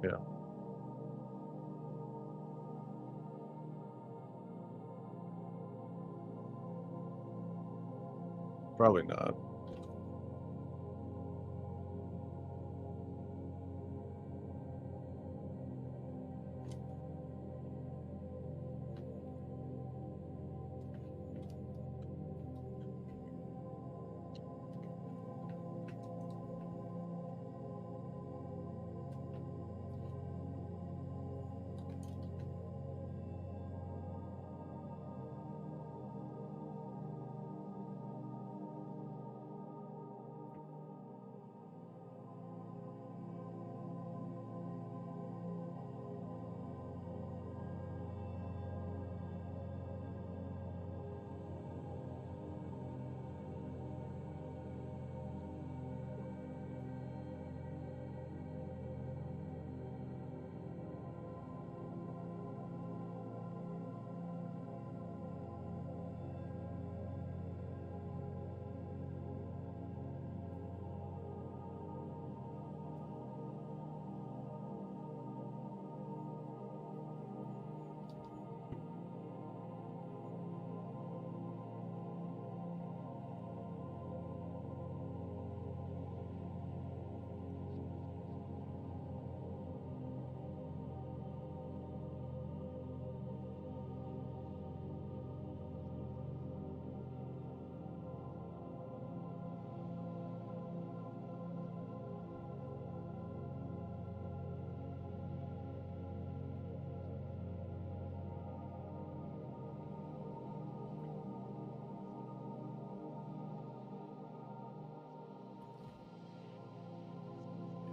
Yeah. Probably not.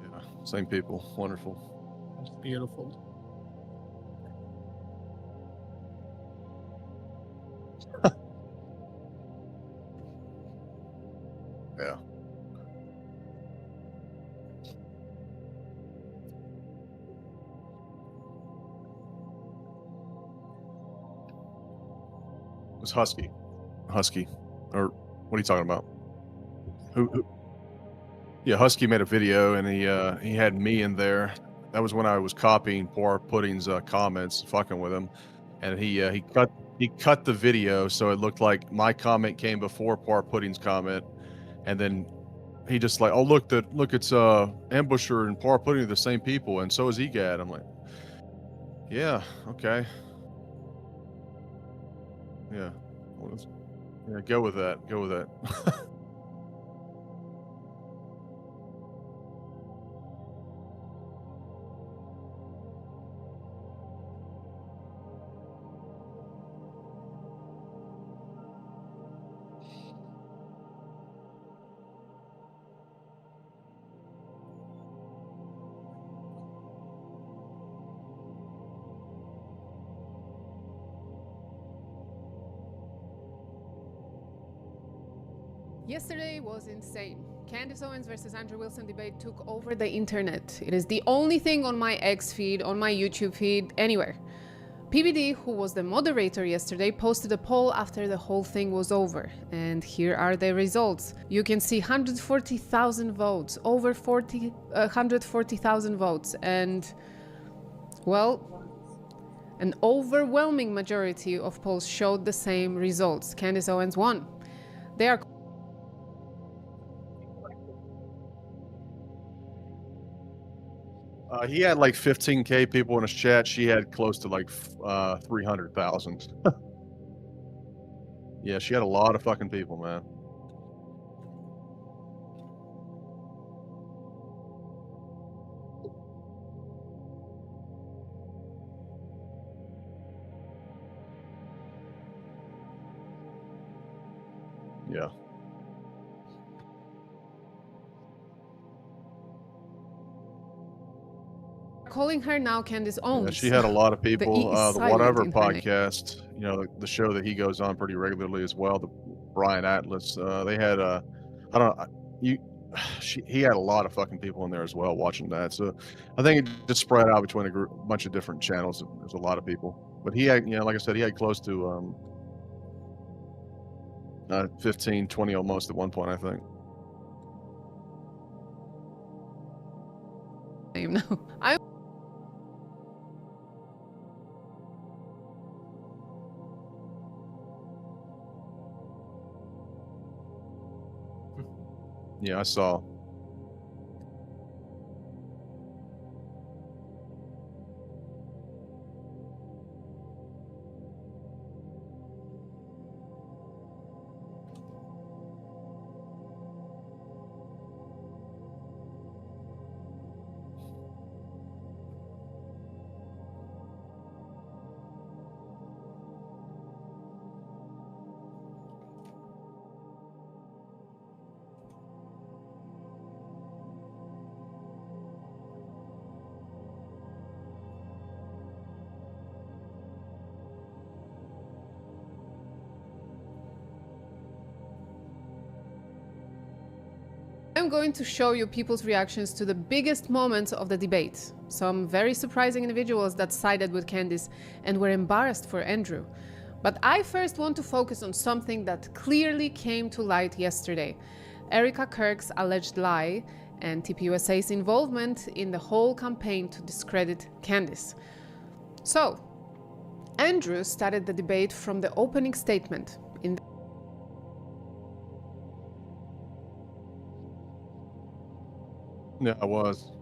Yeah. Same people. Wonderful. It's beautiful. Yeah. It was Husky. Husky. Or what are you talking about? Who? Yeah, Husky made a video and he had me in there. That was when I was copying Poor Pudding's comments, fucking with him, and he cut the video so it looked like my comment came before Poor Pudding's comment, and then he just like, oh look, it's Ambusher and Poor Pudding are the same people, and so is EGAD. I'm like, yeah, okay, yeah, well, yeah, go with that, go with that. Yesterday was insane. Candace Owens versus Andrew Wilson debate took over the internet. It is the only thing on my X feed, on my YouTube feed, anywhere. PBD, who was the moderator yesterday, posted a poll after the whole thing was over. And here are the results. You can see 140,000 votes, over 140,000 votes. And, well, an overwhelming majority of polls showed the same results. Candace Owens won. They are He had like 15K people in his chat. She had close to like 300,000. Yeah, she had a lot of fucking people, man. Yeah. calling her now Candace Owens. Yeah, she had a lot of The people. E is The silent Whatever in her name. podcast, you know, the show that he goes on pretty regularly as well, the Brian Atlas. They had I don't you he had a lot of fucking people in there as well watching that. So I think it just spread out between a bunch of different channels. There's a lot of people. But he had, you know, like I said, he had close to 15, 20 almost at one point, I think. No. Yeah, I saw. I'm going to show you people's reactions to the biggest moments of the debate. Some very surprising individuals that sided with Candice and were embarrassed for Andrew. But I first want to focus on something that clearly came to light yesterday. Erica Kirk's alleged lie and TPUSA's involvement in the whole campaign to discredit Candice. So, Andrew started the debate from the opening statement. Yeah, I was.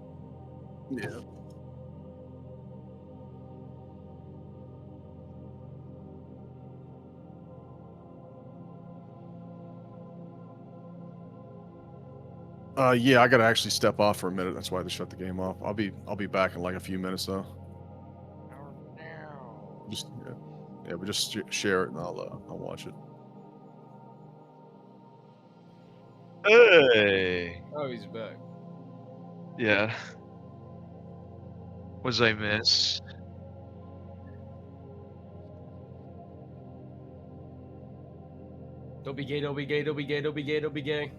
Yeah. Yeah, I gotta actually step off for a minute. That's why they shut the game off. I'll be back in like a few minutes though. Just yeah, but just share it and I'll watch it. Hey. Oh, he's back. Yeah. Was I miss? Don't be gay, don't be gay, don't be gay, don't be gay, don't be gay.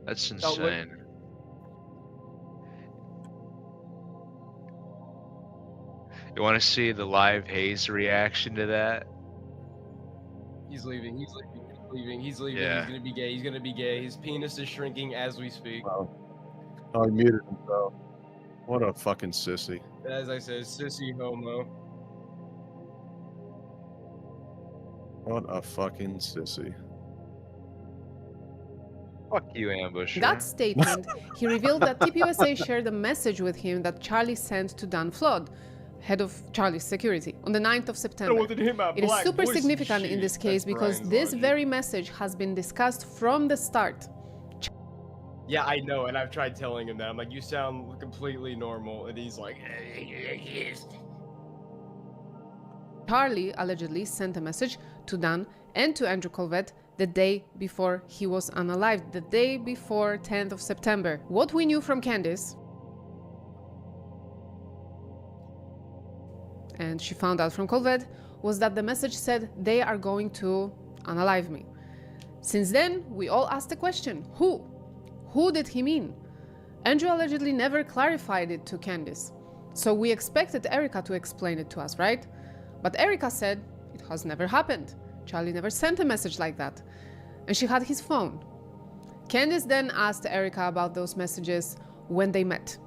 That's Oh, look. insane. You want to see the live Hayes reaction to that? He's leaving, he's leaving, he's leaving, he's leaving. Yeah. He's gonna be gay, he's gonna be gay. His penis is shrinking as we speak. Oh, he muted himself. What a fucking sissy. As I said, sissy homo. What a fucking sissy. Fuck you, Ambusher. In that statement, he revealed that TPUSA shared a message with him that Charlie sent to Dan Flood, head of Charlie's security, on the 9th of September. It is super significant in this case because this very message has been discussed from the start. Yeah, I know, and I've tried telling him that. I'm like, you sound completely normal, and he's like, Charlie allegedly sent a message to Dan and to Andrew Colvett the day before he was unalived, the day before 10th of September. What we knew from Candice, and she found out from Colvett, was that the message said they are going to unalive me. Since then, we all asked the question, who? Who did he mean? Andrew allegedly never clarified it to Candice, so we expected Erica to explain it to us, right? But Erica said it has never happened. Charlie never sent a message like that. And she had his phone. Candice then asked Erica about those messages when they met.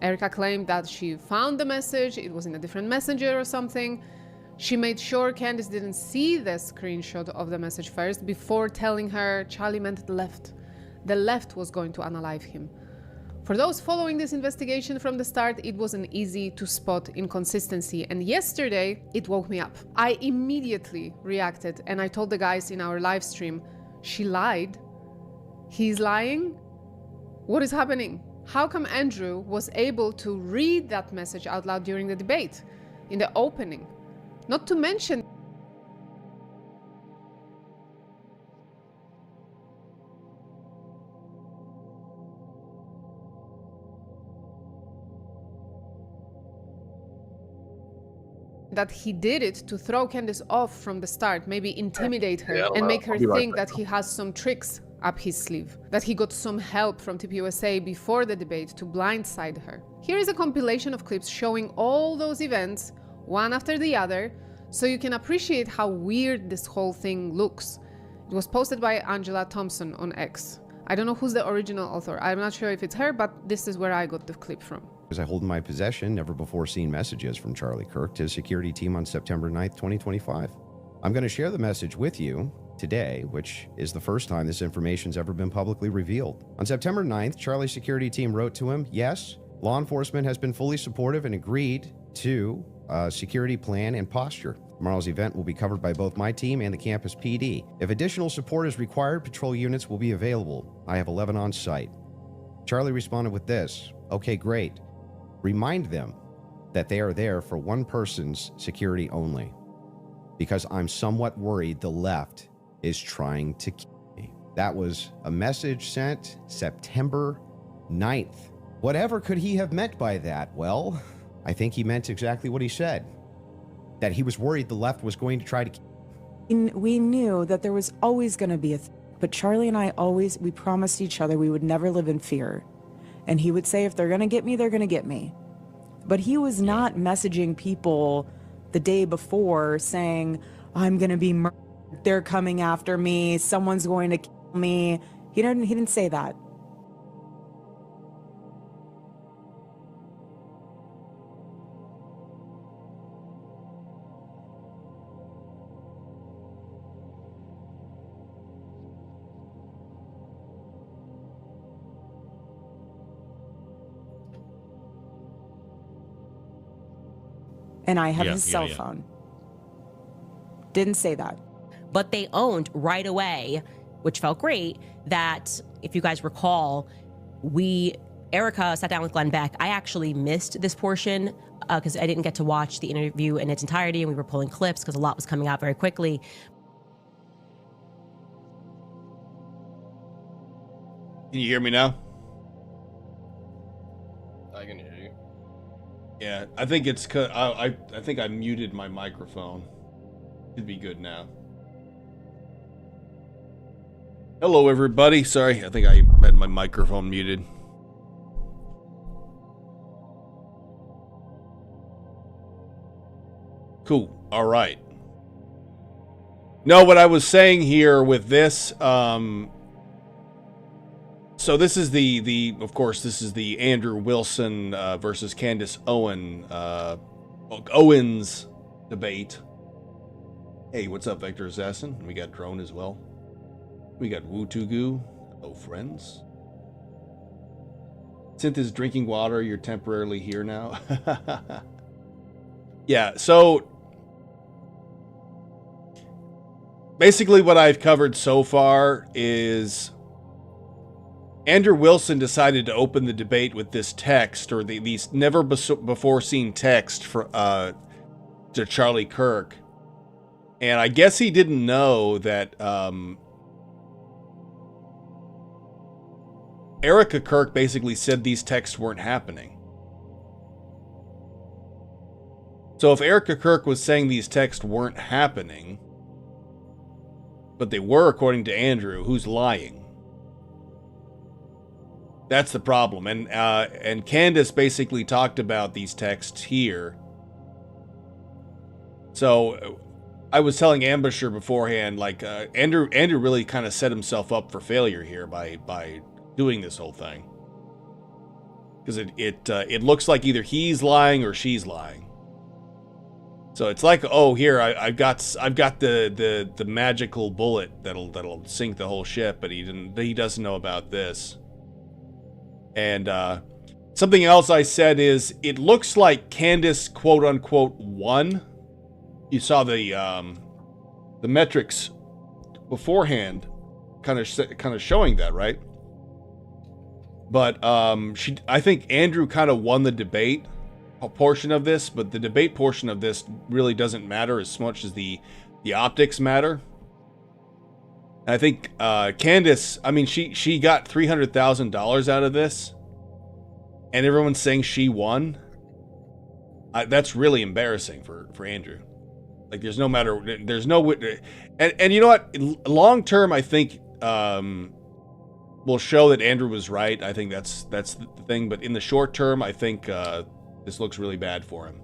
Erica claimed that she found the message, it was in a different messenger or something. She made sure Candice didn't see the screenshot of the message first before telling her Charlie meant the left. The left was going to unalive him. For those following this investigation from the start, it wasn't easy to spot inconsistency, and yesterday it woke me up. I immediately reacted and I told the guys in our live stream, she lied? He's lying? What is happening? How come Andrew was able to read that message out loud during the debate, in the opening? Not to mention that he did it to throw Candice off from the start, maybe intimidate her and make her think that he has some tricks up his sleeve, that he got some help from TPUSA before the debate to blindside her. Here is a compilation of clips showing all those events, one after the other, so you can appreciate how weird this whole thing looks. It was posted by Angela Thompson on X. I don't know who's the original author. I'm not sure if it's her, but this is where I got the clip from. As I hold in my possession never-before-seen messages from Charlie Kirk to his security team on September 9th, 2025. I'm going to share the message with you today, which is the first time this information's ever been publicly revealed. On September 9th, Charlie's security team wrote to him, yes, law enforcement has been fully supportive and agreed to a security plan and posture. Tomorrow's event will be covered by both my team and the campus PD. If additional support is required, patrol units will be available. I have 11 on site. Charlie responded with this, okay, great. Remind them that they are there for one person's security only, because I'm somewhat worried the left is trying to kill me. That was a message sent September 9th. Whatever could he have meant by that? Well, I think he meant exactly what he said, that he was worried the left was going to try to kill And we knew that there was always going to be a but Charlie and I we promised each other we would never live in fear. And he would say, if they're going to get me, they're going to get me. But he was not messaging people the day before saying, I'm going to be murdered, they're coming after me, someone's going to kill me. He didn't say that. And I have his cell phone. Didn't say that. But they owned right away, which felt great, that if you guys recall, Erica sat down with Glenn Beck. I actually missed this portion because I didn't get to watch the interview in its entirety, and we were pulling clips because a lot was coming out very quickly. Can you hear me now? I can hear you. Yeah, I think it's cause I think I muted my microphone. Should be good now. Hello, everybody. Sorry, I think I had my microphone muted. Cool. All right. No, what I was saying here with this, so this is of course, this is the Andrew Wilson versus Candace Owens debate. Hey, what's up, Vector Assassin? We got Drone as well. We got Wootugu. Hello, friends. Synth is drinking water. You're temporarily here now. Yeah, so basically what I've covered so far is Andrew Wilson decided to open the debate with this text, or these never before seen text to Charlie Kirk. And I guess he didn't know that Erica Kirk basically said these texts weren't happening. So if Erica Kirk was saying these texts weren't happening, but they were according to Andrew, who's lying? That's the problem. And Candace basically talked about these texts here. So I was telling Ambusher beforehand, like Andrew really kind of set himself up for failure here by doing this whole thing, because it looks like either he's lying or she's lying. So it's like, oh, here I've got the magical bullet that'll sink the whole ship, but he doesn't know about this. And something else I said is, it looks like Candace quote unquote won. You saw the metrics beforehand, kind of showing that, right? But I think Andrew kind of won the debate portion of this, but the debate portion of this really doesn't matter as much as the optics matter. I think Candace, I mean, she got $300,000 out of this, and everyone's saying she won. That's really embarrassing for Andrew. Like, there's no, and you know what? Long term, I think will show that Andrew was right. I think that's the thing. But in the short term, I think this looks really bad for him.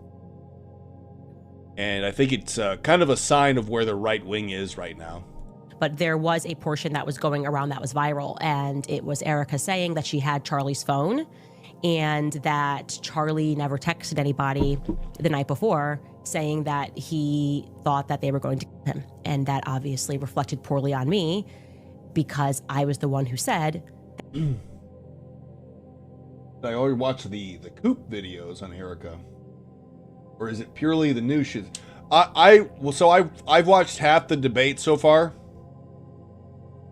And I think it's kind of a sign of where the right wing is right now. But there was a portion that was going around that was viral, and it was Erica saying that she had Charlie's phone and that Charlie never texted anybody the night before, saying that he thought that they were going to kill him. And that obviously reflected poorly on me because I was the one who said... I already watch the Coop videos on Erica. Or is it purely the new shit? I've watched half the debate so far.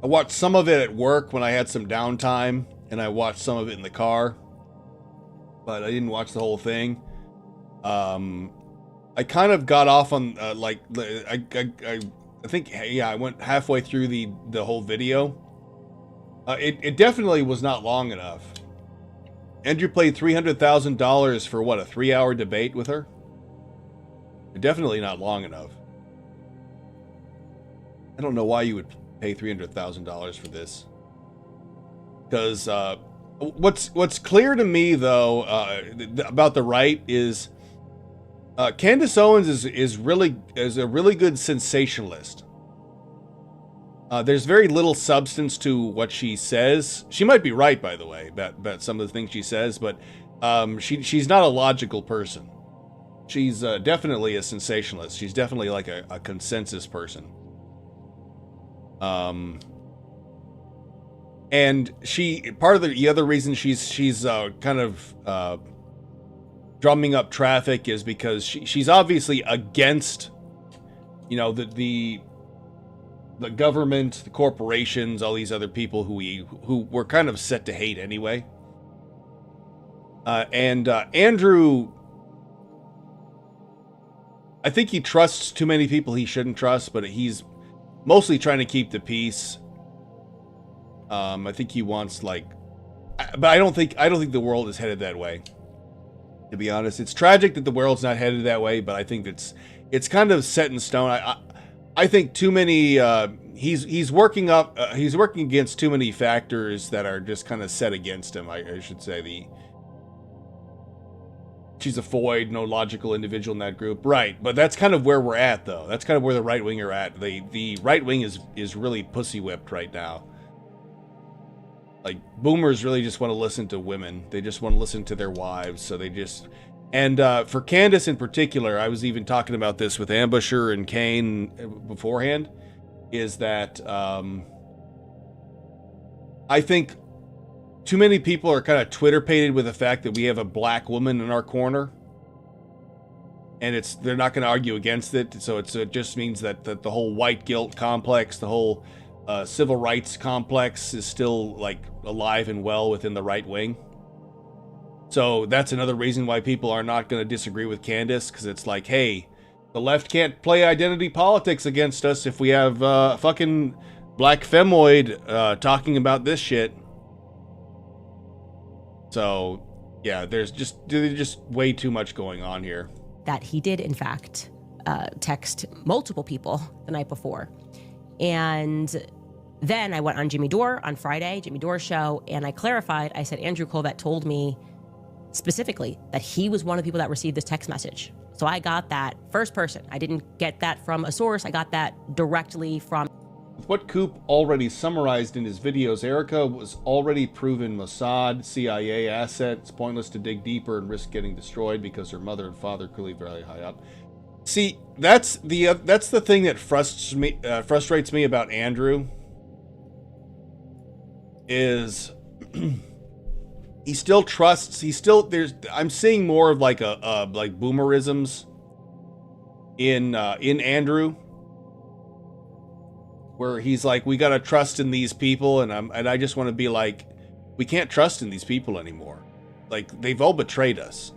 I watched some of it at work when I had some downtime, and I watched some of it in the car. But I didn't watch the whole thing. I kind of got off on I think I went halfway through the whole video. It definitely was not long enough. Andrew played $300,000 for what, a 3-hour debate with her? Definitely not long enough. I don't know why you would pay $300,000 for this. Because what's clear to me though about the right is Candace Owens is a really good sensationalist. There's very little substance to what she says. She might be right, by the way, about some of the things she says, but she's not a logical person. She's definitely a sensationalist. She's definitely like a consensus person. And part of the other reason she's kind of drumming up traffic is because she's obviously against, the government, the corporations, all these other people who we're kind of set to hate anyway. And Andrew, I think he trusts too many people he shouldn't trust, but he's mostly trying to keep the peace. I think he wants but I don't think the world is headed that way. To be honest, it's tragic that the world's not headed that way, but I think it's kind of set in stone. I think too many. He's working against too many factors that are just kind of set against him. I should say she's a void, no logical individual in that group, right? But that's kind of where we're at, though. That's kind of where the right wing are at. The right wing is really pussy whipped right now. Like, boomers really just want to listen to women. They just want to listen to their wives. So they just... And for Candace in particular, I was even talking about this with Ambusher and Kane beforehand, is that I think too many people are kind of Twitter-pated with the fact that we have a black woman in our corner. And they're not going to argue against it. So it just means that the whole white guilt complex, the whole... civil rights complex is still like alive and well within the right wing. So that's another reason why people are not going to disagree with Candace, because it's like, hey, the left can't play identity politics against us if we have fucking black femoid talking about this shit. So yeah, there's just way too much going on here. That he did in fact text multiple people the night before. And then I went on Jimmy Dore on Friday, Jimmy Dore's show, and I clarified. I said, Andrew Colvett told me specifically that he was one of the people that received this text message. So I got that first person. I didn't get that from a source. I got that directly from... With what Coop already summarized in his videos, Erica was already proven Mossad, CIA asset. It's pointless to dig deeper and risk getting destroyed because her mother and father clearly very high up. See, that's the thing that frustrates me about Andrew. Is he still trusts? I'm seeing more of like like boomerisms in Andrew, where he's like, we gotta trust in these people, and I just want to be like, we can't trust in these people anymore. Like, they've all betrayed us.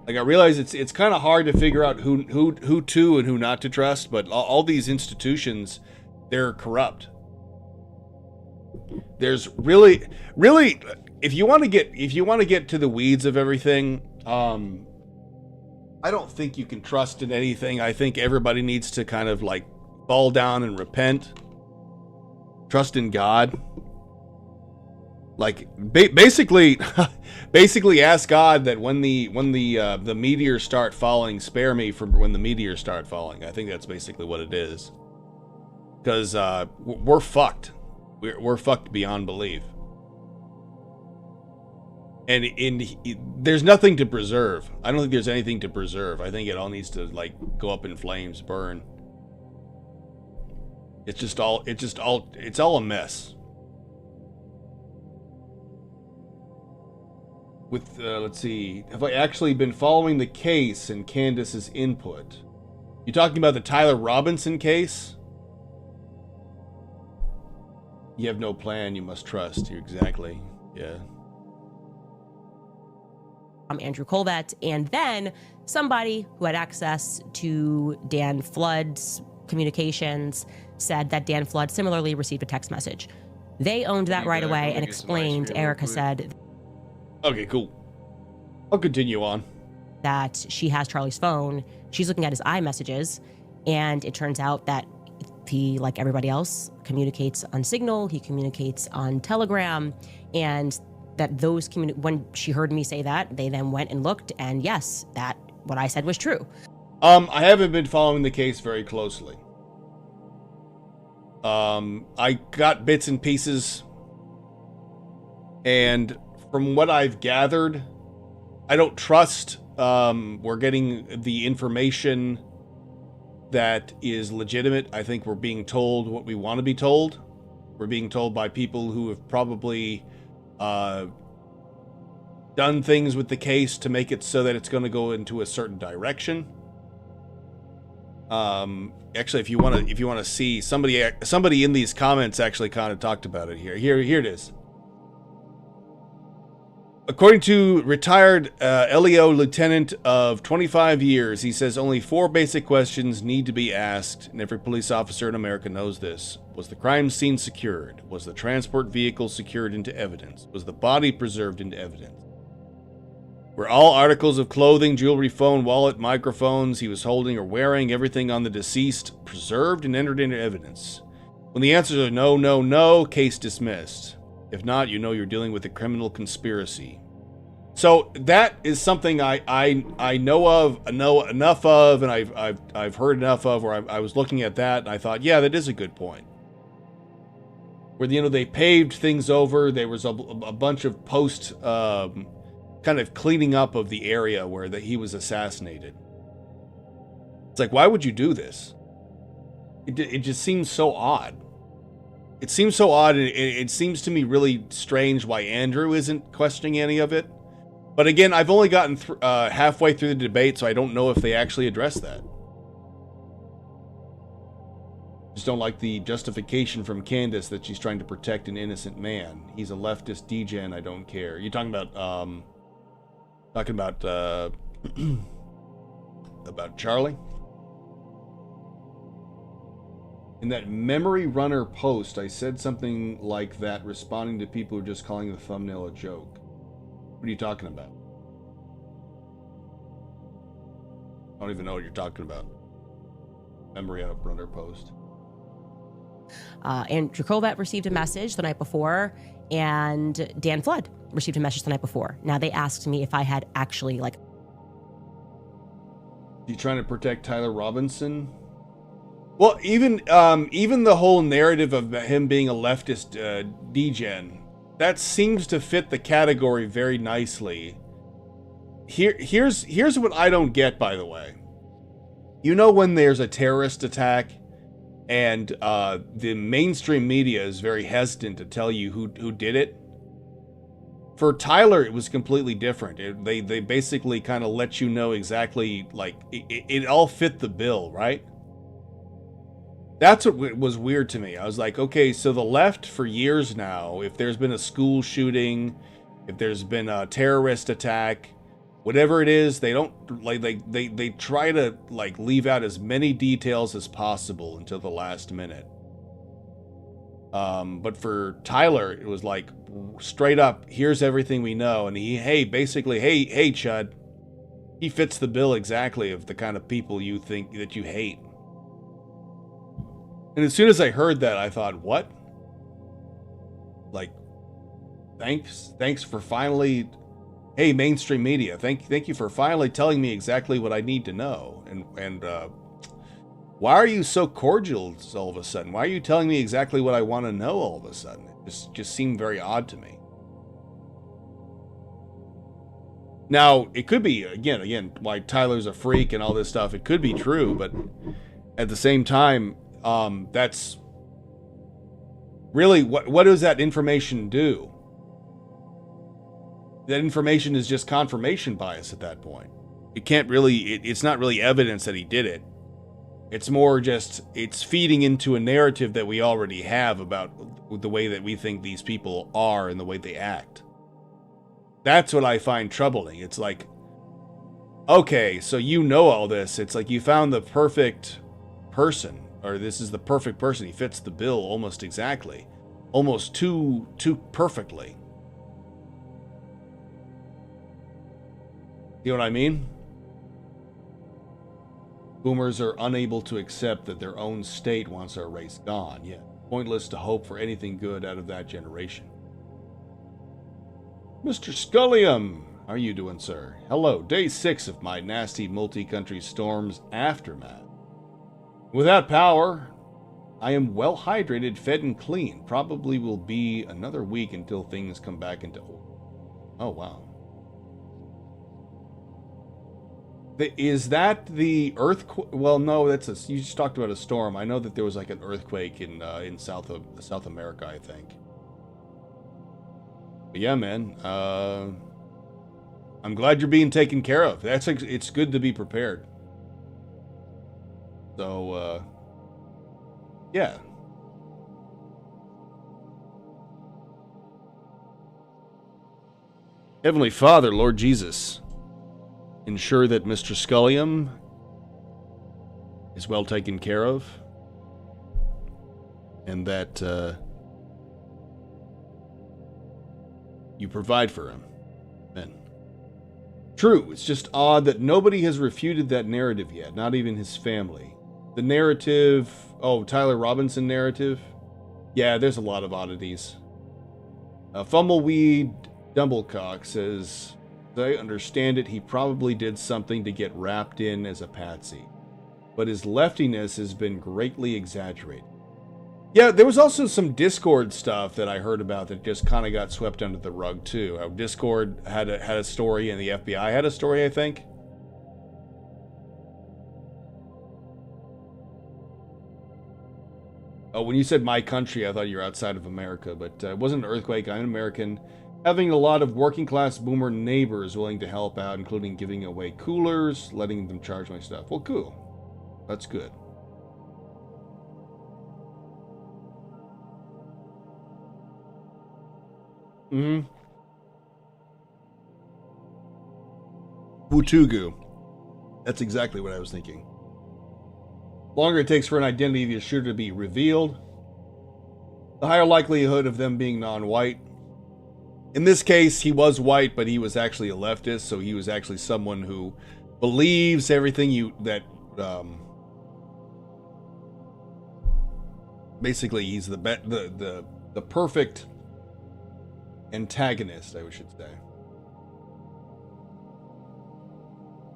Like, I realize it's kind of hard to figure out who to and who not to trust, but all these institutions, they're corrupt. There's really, if you want to get to the weeds of everything, I don't think you can trust in anything. I think everybody needs to kind of like fall down and repent. Trust in God. Like basically ask God that when the meteors start falling, spare me from when the meteors start falling. I think that's basically what it is. Because we're fucked. We're fucked beyond belief. And there's nothing to preserve. I don't think there's anything to preserve. I think it all needs to like go up in flames, burn. It's all a mess. With let's see, have I actually been following the case and Candace's input? You talking about the Tyler Robinson case? You have no plan, you must trust. Exactly. Yeah. Andrew Colvett, and then somebody who had access to Dan Flood's communications said that Dan Flood similarly received a text message. They owned that right away and explained, Erica said. Okay, cool. I'll continue on. That she has Charlie's phone. She's looking at his iMessages, and it turns out that he, like everybody else, communicates on Signal, he communicates on Telegram, and that those when she heard me say that, they then went and looked, and yes, that what I said was true. I haven't been following the case very closely. I got bits and pieces, and from what I've gathered, I don't trust we're getting the information that is legitimate. I think we're being told what we want to be told. We're being told by people who have probably done things with the case to make it so that it's going to go into a certain direction. Actually, if you want to see somebody in these comments actually kind of talked about it here. Here it is. According to retired LEO lieutenant of 25 years, he says only 4 basic questions need to be asked, and every police officer in America knows this. Was the crime scene secured? Was the transport vehicle secured into evidence? Was the body preserved into evidence? Were all articles of clothing, jewelry, phone, wallet, microphones he was holding or wearing, everything on the deceased, preserved and entered into evidence? When the answers are no, no, no, case dismissed. If not, you know you're dealing with a criminal conspiracy. So that is something I know enough of, and I've heard enough of. Where I was looking at that, and I thought, yeah, that is a good point. Where they paved things over. There was a bunch of post kind of cleaning up of the area where he was assassinated. It's like, why would you do this? It just seems so odd. It seems so odd, and it seems to me really strange why Andrew isn't questioning any of it. But again, I've only gotten halfway through the debate, so I don't know if they actually address that. Just don't like the justification from Candace that she's trying to protect an innocent man. He's a leftist degen, I don't care. You're talking about, about Charlie? In that Memory Runner post, I said something like that, responding to people who are just calling the thumbnail a joke. What are you talking about? I don't even know what you're talking about. Memory Runner post. Andrew Colvett received a message the night before, and Dan Flood received a message the night before. Now, they asked me if I had actually, You trying to protect Tyler Robinson? Well, even the whole narrative of him being a leftist degen, that seems to fit the category very nicely. Here's what I don't get, by the way. You know when there's a terrorist attack and the mainstream media is very hesitant to tell you who did it? For Tyler, it was completely different. They basically kind of let you know exactly, it all fit the bill, right? That's what was weird to me. I was like, okay, so the left for years now, if there's been a school shooting, if there's been a terrorist attack, whatever it is, they don't they try to leave out as many details as possible until the last minute. But for Tyler, it was straight up, here's everything we know, and hey Chud, he fits the bill exactly of the kind of people you think that you hate. And as soon as I heard that, I thought, what? Thanks for finally, hey, mainstream media, thank you for finally telling me exactly what I need to know. And why are you so cordial all of a sudden? Why are you telling me exactly what I want to know all of a sudden? It just seemed very odd to me. Now, it could be, again, why Tyler's a freak and all this stuff. It could be true, but at the same time, that's really, what does that information do? That information is just confirmation bias at that point. It can't really, it's not really evidence that he did it. It's more just, it's feeding into a narrative that we already have about the way that we think these people are and the way they act. That's what I find troubling. It's like, okay, so you know all this. It's like you found the perfect person, or this is the perfect person. He fits the bill almost exactly. Almost too perfectly. You know what I mean? Boomers are unable to accept that their own state wants our race gone. Yeah, pointless to hope for anything good out of that generation. Mr. Sculliam, how are you doing, sir? Hello, day 6 of my nasty multi-country storm's aftermath. Without power, I am well hydrated, fed, and clean. Probably will be another week until things come back into order. Oh, wow. Is that the earthquake? Well, no, you just talked about a storm. I know that there was like an earthquake in South America, I think. But yeah, man. I'm glad you're being taken care of. It's good to be prepared. So, yeah. Heavenly Father, Lord Jesus, ensure that Mr. Sculliam is well taken care of, and that you provide for him. Amen. True, it's just odd that nobody has refuted that narrative yet, not even his family. The narrative, Tyler Robinson narrative? Yeah, there's a lot of oddities. Fumbleweed Dumblecock says, as I understand it, he probably did something to get wrapped in as a patsy. But his leftiness has been greatly exaggerated. Yeah, there was also some Discord stuff that I heard about that just kind of got swept under the rug too. How Discord had a story and the FBI had a story, I think. Oh, when you said my country, I thought you were outside of America, but it wasn't an earthquake. I'm an American. Having a lot of working class boomer neighbors willing to help out, including giving away coolers, letting them charge my stuff. Well, cool. That's good. Wutugu. That's exactly what I was thinking. Longer it takes for an identity of the shooter to be revealed, the higher likelihood of them being non-white. In this case, he was white, but he was actually a leftist, so he was actually someone who believes everything basically he's the perfect antagonist, I should say.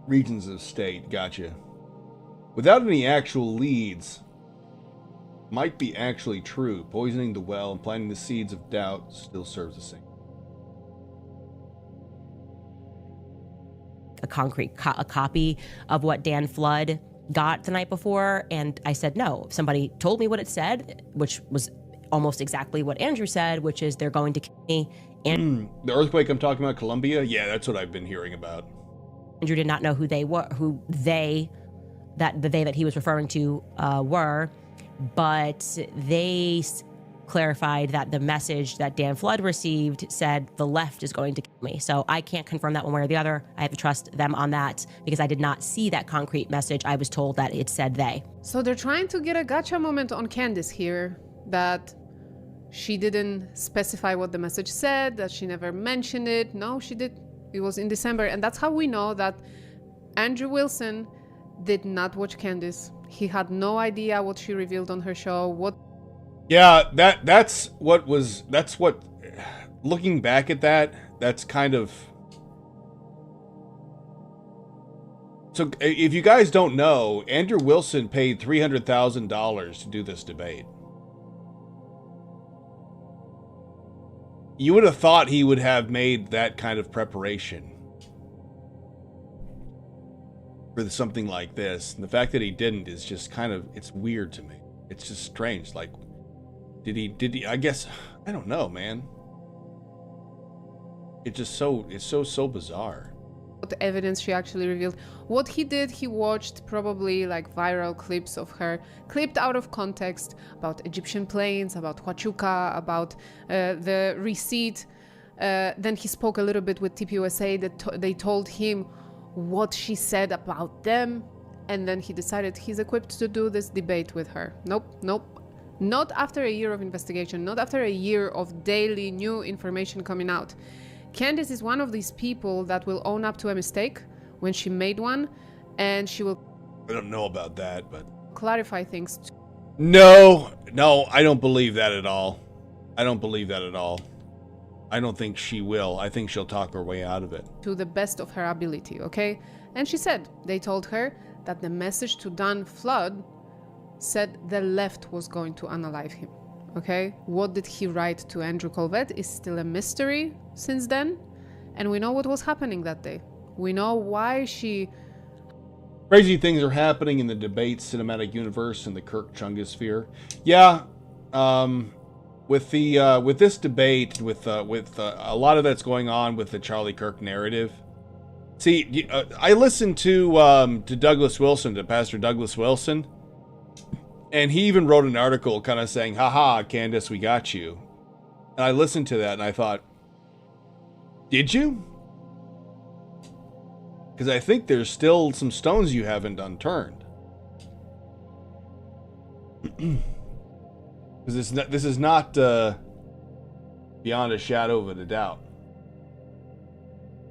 Regions of state, gotcha. Without any actual leads, might be actually true. Poisoning the well and planting the seeds of doubt still serves the same. A copy of what Dan Flood got the night before, and I said no. Somebody told me what it said, which was almost exactly what Andrew said, which is they're going to kill me. And the earthquake I'm talking about, Colombia? Yeah, that's what I've been hearing about. Andrew did not know who that he was referring to were, but they clarified that the message that Dan Flood received said the left is going to kill me. So I can't confirm that one way or the other. I have to trust them on that because I did not see that concrete message. I was told that it said they. So they're trying to get a gotcha moment on Candace here, that she didn't specify what the message said, that she never mentioned it. No, she did. It was in December. And that's how we know that Andrew Wilson did not watch Candace. He had no idea what she revealed on her show. Yeah, that's what looking back at that's kind of. So if you guys don't know, Andrew Wilson paid $300,000 to do this debate. You would have thought he would have made that kind of preparation. for something like this. And the fact that he didn't is just kind of, it's weird to me. It's just strange. Like, did he, I guess, I don't know, man. It's so bizarre. What evidence she actually revealed. What he did, he watched probably like viral clips of her, clipped out of context, about Egyptian planes, about Huachuca, about the receipt. Then he spoke a little bit with TPUSA that they told him what she said about them. And then he decided he's equipped to do this debate with her. Nope. Not after a year of investigation, not after a year of daily new information coming out. Candace is one of these people that will own up to a mistake when she made one, and she will... I don't know about that, but... clarify things. No, I don't believe that at all. I don't think she will. I think she'll talk her way out of it. To the best of her ability, okay? And she said, they told her that the message to Dan Flood said the left was going to unalive him. Okay, what did he write to Andrew Colvett is still a mystery since then, and we know what was happening that day. We know why she... Crazy things are happening in the debate cinematic universe in the Kirk Chungosphere. Yeah, with this debate, with a lot of that's going on with the Charlie Kirk narrative. See, I listened to Douglas Wilson, to Pastor Douglas Wilson. And he even wrote an article kind of saying, haha, Candace, we got you. And I listened to that and I thought, did you? Because I think there's still some stones you haven't unturned. Because this is not beyond a shadow of a doubt.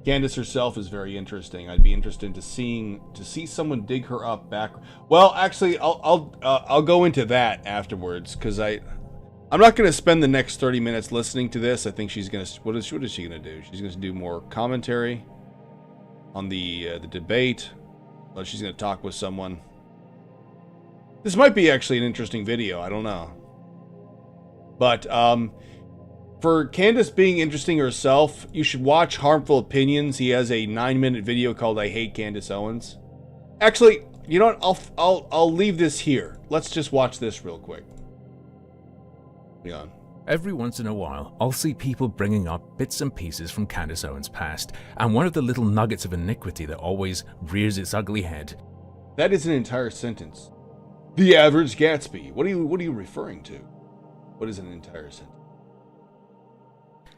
Candace herself is very interesting. I'd be interested to see someone dig her up back. Well, actually, I'll go into that afterwards because I'm not going to spend the next 30 minutes listening to this. I think she's gonna what is she gonna do? She's gonna do more commentary on the debate. Well, she's gonna talk with someone. This might be actually an interesting video. I don't know, but for Candace being interesting herself, you should watch Harmful Opinions. He has a 9-minute video called "I Hate Candace Owens." Actually, you know what? I'll leave this here. Let's just watch this real quick. Hang on. Every once in a while, I'll see people bringing up bits and pieces from Candace Owens' past, and one of the little nuggets of iniquity that always rears its ugly head. That is an entire sentence. The average Gatsby. What are you referring to? What is an entire sentence?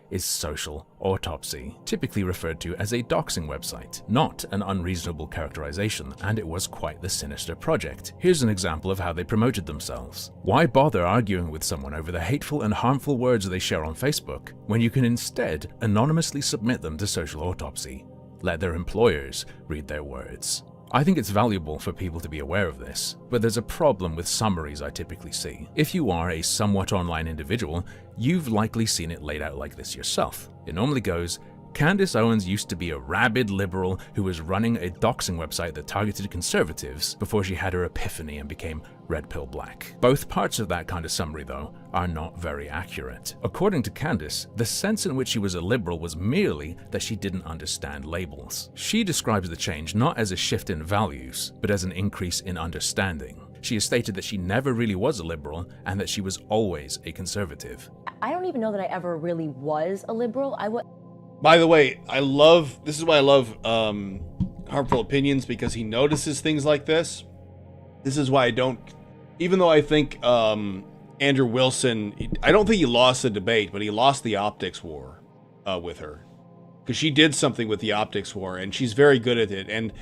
Is social autopsy, typically referred to as a doxing website. Not an unreasonable characterization, and it was quite the sinister project. Here's an example of how they promoted themselves. Why bother arguing with someone over the hateful and harmful words they share on Facebook, when you can instead anonymously submit them to social autopsy? Let their employers read their words. I think it's valuable for people to be aware of this, but there's a problem with summaries I typically see. If you are a somewhat online individual, you've likely seen it laid out like this yourself. It normally goes, Candace Owens used to be a rabid liberal who was running a doxing website that targeted conservatives before she had her epiphany and became red pill black. Both parts of that kind of summary, though, are not very accurate. According to Candace, the sense in which she was a liberal was merely that she didn't understand labels. She describes the change not as a shift in values, but as an increase in understanding. She has stated that she never really was a liberal and that she was always a conservative. I don't even know that I ever really was a liberal. By the way, this is why I love Harmful Opinions, because he notices things like this. This is why I don't, even though I think Andrew Wilson, I don't think he lost the debate, but he lost the optics war with her. Because she did something with the optics war, and she's very good at it. And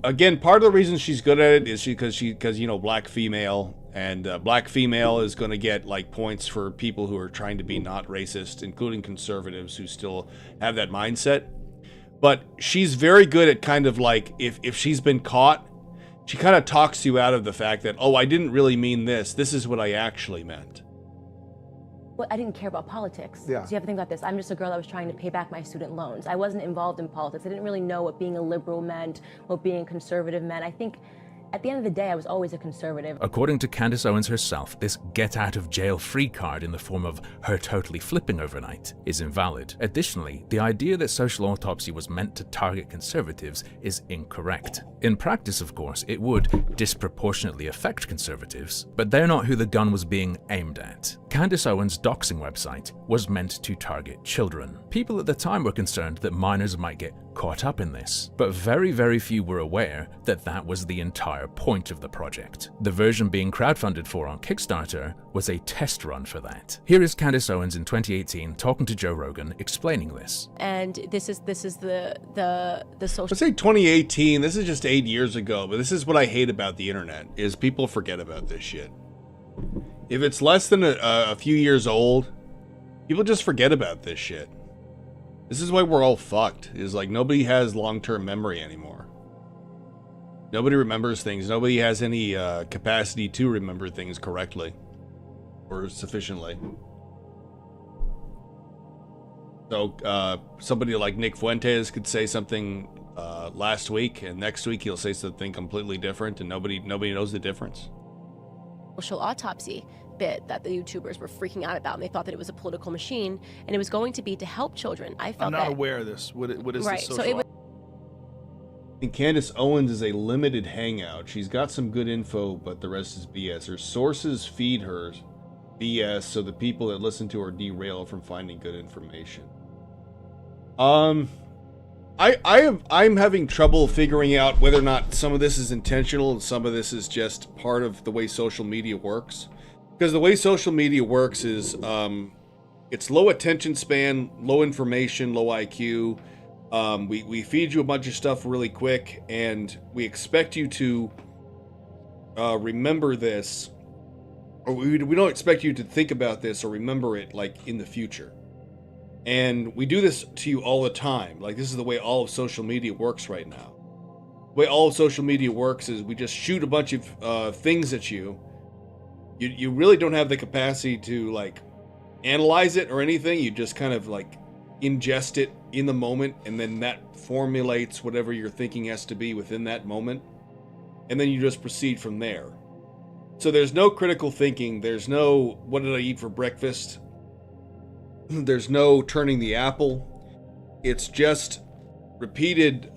again, part of the reason she's good at it is because you know, black female, and black female is going to get like points for people who are trying to be not racist, including conservatives who still have that mindset. But she's very good at kind of like, if she's been caught, she kind of talks you out of the fact that, oh, I didn't really mean this. This is what I actually meant. Well, I didn't care about politics. Yeah. So you have to think about this. I'm just a girl that was trying to pay back my student loans. I wasn't involved in politics. I didn't really know what being a liberal meant, what being a conservative meant. I think At the end of the day, I was always a conservative. According to Candace Owens herself, this get-out-of-jail-free card in the form of her totally flipping overnight is invalid. Additionally, the idea that social autopsy was meant to target conservatives is incorrect. In practice, of course, it would disproportionately affect conservatives, but they're not who the gun was being aimed at. Candace Owens' doxing website was meant to target children. People at the time were concerned that minors might get caught up in this, but very, very few were aware that that was the entire point of the project. The version being crowdfunded for on Kickstarter was a test run for that. Here is Candace Owens in 2018 talking to Joe Rogan explaining this. And this is the social. Let's say 2018. This is just 8 years ago, but this is what I hate about the internet is people forget about this shit. If it's less than a few years old, people just forget about this shit. This is why we're all fucked. Is like nobody has long-term memory anymore. Nobody remembers things. Nobody has any capacity to remember things correctly or sufficiently. So somebody like Nick Fuentes could say something last week, and next week he'll say something completely different, and nobody knows the difference. Social autopsy bit that the YouTubers were freaking out about, and they thought that it was a political machine, and it was going to be to help children. I felt I'm not aware of this. What is right, this so social? it was. And Candace Owens is a limited hangout. She's got some good info, but the rest is BS. Her sources feed her BS, so the people that listen to her derail from finding good information. I'm having trouble figuring out whether or not some of this is intentional and some of this is just part of the way social media works. Because the way social media works is it's low attention span, low information, low IQ. We feed you a bunch of stuff really quick, and we expect you to remember this, or we don't expect you to think about this or remember it like in the future. And we do this to you all the time. Like, this is the way all of social media works right now. The way all of social media works is we just shoot a bunch of things at you. You really don't have the capacity to like analyze it or anything. You just kind of like ingest it in the moment, and then that formulates whatever your thinking has to be within that moment, and then you just proceed from there. So there's no critical thinking. There's no what did I eat for breakfast. There's no turning the apple. It's just repeated,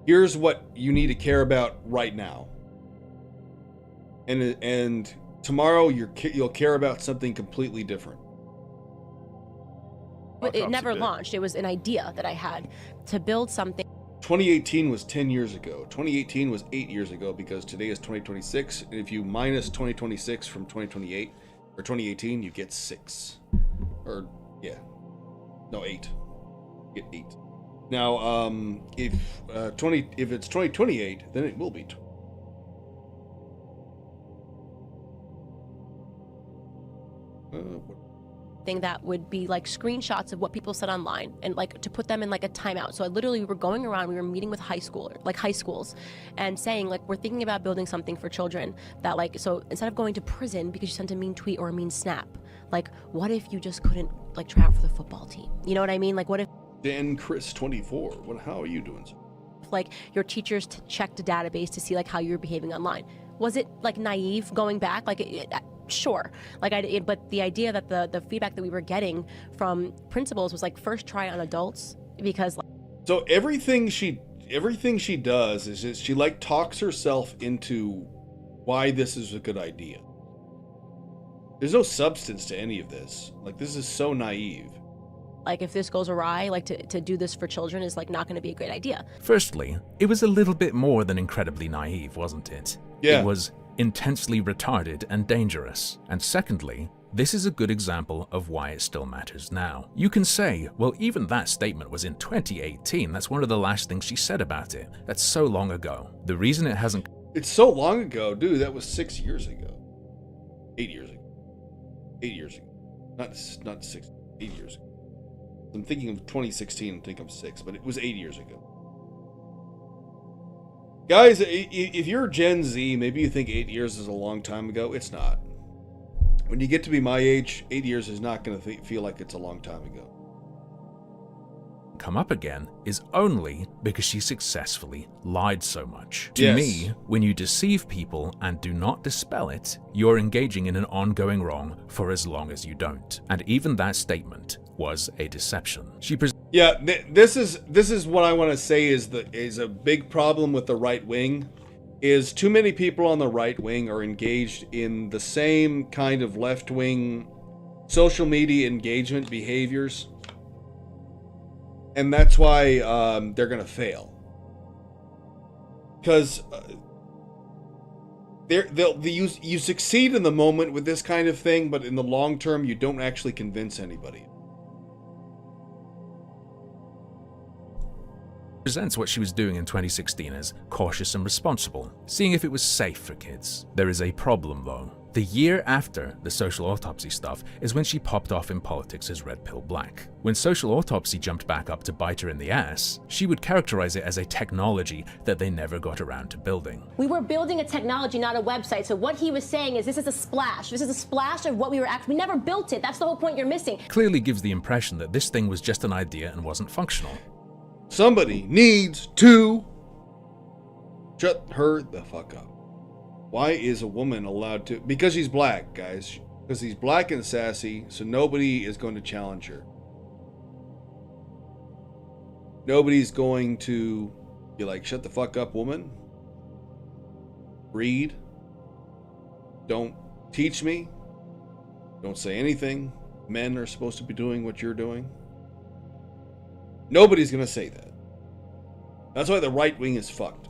here's what you need to care about right now. And tomorrow you'll care about something completely different. But it never launched. It was an idea that I had to build something. 2018 was 10 years ago. 2018 was 8 years ago, because today is 2026. And if you minus 2026 from 2028 or 2018, you get 6. Or yeah, no 8. You get 8. Now, if it's 2028, then it will be. Thing that would be like screenshots of what people said online, and like to put them in like a timeout. So I literally, we were going around, we were meeting with high schools and saying like, we're thinking about building something for children that like, so instead of going to prison because you sent a mean tweet or a mean snap, like what if you just couldn't like try out for the football team? You know what I mean? Like what if Dan Chris 24, how are you doing? Like your teachers checked a database to see like how you were behaving online? Was it like naive going back? Like sure, like but the idea that the feedback that we were getting from principals was like, first try it on adults, because like, so everything she does is just, she like talks herself into why this is a good idea. There's no substance to any of this. Like, this is so naive. Like if this goes awry, like to do this for children is like not going to be a great idea. Firstly, it was a little bit more than incredibly naive, wasn't it? Yeah. It was intensely retarded and dangerous. And secondly, this is a good example of why it still matters now. You can say, well, even that statement was in 2018. That's one of the last things she said about it. That's so long ago. The reason it hasn't... It's so long ago, dude. That was 6 years ago. 8 years ago. 8 years ago. Not 6, 8 years ago. I'm thinking of 2016, I think I'm 6, but it was 8 years ago. Guys, if you're Gen Z, maybe you think 8 years is a long time ago. It's not. When you get to be my age, 8 years is not going to feel like it's a long time ago. come up again is only because she successfully lied so much. To Yes. me, when you deceive people and do not dispel it, you're engaging in an ongoing wrong for as long as you don't. And even that statement was a deception. She Yeah, this is what I want to say is a big problem with the right wing. Is too many people on the right wing are engaged in the same kind of left wing social media engagement behaviors, and that's why they're gonna fail. Because you succeed in the moment with this kind of thing, but in the long term, you don't actually convince anybody. presents what she was doing in 2016 as cautious and responsible, seeing if it was safe for kids. There is a problem though. The year after the Social Autopsy stuff is when she popped off in politics as Red Pill Black. When Social Autopsy jumped back up to bite her in the ass, she would characterize it as a technology that they never got around to building. We were building a technology, not a website. So what he was saying is this is a splash. This is a splash of what we were actually. We never built it. That's the whole point you're missing. Clearly gives the impression that this thing was just an idea and wasn't functional. Somebody needs to shut her the fuck up. Why is a woman allowed to? Because she's black, guys. Because she's black and sassy, so nobody is going to challenge her. Nobody's going to be like, shut the fuck up, woman. Read. Don't teach me. Don't say anything. Men are supposed to be doing what you're doing. Nobody's going to say that. That's why the right wing is fucked.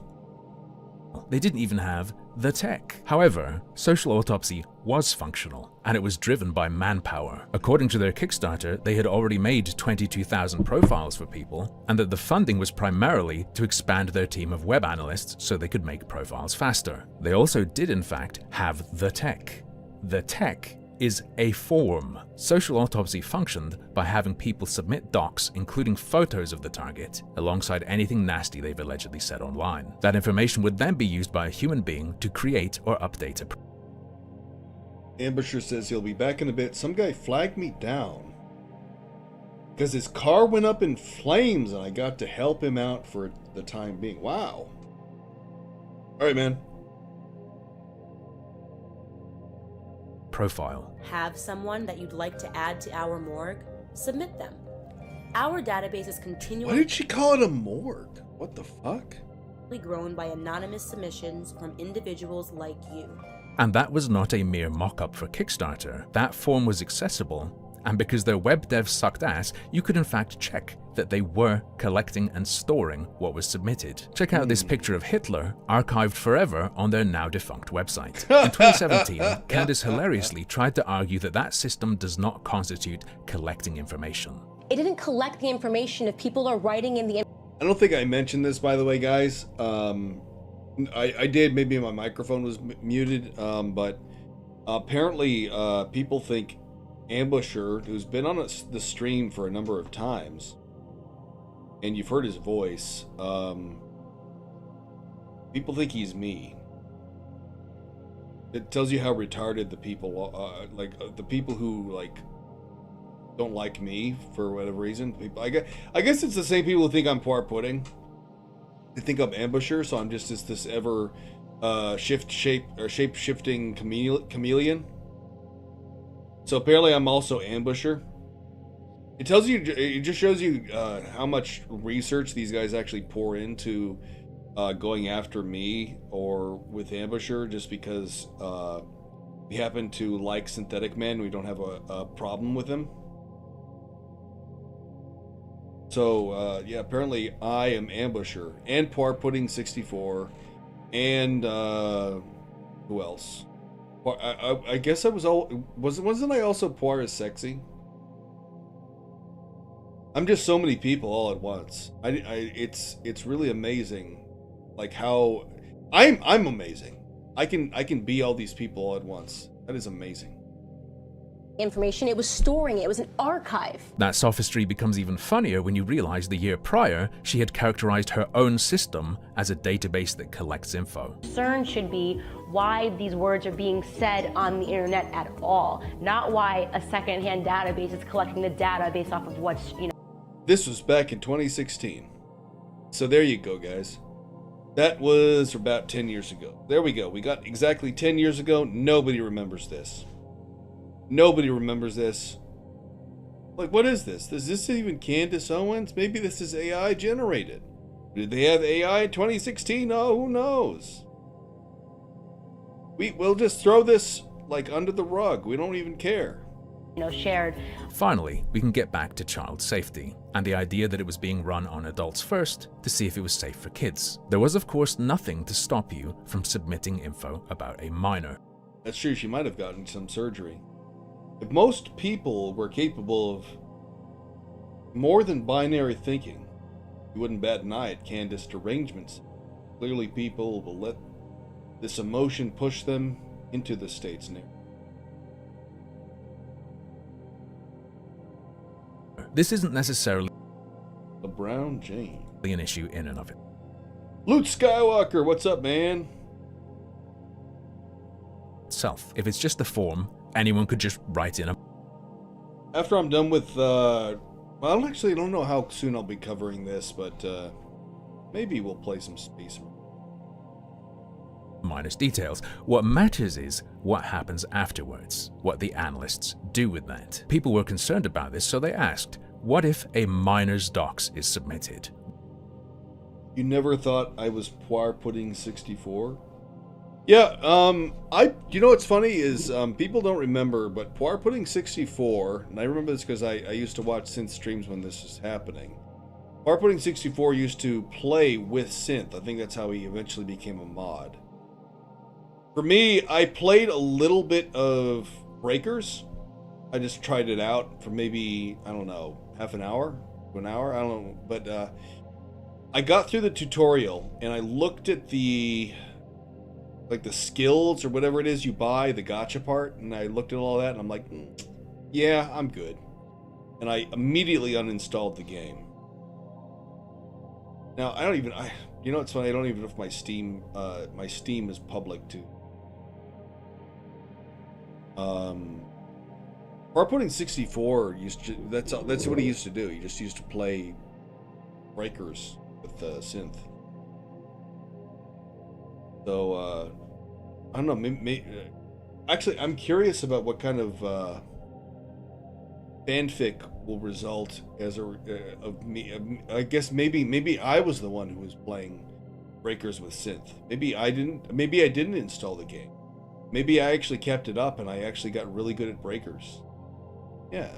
They didn't even have the tech. However, Social Autopsy was functional, and it was driven by manpower. According to their Kickstarter, they had already made 22,000 profiles for people, and that the funding was primarily to expand their team of web analysts so they could make profiles faster. They also did in fact have the tech. The tech is a form. Social Autopsy functioned by having people submit docs, including photos of the target, alongside anything nasty they've allegedly said online. That information would then be used by a human being to create or update a Ambusher says he'll be back in a bit. Some guy flagged me down because his car went up in flames and I got to help him out for the time being. Wow. All right, man. profile. Have someone that you'd like to add to our morgue? Submit them. Our database is Why continually did she call it a morgue? What the fuck? grown by anonymous submissions from individuals like you. And that was not a mere mock-up for Kickstarter. That form was accessible, and because their web devs sucked ass, you could in fact check that they were collecting and storing what was submitted. Check out this picture of Hitler, archived forever on their now defunct website. In 2017, Candace hilariously tried to argue that that system does not constitute collecting information. It didn't collect the information if people are writing in the. I don't think I mentioned this, by the way, guys. I did, maybe my microphone was muted, but apparently people think Ambusher, who's been on the stream for a number of times, and you've heard his voice, people think he's me. It tells you how retarded the people, the people who, like, don't like me for whatever reason. People, I guess it's the same people who think I'm Poir Pudding. They think I'm Ambusher, so I'm just this ever shape-shifting chameleon. So apparently I'm also Ambusher. It tells you, it just shows you how much research these guys actually pour into going after me or with Ambusher, just because we happen to like Synthetic Man. We don't have a problem with him. So, yeah, apparently I am Ambusher, and Poir Pudding 64, and, who else? I guess I was wasn't I also Poir is Sexy? I'm just so many people all at once. It's really amazing, like how, I'm amazing. I can be all these people all at once. That is amazing. Information, it was storing it. It was an archive. That sophistry becomes even funnier when you realize the year prior, she had characterized her own system as a database that collects info. Concern should be why these words are being said on the internet at all, not why a secondhand database is collecting the data based off of what's, This was back in 2016. So there you go, guys. That was about 10 years ago. There we go. We got exactly 10 years ago. Nobody remembers this. Nobody remembers this. Like, what is this? Is this even Candace Owens? Maybe this is AI generated. Did they have AI in 2016? Oh, who knows? We'll just throw this, like, under the rug. We don't even care. Shared. Finally, we can get back to child safety and the idea that it was being run on adults first to see if it was safe for kids. There was, of course, nothing to stop you from submitting info about a minor. That's true. She might have gotten some surgery. If most people were capable of more than binary thinking, you wouldn't bat an eye at Candace derangements. Clearly, people will let this emotion push them into the state's name. This isn't necessarily LeBron James. an issue in and of Luke Skywalker, what's up, man? itself. If it's just a form, anyone could just write in a After I'm done with, well, actually, I don't know how soon I'll be covering this, but maybe we'll play some Space Marine. minor's details. What matters is what happens afterwards, what the analysts do with that. People were concerned about this, so they asked, what if a minor's docs is submitted? You never thought I was Poir Pudding 64? Yeah, you know what's funny is, people don't remember, but Poir Pudding 64, and I remember this because I used to watch synth streams when this was happening. Poir Pudding 64 used to play with synth. I think that's how he eventually became a mod. For me, I played a little bit of Breakers. I just tried it out for maybe, I don't know, half an hour to an hour, I don't know, but I got through the tutorial and I looked at the skills or whatever it is you buy, the gacha part, and I looked at all that and I'm like, yeah, I'm good. And I immediately uninstalled the game. Now, you know, it's funny, I don't even know if my Steam is public too. Poir Pudding 64 that's what he used to do. He just used to play Breakers with synth. So I don't know. Actually, I'm curious about what kind of fanfic will result as of me. I guess maybe I was the one who was playing Breakers with synth. Maybe I didn't install the game. Maybe I actually kept it up and I actually got really good at Breakers. Yeah.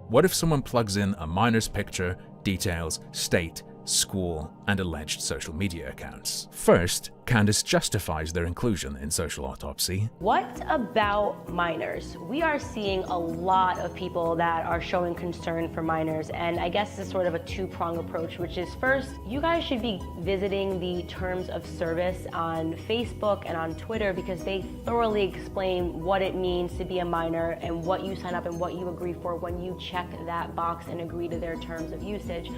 What if someone plugs in a minor's picture, details, state, school, and alleged social media accounts? First, Candace justifies their inclusion in Social Autopsy. What about minors? We are seeing a lot of people that are showing concern for minors, and I guess it's sort of a two-prong approach, which is first, you guys should be visiting the terms of service on Facebook and on Twitter because they thoroughly explain what it means to be a minor and what you sign up and what you agree for when you check that box and agree to their terms of usage.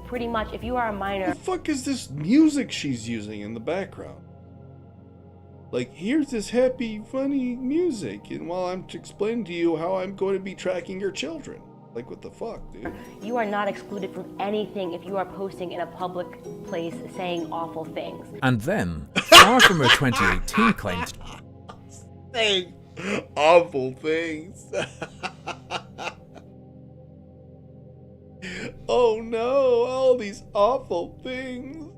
Pretty much, if you are a minor... What the fuck is this music she's using in the background? Like, here's this happy, funny music, and while I'm explaining to you how I'm going to be tracking your children. Like, what the fuck, dude? You are not excluded from anything if you are posting in a public place saying awful things. And then, far from her 2018 claims... Saying awful things. Oh no, all these awful things.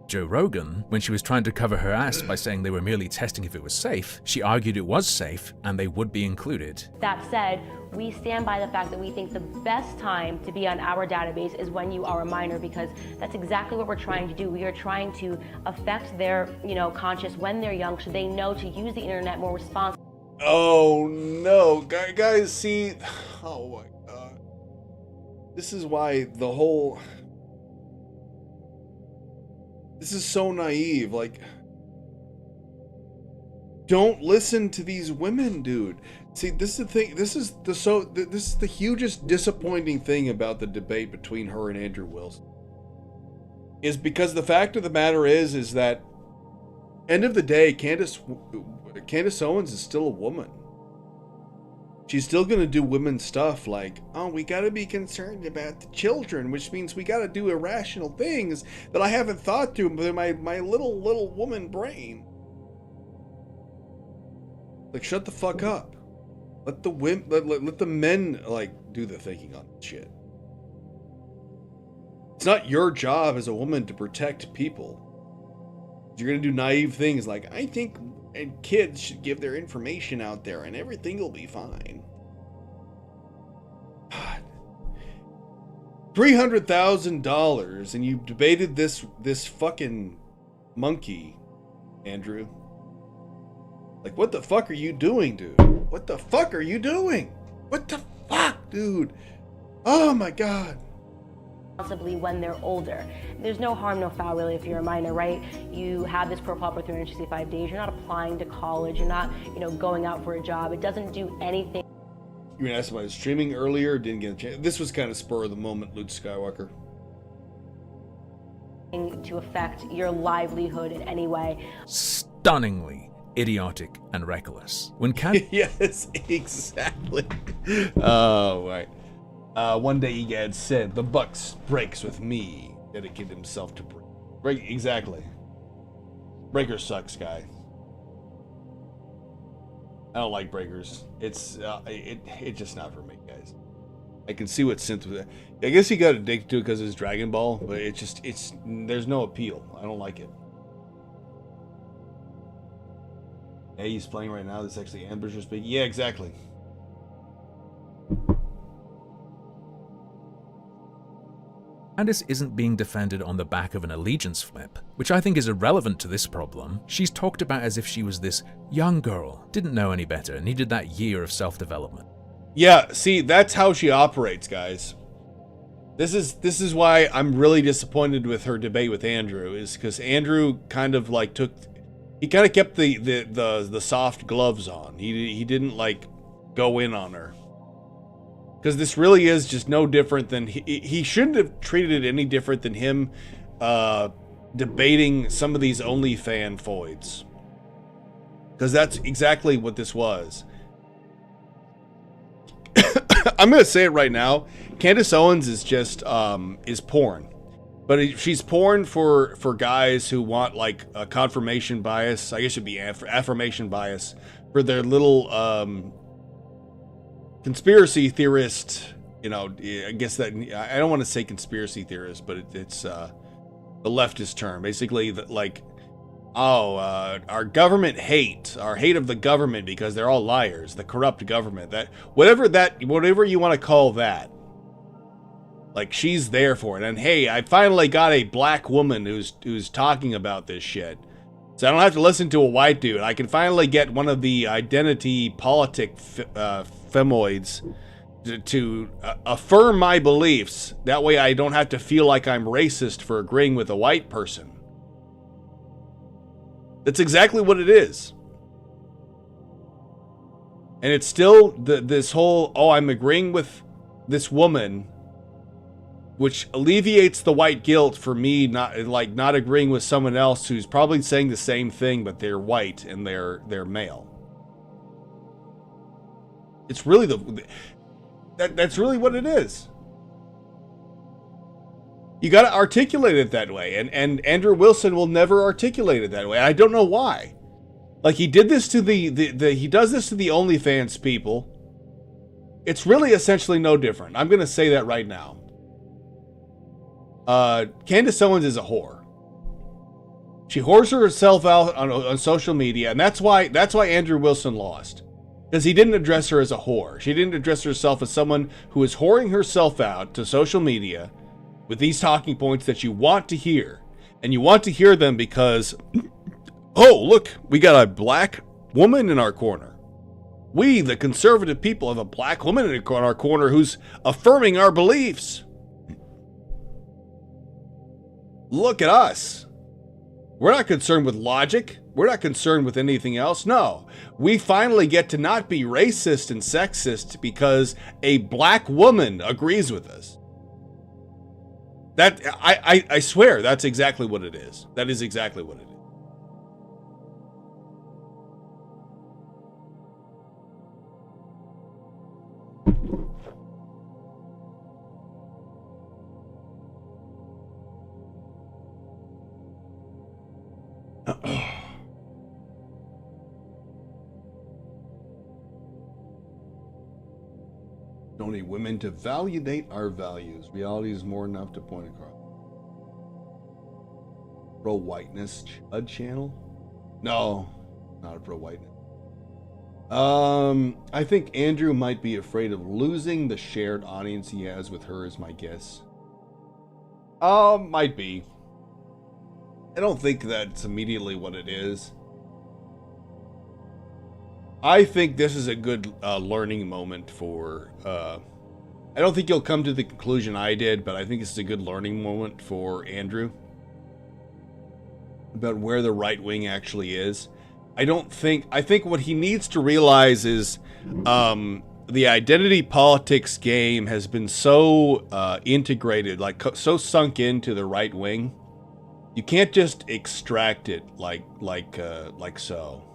Joe Rogan, when she was trying to cover her ass by saying they were merely testing if it was safe, she argued it was safe and they would be included. That said, we stand by the fact that we think the best time to be on our database is when you are a minor, because that's exactly what we're trying to do. We are trying to affect their, conscious when they're young so they know to use the internet more responsibly. Oh no, guys, see, oh my god. This is why this is so naive. Like, don't listen to these women, dude. See, this is the thing. This is the hugest disappointing thing about the debate between her and Andrew Wilson. Is because the fact of the matter is that end of the day, Candace Owens is still a woman. she's still going to do women's stuff like, oh, we got to be concerned about the children, which means we got to do irrational things that I haven't thought through with my little woman brain. Like, shut the fuck up. Let the women, let the men, like, do the thinking on shit. It's not your job as a woman to protect people. You're going to do naive things like, I think kids should give their information out there and everything will be fine. God. $300,000 and you debated this fucking monkey, Andrew. Like, what the fuck are you doing, dude? What the fuck are you doing? What the fuck, dude? Oh my God. Possibly when they're older. There's no harm, no foul really if you're a minor, right? You have this profile for 365 days. You're not applying to college. You're not, going out for a job. It doesn't do anything. You were asked about streaming earlier, didn't get a chance. This was kind of spur of the moment, Luke Skywalker. To affect your livelihood in any way. Stunningly idiotic and reckless. When Yes, exactly. Oh, right. One day Egad said, the buck breaks with me. Dedicated himself to break. Exactly. Breaker sucks, guy. I don't like breakers. It's just not for me, guys. I can see what synth was. I guess he got addicted to it because it's Dragon Ball, but there's no appeal. I don't like it. Hey, he's playing right now. This is actually Ambusher speaking. Yeah, exactly. Candice isn't being defended on the back of an allegiance flip, which I think is irrelevant to this problem. She's talked about as if she was this young girl, didn't know any better, needed that year of self-development. Yeah, see, that's how she operates, guys. This is why I'm really disappointed with her debate with Andrew, is because Andrew kind of like he kind of kept the soft gloves on. He didn't like go in on her. Because this really is just no different than... He shouldn't have treated it any different than him debating some of these OnlyFan foids. Because that's exactly what this was. I'm going to say it right now. Candace Owens is just... is porn. But she's porn for guys who want, like, a confirmation bias. I guess it'd be affirmation bias. For their little... conspiracy theorist, I guess that I don't want to say conspiracy theorist, but it's the leftist term. Basically, that like, our government our hate of the government because they're all liars, the corrupt government. Whatever you want to call that. Like she's there for it, and hey, I finally got a black woman who's talking about this shit. So I don't have to listen to a white dude. I can finally get one of the identity politic femoids to affirm my beliefs. That way I don't have to feel like I'm racist for agreeing with a white person. That's exactly what it is. And it's still this whole, I'm agreeing with this woman, which alleviates the white guilt for me not agreeing with someone else who's probably saying the same thing, but they're white and they're male. It's really that's really what it is. You got to articulate it that way, and Andrew Wilson will never articulate it that way. I don't know why. Like he did this to he does this to the OnlyFans people. It's really essentially no different. I'm going to say that right now. Candace Owens is a whore. She whores herself out on social media, and that's why Andrew Wilson lost. Because he didn't address her as a whore. She didn't address herself as someone who is whoring herself out to social media with these talking points that you want to hear. And you want to hear them because, oh, look, we got a black woman in our corner. We, the conservative people, have a black woman in our corner who's affirming our beliefs. Look at us. We're not concerned with logic. We're not concerned with anything else. No, we finally get to not be racist and sexist because a black woman agrees with us. That I swear that's exactly what it is. That is exactly what it is. Don't need women to validate our values. Reality is more than enough to point across. Pro-whiteness Chud channel? No, not a pro-whiteness. I think Andrew might be afraid of losing the shared audience he has with her, is my guess. Might be. I don't think that's immediately what it is. I think this is a good learning moment for... I don't think you'll come to the conclusion I did, but I think this is a good learning moment for Andrew. About where the right wing actually is. I think what he needs to realize is the identity politics game has been so integrated, like so sunk into the right wing. You can't just extract it like so.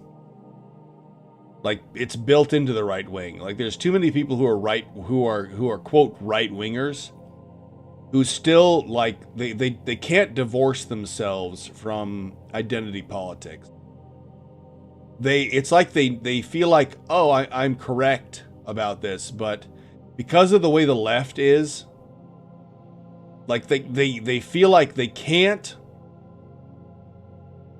Like it's built into the right wing. Like there's too many people who are quote right wingers who still like they can't divorce themselves from identity politics. It's like they feel like, oh, I'm correct about this, but because of the way the left is, like they feel like they can't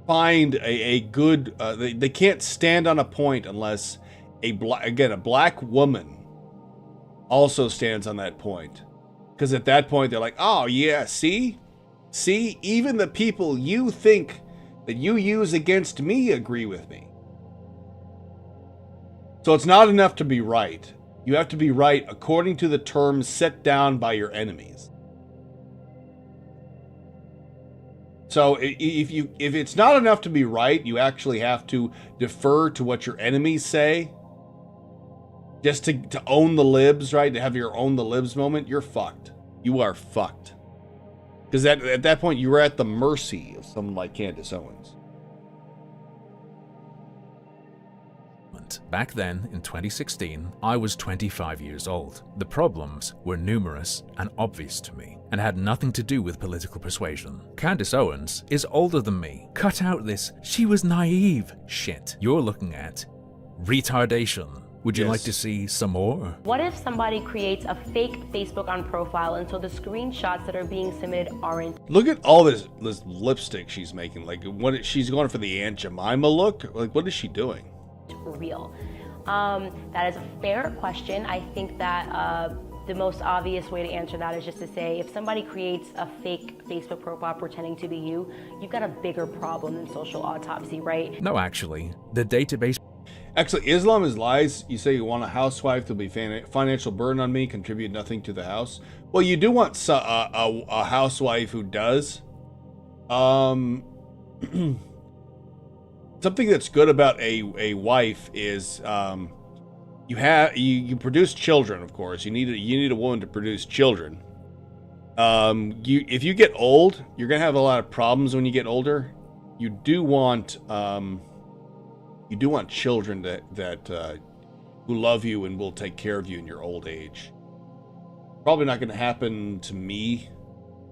find a good they can't stand on a point unless a black woman also stands on that point, because at that point they're like, oh yeah, see even the people you think that you use against me agree with me. So it's not enough to be right. You have to be right according to the terms set down by your enemies. So if it's not enough to be right, you actually have to defer to what your enemies say. Just to own the libs, right? To have your own the libs moment, you're fucked. You are fucked. Because at that point, you were at the mercy of someone like Candace Owens. Back then, in 2016, I was 25 years old. The problems were numerous and obvious to me, and had nothing to do with political persuasion. Candace Owens is older than me. Cut out this "she was naive" shit. You're looking at retardation. Would you like to see some more? What if somebody creates a fake Facebook on profile and so the screenshots that are being submitted aren't? Look at all this lipstick she's making. Like, she's going for the Aunt Jemima look? Like, what is she doing? Real. That is a fair question. I think that the most obvious way to answer that is just to say, if somebody creates a fake Facebook profile pretending to be you, you've got a bigger problem than social autopsy, right? No, actually, the database... Actually, Islam is lies. You say you want a housewife to be financial burden on me, contribute nothing to the house. Well, you do want a housewife who does. Something that's good about a wife is you produce children. Of course, you need a woman to produce children. If you get old, you're gonna have a lot of problems when you get older. You do want children that who love you and will take care of you in your old age. Probably not going to happen to me,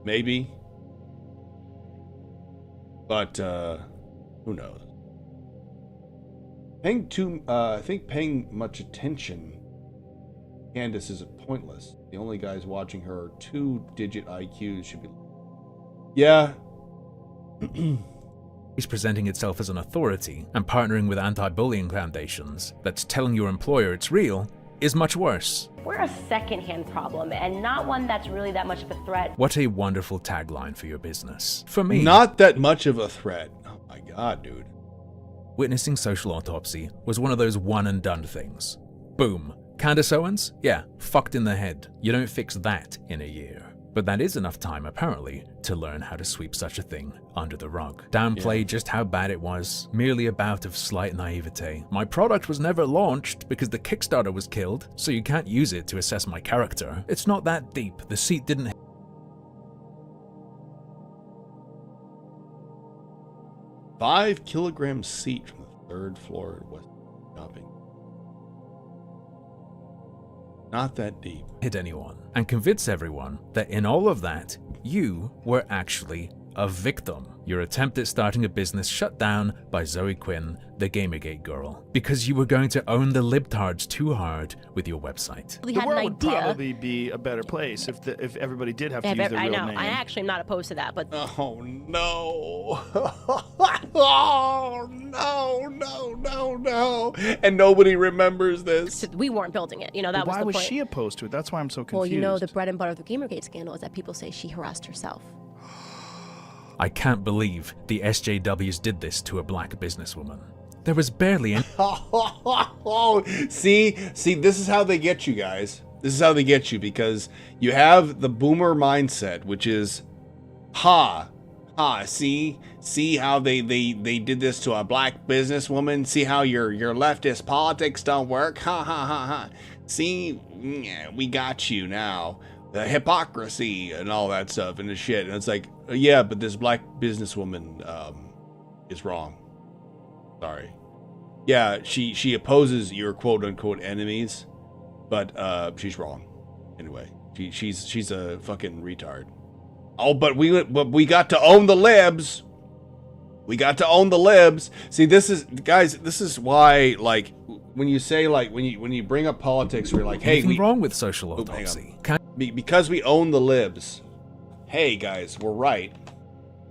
maybe, but who knows? I think paying much attention, Candace, is pointless. The only guys watching her are 2-digit IQs. Should be. Yeah. Is presenting itself as an authority and partnering with anti-bullying foundations that's telling your employer it's real is much worse. We're a secondhand problem and not one that's really that much of a threat. What a wonderful tagline for your business. For me, not that much of a threat. Oh my god, dude. Witnessing social autopsy was one of those one and done things. Boom. Candace Owens? Yeah, fucked in the head. You don't fix that in a year. But that is enough time, apparently, to learn how to sweep such a thing under the rug. Downplay just how bad it was. Merely a bout of slight naivete. My product was never launched because the Kickstarter was killed, so you can't use it to assess my character. It's not that deep. The seat didn't... 5-kilogram seat from the 3rd floor at West Shopping. Not that deep. Hit anyone and convince everyone that in all of that, you were actually a victim. Your attempt at starting a business shut down by Zoe Quinn, the Gamergate girl, because you were going to own the libtards too hard with your website. We The had an world would idea. probably be a better place if everybody did have to If use ev- their I real know. name. I actually am not opposed to that, but Oh no. Oh no. And nobody remembers this. we weren't building it. You know, that But was why the was point. she opposed to it? That's why I'm so confused. Well, you know, the bread and butter of the Gamergate scandal is that people say she harassed herself. I can't believe the SJWs did this to a black businesswoman. There was barely any See, this is how they get you guys. This is how they get you, because you have the boomer mindset, which is, see how they did this to a black businesswoman. See how your leftist politics don't work. Ha. See, yeah, we got you now. The hypocrisy and all that stuff and the shit. And it's like, yeah, but this black businesswoman is wrong. Sorry. Yeah, she opposes your quote unquote enemies, but she's wrong. Anyway, she's a fucking retard. Oh, but we got to own the libs. We got to own the libs. See, this is why, like, when you say, like, when you bring up politics, we're like, hey, anything wrong with social hang on. autopsy. Because we own the libs. Hey guys, we're right.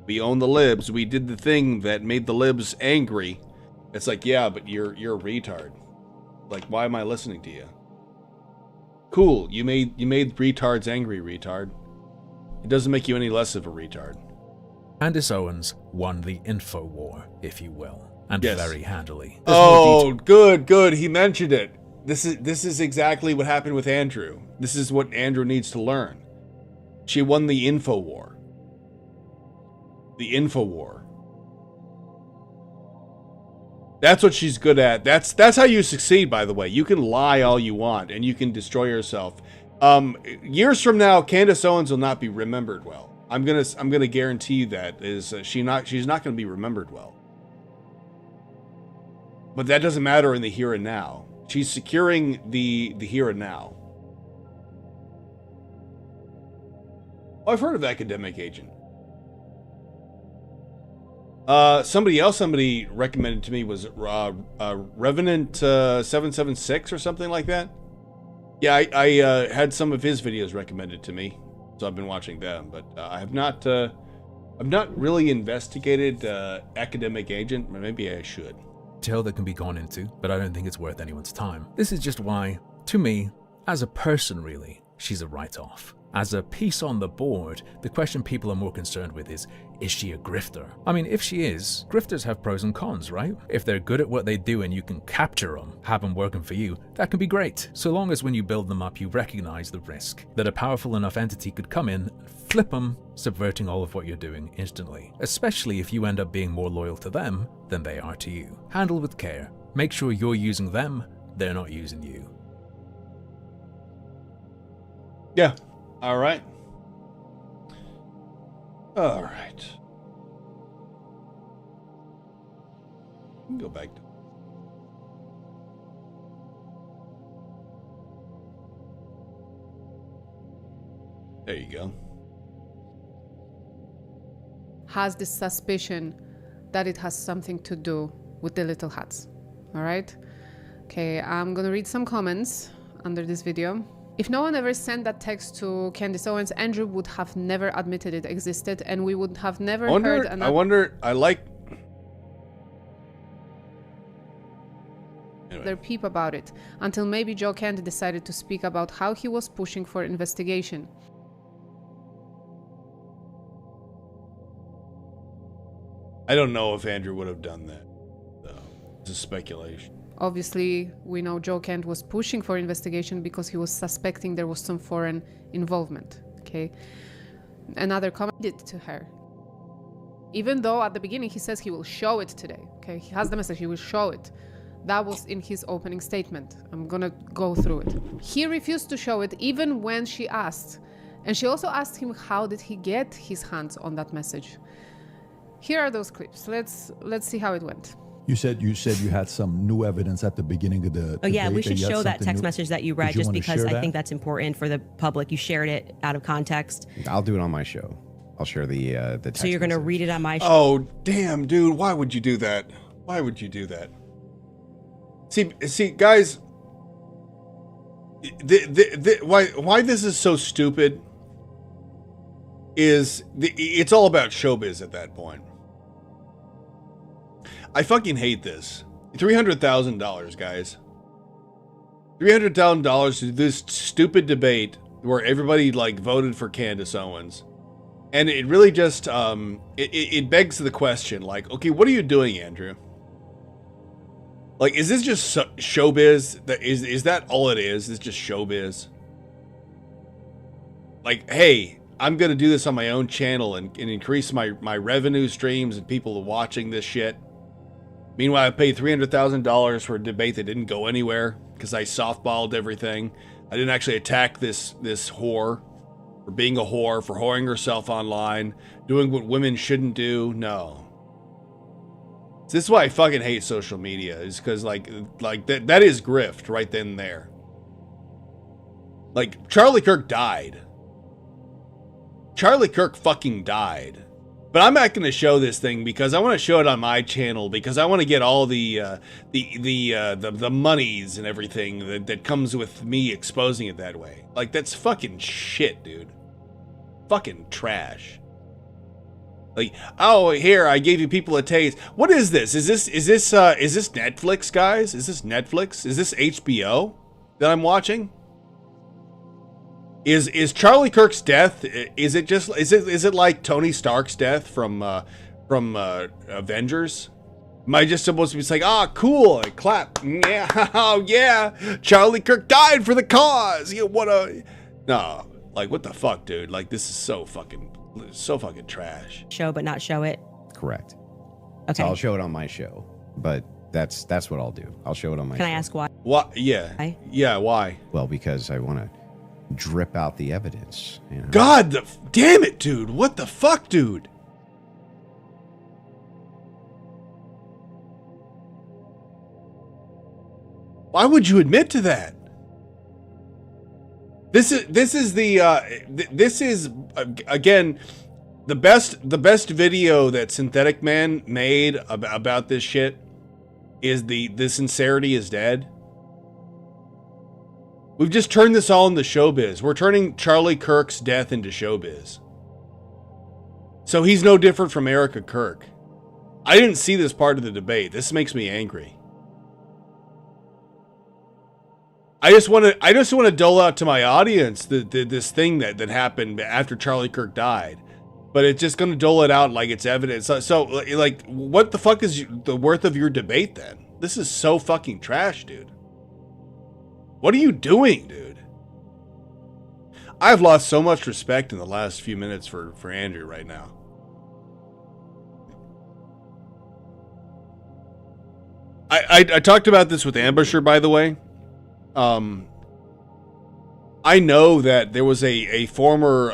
We own the libs. We did the thing that made the libs angry. It's like, yeah, but you're a retard. Like, why am I listening to you? Cool, you made retards angry, retard. It doesn't make you any less of a retard. Candace Owens won the info war, if you will, and Yes. very handily. Oh, good. He mentioned it. This is exactly what happened with Andrew. This is what Andrew needs to learn. She won the info war. The info war. That's what she's good at. That's how you succeed, by the way. You can lie all you want and you can destroy yourself. Years from now, Candace Owens will not be remembered well. I'm gonna guarantee you that she's not gonna be remembered well. But that doesn't matter in the here and now. She's securing the here and now. Oh, I've heard of Academic Agent. Somebody recommended to me was Revenant 776 or something like that. Yeah, I had some of his videos recommended to me, so I've been watching them. But I've not really investigated Academic Agent. Maybe I should. Detail that can be gone into, but I don't think it's worth anyone's time. This is just why, to me, as a person really, she's a write-off. As a piece on the board, the question people are more concerned with is she a grifter? I mean, if she is, grifters have pros and cons, right? If they're good at what they do and you can capture them, have them working for you, that can be great. So long as when you build them up, you recognize the risk that a powerful enough entity could come in and flip them, subverting all of what you're doing instantly. Especially if you end up being more loyal to them than they are to you. Handle with care. Make sure you're using them, they're not using you. Yeah. All right. All right. Go back to. There you go. Has this suspicion that it has something to do with the Little Huts. All right? Okay, I'm gonna read some comments under this video. If no one ever sent that text to Candace Owens, Andrew would have never admitted it existed, and we would have never heard another peep about it, until maybe Joe Candy decided to speak about how he was pushing for investigation. I don't know if Andrew would have done that, though. It's a speculation. Obviously, we know Joe Kent was pushing for investigation because he was suspecting there was some foreign involvement, okay? Another comment did to her. Even though at the beginning he says he will show it today, okay? He has the message, he will show it. That was in his opening statement. I'm gonna go through it. He refused to show it even when she asked. And she also asked him how did he get his hands on that message. Here are those clips. Let's see how it went. You said you had some new evidence at the beginning of the. Oh yeah, we should you had show that something text new. message that you read, Did you just wanna because share I that? think that's important for the public. You shared it out of context, I'll do it on my show. I'll share the text so you're going to message. read it on my show. Oh, damn, dude. Why would you do that? Why would you do that? See, guys, why this is so stupid is it's all about showbiz at that point. I fucking hate this. $300,000, guys. $300,000 to this stupid debate where everybody like voted for Candace Owens. And it really just, it begs the question, like, okay, what are you doing, Andrew? Like, is this just showbiz? Is that all it is? It's just showbiz? Like, hey, I'm going to do this on my own channel and increase my revenue streams and people watching this shit. Meanwhile, I paid $300,000 for a debate that didn't go anywhere because I softballed everything. I didn't actually attack this whore for being a whore, for whoring herself online, doing what women shouldn't do. No. This is why I fucking hate social media, is because like that is grift right then and there. Like, Charlie Kirk died. Charlie Kirk fucking died. But I'm not going to show this thing because I want to show it on my channel because I want to get all the monies and everything that comes with me exposing it that way. Like, that's fucking shit, dude. Fucking trash. Like, oh, here, I gave you people a taste. What is this? Is this Netflix, guys? Is this Netflix? Is this HBO that I'm watching? Is Charlie Kirk's death? Is it like Tony Stark's death from Avengers? Am I just supposed to be like, ah, cool, and clap? Yeah, oh yeah, Charlie Kirk died for the cause. You what a no, like what the fuck, dude? Like this is so fucking trash. Show but not show it. Correct. Okay. So I'll show it on my show, but that's what I'll do. I'll show it on my show. Can I ask why? Why? Yeah. Why? Yeah. Why? Well, because I want to drip out the evidence. You know? God, damn it, dude! What the fuck, dude? Why would you admit to that? This is again the best video that Synthetic Man made about this shit is the sincerity is dead. We've just turned this all into showbiz. We're turning Charlie Kirk's death into showbiz. So he's no different from Erica Kirk. I didn't see this part of the debate. This makes me angry. I just want to dole out to my audience this thing that happened after Charlie Kirk died, but it's just going to dole it out like it's evidence. So like, what the fuck is the worth of your debate then? This is so fucking trash, dude. What are you doing, dude? I've lost so much respect in the last few minutes for Andrew right now. I talked about this with Ambusher, by the way. I know that there was a former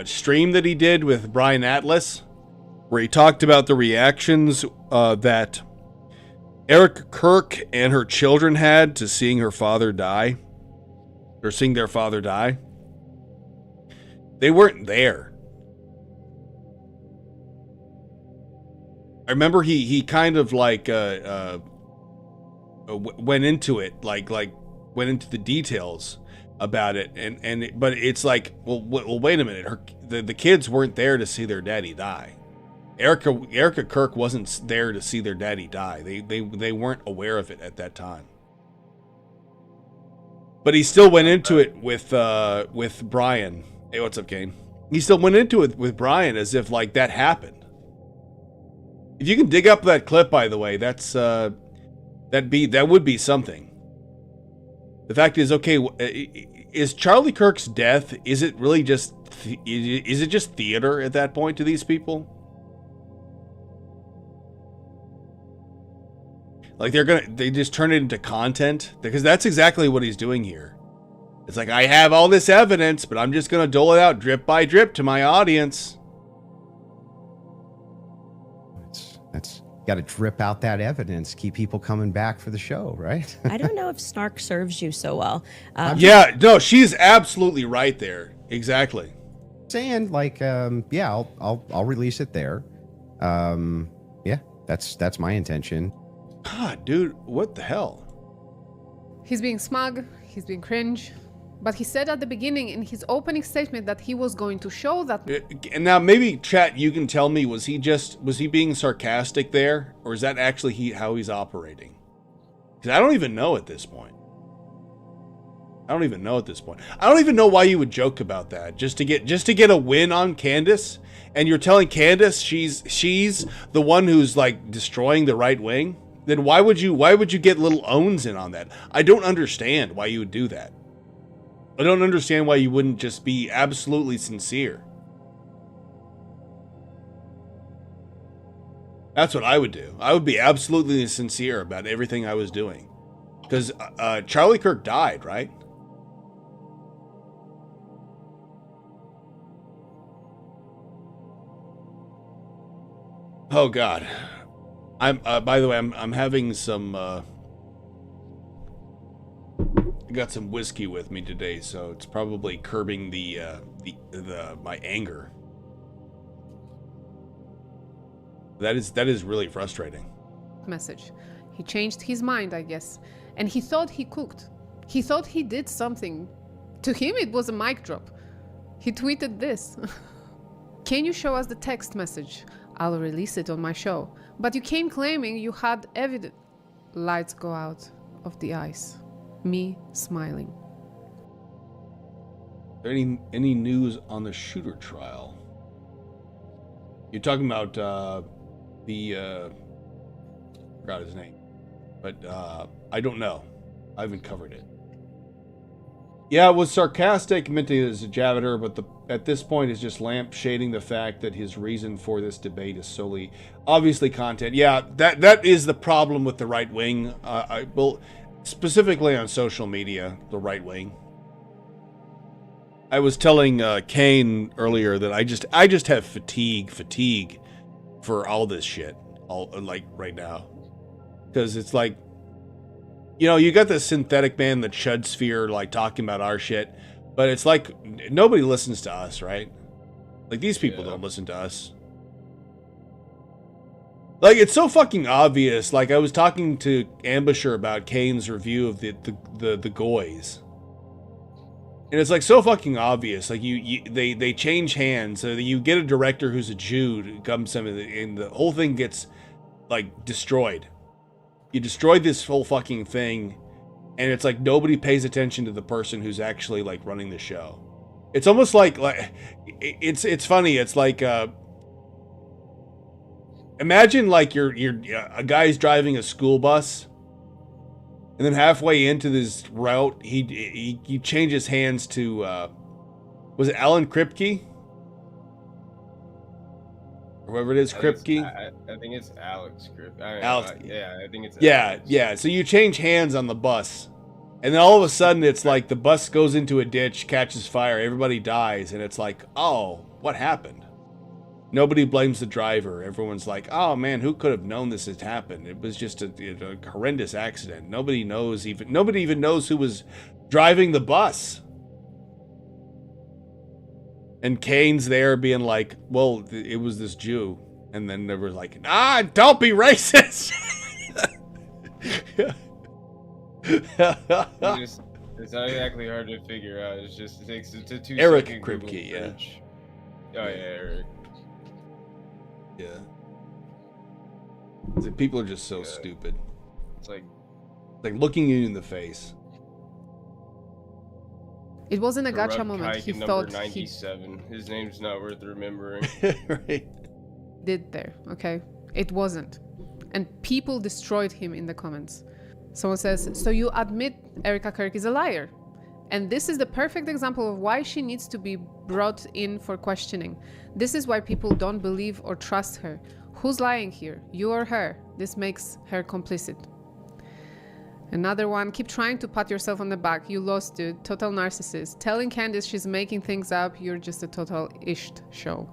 stream that he did with Brian Atlas where he talked about the reactions that Erica Kirk and her children had to seeing her father die, or seeing their father die. They weren't there. I remember he kind of like went into it, like went into the details about it, but it's like, well, wait a minute. The kids weren't there to see their daddy die. Erica Kirk wasn't there to see their daddy die. They weren't aware of it at that time. But he still went into it with Brian. Hey, what's up, Kane? He still went into it with Brian as if like that happened. If you can dig up that clip, by the way, that would be something. The fact is, okay, is Charlie Kirk's death? Is it really just? Is it just theater at that point to these people? Like they just turn it into content? Because that's exactly what he's doing here. It's like, I have all this evidence, but I'm just going to dole it out drip by drip to my audience. That's got to drip out that evidence, keep people coming back for the show, right? I don't know if snark serves you so well. Yeah, no, she's absolutely right there. Exactly. Saying like, yeah, I'll release it there. Yeah, that's my intention. God, dude, what the hell? He's being smug, he's being cringe, but he said at the beginning in his opening statement that he was going to show that. And now maybe chat, you can tell me, was he being sarcastic there, or is that actually how he's operating? Because I don't even know at this point. I don't even know why you would joke about that just to get a win on Candace, and you're telling Candace she's the one who's like destroying the right wing. Then why would you get little owns in on that? I don't understand why you would do that. I don't understand why you wouldn't just be absolutely sincere. That's what I would do. I would be absolutely sincere about everything I was doing. Because Charlie Kirk died, right? Oh God. I'm by the way, I'm having some I got some whiskey with me today, so it's probably curbing the my anger. That is really frustrating. Message. He changed his mind, I guess, and he thought he cooked. He thought he did something. To him, it was a mic drop. He tweeted this. Can you show us the text message? I'll release it on my show. But you came claiming you had evidence. Lights go out of the eyes. Me smiling. Any news on the shooter trial? You're talking about forgot his name, but I don't know. I haven't covered it. Yeah, it was sarcastic, meant to as a jab at her, but at this point is just lampshading the fact that his reason for this debate is solely, obviously, content. Yeah, that is the problem with the right wing. Well, specifically on social media, the right wing. I was telling Kane earlier that I just have fatigue for all this shit, like right now, because it's like, you know, you got this synthetic man, the Chud sphere, like talking about our shit, but it's like nobody listens to us, right? Like these people don't listen to us. Like it's so fucking obvious. Like I was talking to Ambusher about Kane's review of the Goys. And it's like so fucking obvious. Like they change hands. So that you get a director who's a Jew who comes in, and the whole thing gets like destroyed. You destroyed this whole fucking thing, and it's like nobody pays attention to the person who's actually like running the show. It's almost like it's funny. It's like imagine like you're a guy's driving a school bus. And then halfway into this route, he changes hands to, was it Alan Kripke? Or whoever it is, Kripke? I think it's Alex Kripke. Alex. Yeah, I think it's Alex. Yeah. So you change hands on the bus. And then all of a sudden, it's like the bus goes into a ditch, catches fire, everybody dies. And it's like, oh, what happened? Nobody blames the driver. Everyone's like, oh man, who could have known this had happened? It was just a horrendous accident. Nobody even knows who was driving the bus. And Kane's there being like, well, it was this Jew. And then they were like, don't be racist. It's not exactly hard to figure out. It's just, it takes a 2 Eric second Kripke, Google yeah. search. Oh yeah, Eric. Yeah. People are just so stupid. It's like looking you in the face. It wasn't a gotcha Corrupt moment. Kike He number thought 97. His name's not worth remembering. Right. did there, okay? It wasn't. And people destroyed him in the comments. Someone says, so you admit Erica Kirk is a liar. And this is the perfect example of why she needs to be brought in for questioning. This is why people don't believe or trust her. Who's lying here? You or her? This makes her complicit. Another one, keep trying to pat yourself on the back. You lost, dude. Total narcissist. Telling Candace she's making things up. You're just a total isht show.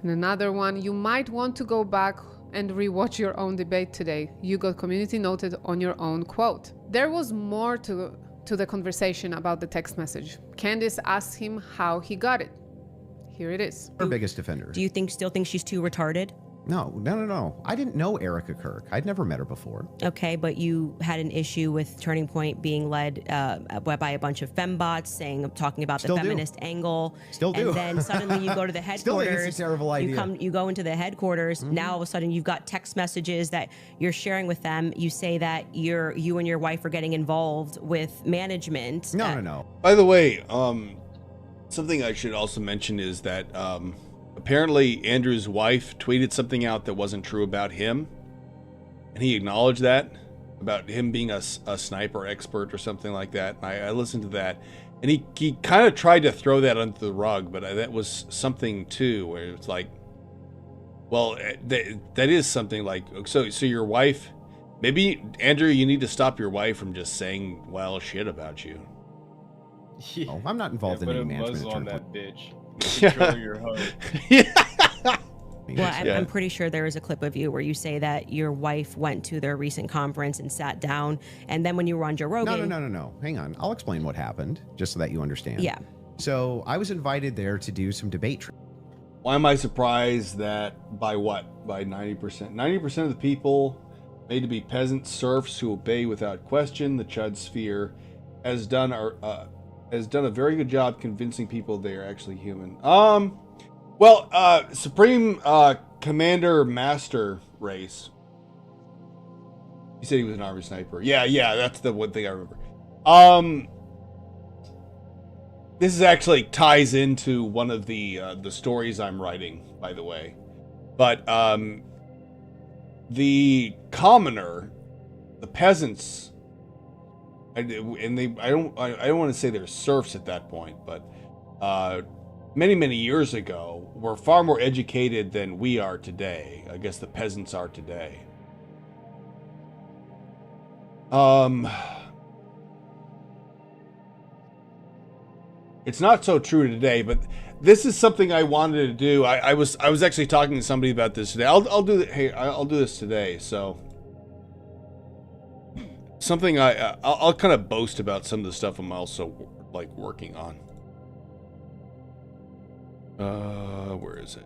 And another one, you might want to go back and rewatch your own debate today. You got community noted on your own quote. There was more to the conversation about the text message. Candace asked him how he got it. Here it is. Her biggest defender. Do you still think she's too retarded? No. I didn't know Erica Kirk. I'd never met her before. Okay, but you had an issue with Turning Point being led by a bunch of fembots talking about the feminist angle. Still do. And then suddenly you go to the headquarters. Still think it's a terrible idea. You go into the headquarters. Mm-hmm. Now all of a sudden you've got text messages that you're sharing with them. You say that you and your wife are getting involved with management. No. By the way, something I should also mention is that apparently Andrew's wife tweeted something out that wasn't true about him, and he acknowledged that, about him being a sniper expert or something like that. And I listened to that, and he kind of tried to throw that under the rug, but that was something too, where it's like, well, that is something like, so your wife, maybe, Andrew, you need to stop your wife from just saying wild shit about you. Yeah. Oh, I'm not involved in any management. Muzzle on that bitch. Yeah. Control your hoe. Well, I'm pretty sure there is a clip of you where you say that your wife went to their recent conference and sat down, and then when you were on Joe Rogan... No. Hang on. I'll explain what happened, just so that you understand. Yeah. So I was invited there to do some debate training. Why am I surprised that by what? By 90%? 90% of the people made to be peasant serfs who obey without question. The Chud sphere has done a very good job convincing people they are actually human. Supreme Commander Master Race. He said he was an army sniper. Yeah, that's the one thing I remember. This is actually ties into one of the stories I'm writing, by the way. But the commoner, the peasants, I don't want to say they're serfs at that point, but many years ago were far more educated than we are today. I guess the peasants are today. It's not so true today, but this is something I wanted to do. I was actually talking to somebody about this today. I'll do this today. So something I'll kind of boast about some of the stuff I'm also like working on. Where is it?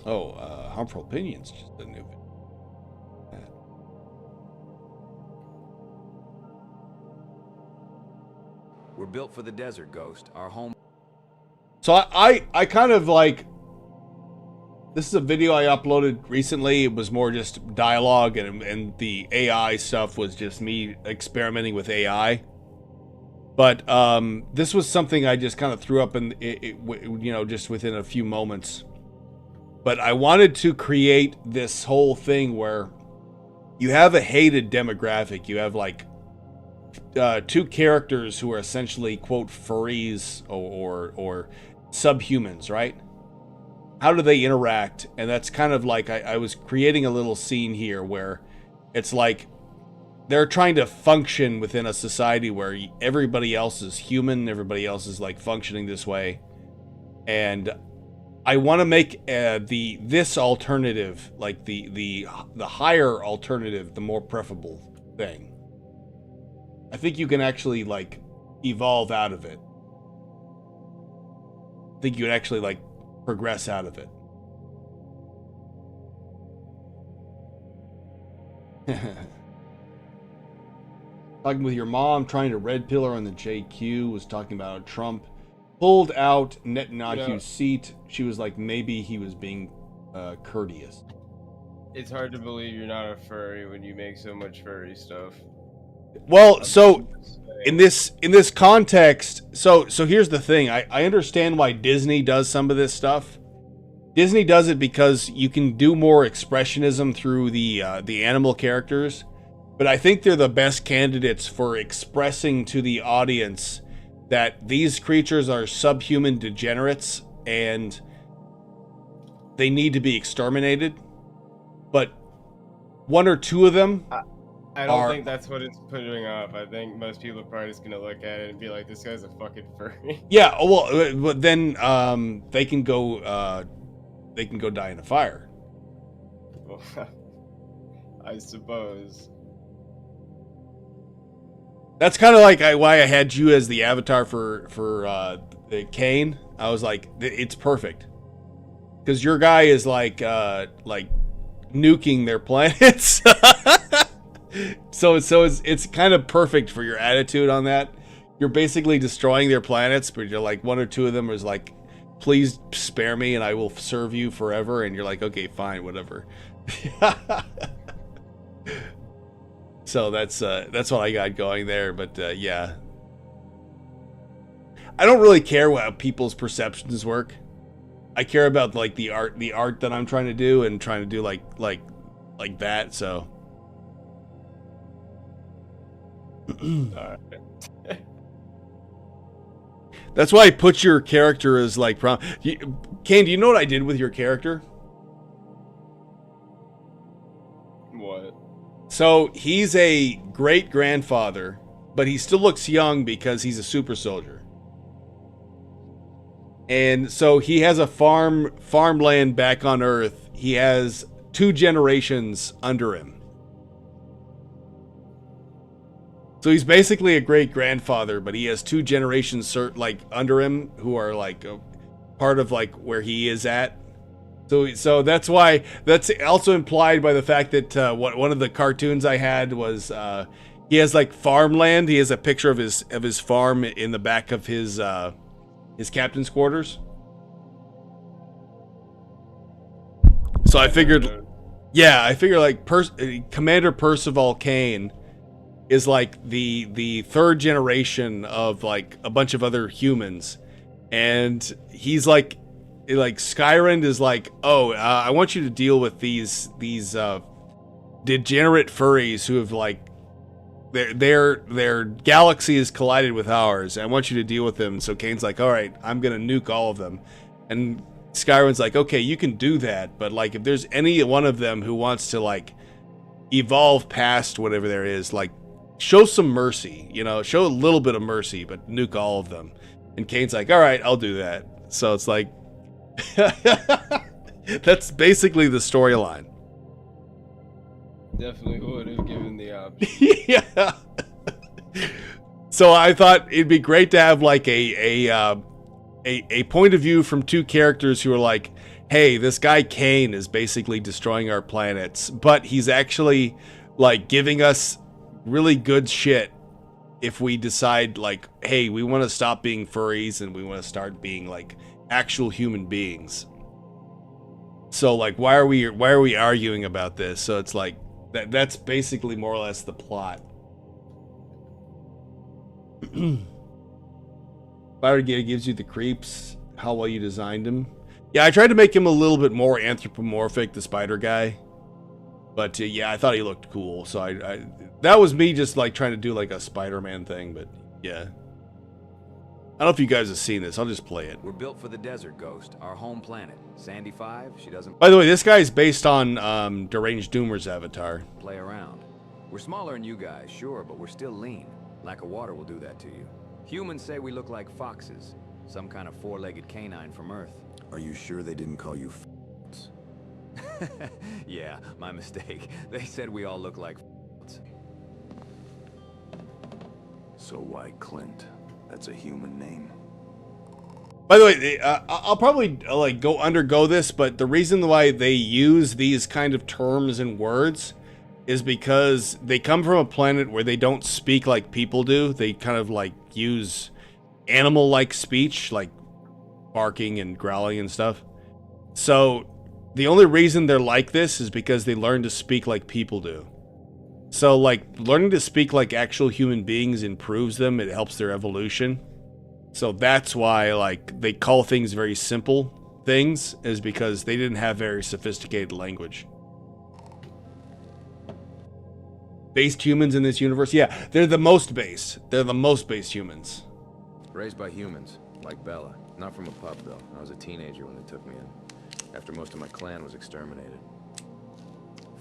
Harmful Opinions, just a new video. We're built for the desert, Ghost. Our home. So I kind of like, this is a video I uploaded recently. It was more just dialogue, and the AI stuff was just me experimenting with AI. But this was something I just kind of threw up in, just within a few moments. But I wanted to create this whole thing where you have a hated demographic. You have like two characters who are essentially, quote, furries or subhumans, right? How do they interact? And that's kind of like, I was creating a little scene here where it's like they're trying to function within a society where everybody else is human, everybody else is like functioning this way. And I want to make this alternative, like the higher alternative, the more preferable thing. I think you can actually like evolve out of it. I think you can actually like progress out of it. Talking with your mom, trying to red pill her on the JQ, was talking about Trump pulled out Netanyahu's seat. She was like, maybe he was being courteous. It's hard to believe you're not a furry when you make so much furry stuff. Well, so in this context, so here's the thing. I understand why Disney does some of this stuff. Disney does it because you can do more expressionism through the animal characters, but I think they're the best candidates for expressing to the audience that these creatures are subhuman degenerates and they need to be exterminated. But one or two of them I don't think that's what it's putting up. I think most people are probably just gonna look at it and be like, "This guy's a fucking furry." Yeah, well, but then they can go die in a fire. Well, I suppose. That's kind of like why I had you as the avatar for the Kane. I was like, it's perfect because your guy is like nuking their planets. so it's kind of perfect for your attitude on that. You're basically destroying their planets, but you're like, one or two of them is like, please spare me and I will serve you forever. And you're like, okay, fine, whatever. So that's what I got going there. But yeah, I don't really care how people's perceptions work. I care about like the art that I'm trying to do and trying to do like that. So. Alright. That's why I put your character as like Kane, do you know what I did with your character? What? So he's a great grandfather, but he still looks young because he's a super soldier. And so he has a farmland back on Earth. He has 2 generations under him. So he's basically a great grandfather, but he has 2 generations like under him who are like part of like where he is at. So that's why that's also implied by the fact that one of the cartoons I had was he has like farmland. He has a picture of his farm in the back of his captain's quarters. So I figured like Commander Percival Kane is like the 3rd generation of like a bunch of other humans, and he's like Skyrend is like, I want you to deal with these degenerate furries who have like their galaxy has collided with ours. I want you to deal with them. So Kane's like, all right, I'm gonna nuke all of them, and Skyrend's like, okay, you can do that, but like if there's any one of them who wants to like evolve past whatever there is, like show some mercy, show a little bit of mercy, but nuke all of them. And Kane's like, all right, I'll do that. So it's like, that's basically the storyline. Definitely would have given the option. Yeah. So I thought it'd be great to have like a point of view from 2 characters who are like, hey, this guy Kane is basically destroying our planets, but he's actually like giving us really good shit if we decide like, hey, we want to stop being furries and we want to start being like actual human beings. So like, why are we arguing about this? So it's like that's basically more or less the plot. Spider gives you the creeps. How well you designed him. Yeah, I tried to make him a little bit more anthropomorphic, the spider guy. But yeah, I thought he looked cool. So I that was me just like trying to do like a Spider-Man thing. But yeah. I don't know if you guys have seen this. I'll just play it. We're built for the desert, Ghost. Our home planet. Sandy 5, she doesn't... By the way, this guy is based on Deranged Doomer's avatar. ...play around. We're smaller than you guys, sure, but we're still lean. Lack of water will do that to you. Humans say we look like foxes. Some kind of 4-legged canine from Earth. Are you sure they didn't call you f***s? Yeah, my mistake. They said we all look like f***s. So why Clint? That's a human name. By the way, I'll probably like undergo this, but the reason why they use these kind of terms and words is because they come from a planet where they don't speak like people do. They kind of like use animal-like speech, like barking and growling and stuff. So the only reason they're like this is because they learn to speak like people do. So like learning to speak like actual human beings improves them. It helps their evolution. So that's why like they call things very simple things, is because they didn't have very sophisticated language. Based humans in this universe? Yeah, they're the most base. They're the most based humans. Raised by humans, like Bella. Not from a pup, though. I was a teenager when they took me in, after most of my clan was exterminated.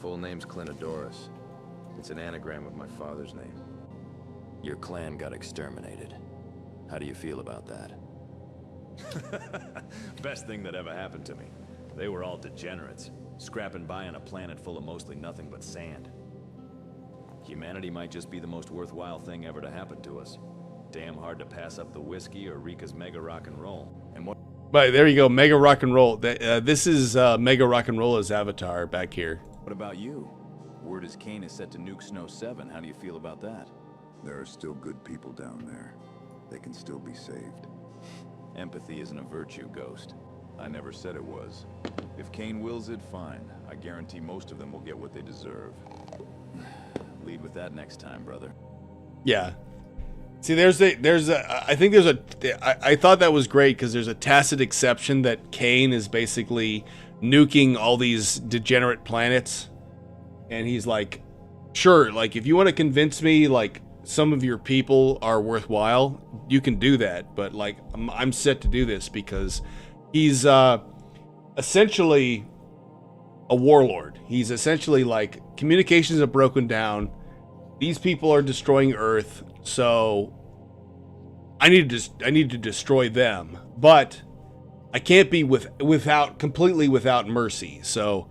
Full name's Clintodoris. It's an anagram of my father's name. Your clan got exterminated. How do you feel about that? Best thing that ever happened to me. They were all degenerates, scrapping by on a planet full of mostly nothing but sand. Humanity might just be the most worthwhile thing ever to happen to us. Damn hard to pass up the whiskey or Rika's mega rock and roll. And what? But there you go, Mega Rock and Roll. This is Mega Rock and Roll's avatar back here. What about you? Word is Kane is set to nuke Snow 7. How do you feel about that? There are still good people down there. They can still be saved. Empathy isn't a virtue, Ghost. I never said it was. If Kane wills it, fine. I guarantee most of them will get what they deserve. Lead with that next time, brother. Yeah. See, I thought that was great because there's a tacit exception that Kane is basically nuking all these degenerate planets. And he's like, sure, like, if you want to convince me, like, some of your people are worthwhile, you can do that. But, like, I'm set to do this because he's essentially a warlord. He's essentially like, communications have broken down. These people are destroying Earth, so I need to destroy them. But I can't be completely without mercy. So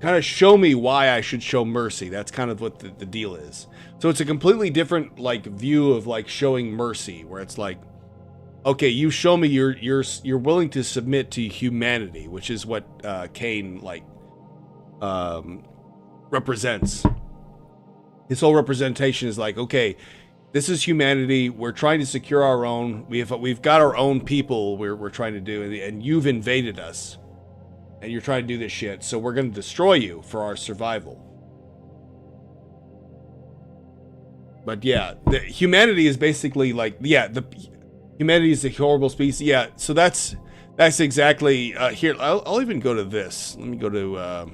kind of show me why I should show mercy. That's kind of what the deal is. So it's a completely different like view of like showing mercy, where it's like, okay, you show me you're willing to submit to humanity, which is what Kane like represents. His whole representation is like, okay, this is humanity. We're trying to secure our own. We've got our own people. We're trying to do, and you've invaded us, and you're trying to do this shit. So we're going to destroy you for our survival. But yeah, the humanity is basically like, yeah, humanity is a horrible species. Yeah, so that's exactly here. I'll even go to this. Let me go to.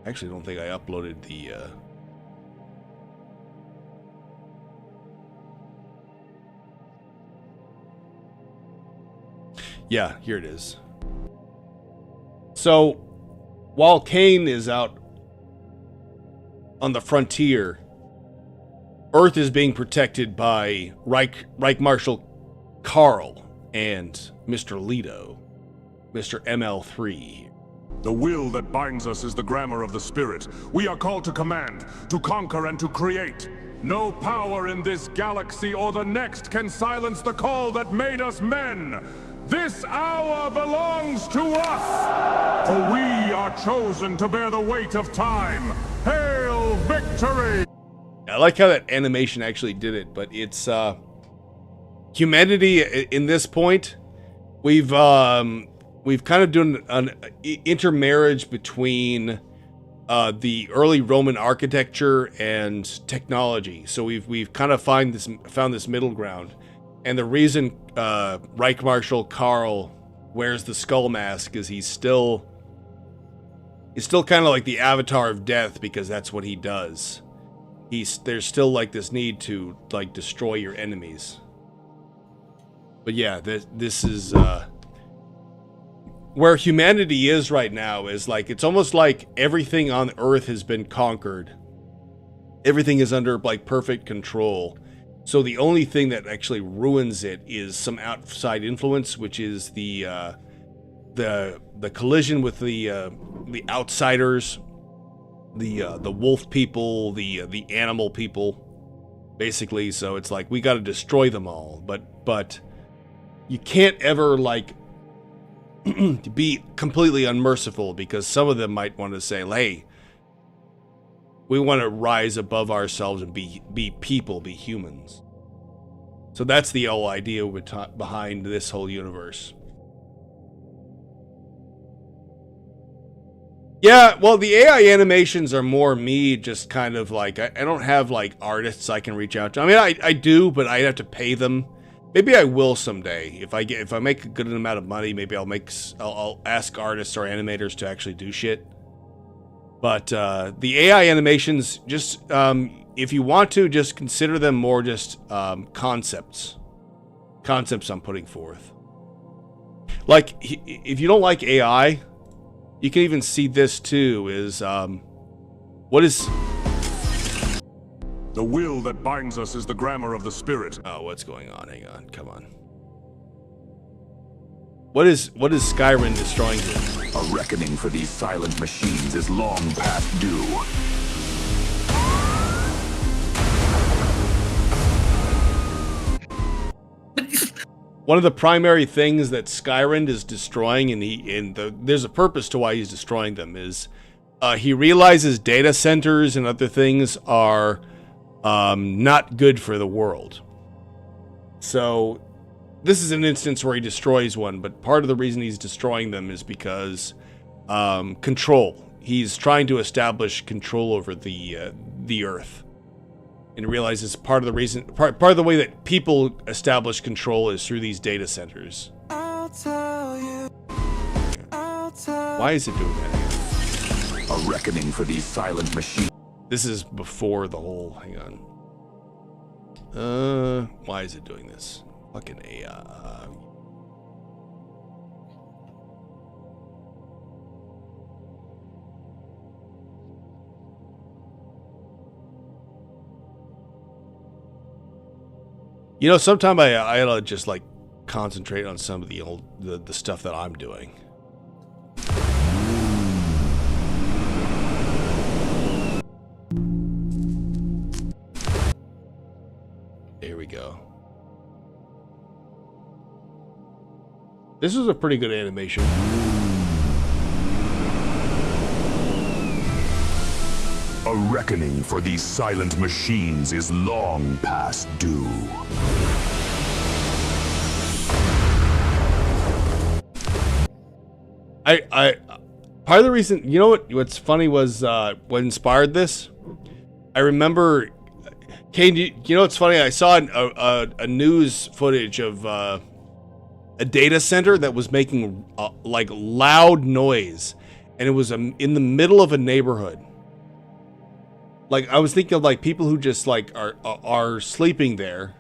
Actually, I don't think I uploaded the. Yeah, here it is. So, while Kane is out on the frontier, Earth is being protected by Reich Marshal Karl and Mr. Leto, Mr. ML3. The will that binds us is the grammar of the spirit. We are called to command, to conquer, and to create. No power in this galaxy or the next can silence the call that made us men. This hour belongs to us, for we are chosen to bear the weight of time. Hail victory! I like how that animation actually did it, but it's humanity in this point. We've kind of done an intermarriage between the early Roman architecture and technology. So we've kind of found this middle ground. And the reason Reich Marshal Karl wears the skull mask is he's still kind of like the avatar of death, because that's what he does. There's still like this need to like destroy your enemies. But yeah, this is where humanity is right now. Is like, it's almost like everything on Earth has been conquered. Everything is under like perfect control. So the only thing that actually ruins it is some outside influence, which is the collision with the outsiders, the wolf people, the animal people, basically. So it's like, we got to destroy them all, but you can't ever like be completely unmerciful, because some of them might want to say, hey, we want to rise above ourselves and be people, be humans. So that's the whole idea behind this whole universe. Yeah, well, the AI animations are more me, just kind of like, I don't have like artists I can reach out to. I mean, I do, but I have to pay them. Maybe I will someday. If I make a good amount of money, maybe I'll ask artists or animators to actually do shit. But the AI animations, just if you want to, just consider them more just concepts I'm putting forth. Like, if you don't like AI, You can even see this too. What is? The will that binds us is the grammar of the spirit. Oh, what's going on? Hang on, come on. What is Skyrim destroying here? A reckoning for these silent machines is long past due. One of the primary things that Skyrim is destroying, and there's a purpose to why he's destroying them, is he realizes data centers and other things are not good for the world. So this is an instance where he destroys one, but part of the reason he's destroying them is because control. He's trying to establish control over the Earth, and realizes part of the reason, part of the way that people establish control is through these data centers. Why is it doing that? A reckoning for these silent machines. This is before the whole. Hang on. Why is it doing this? Fucking AI. You know, sometimes I ought to just like concentrate on some of the stuff that I'm doing. Here we go. This is a pretty good animation. A reckoning for these silent machines is long past due. Part of the reason, you know what's funny was what inspired this? I remember, Kane, you know what's funny? I saw a news footage of a data center that was making like loud noise, and it was in the middle of a neighborhood. Like, I was thinking of like people who just like are sleeping there,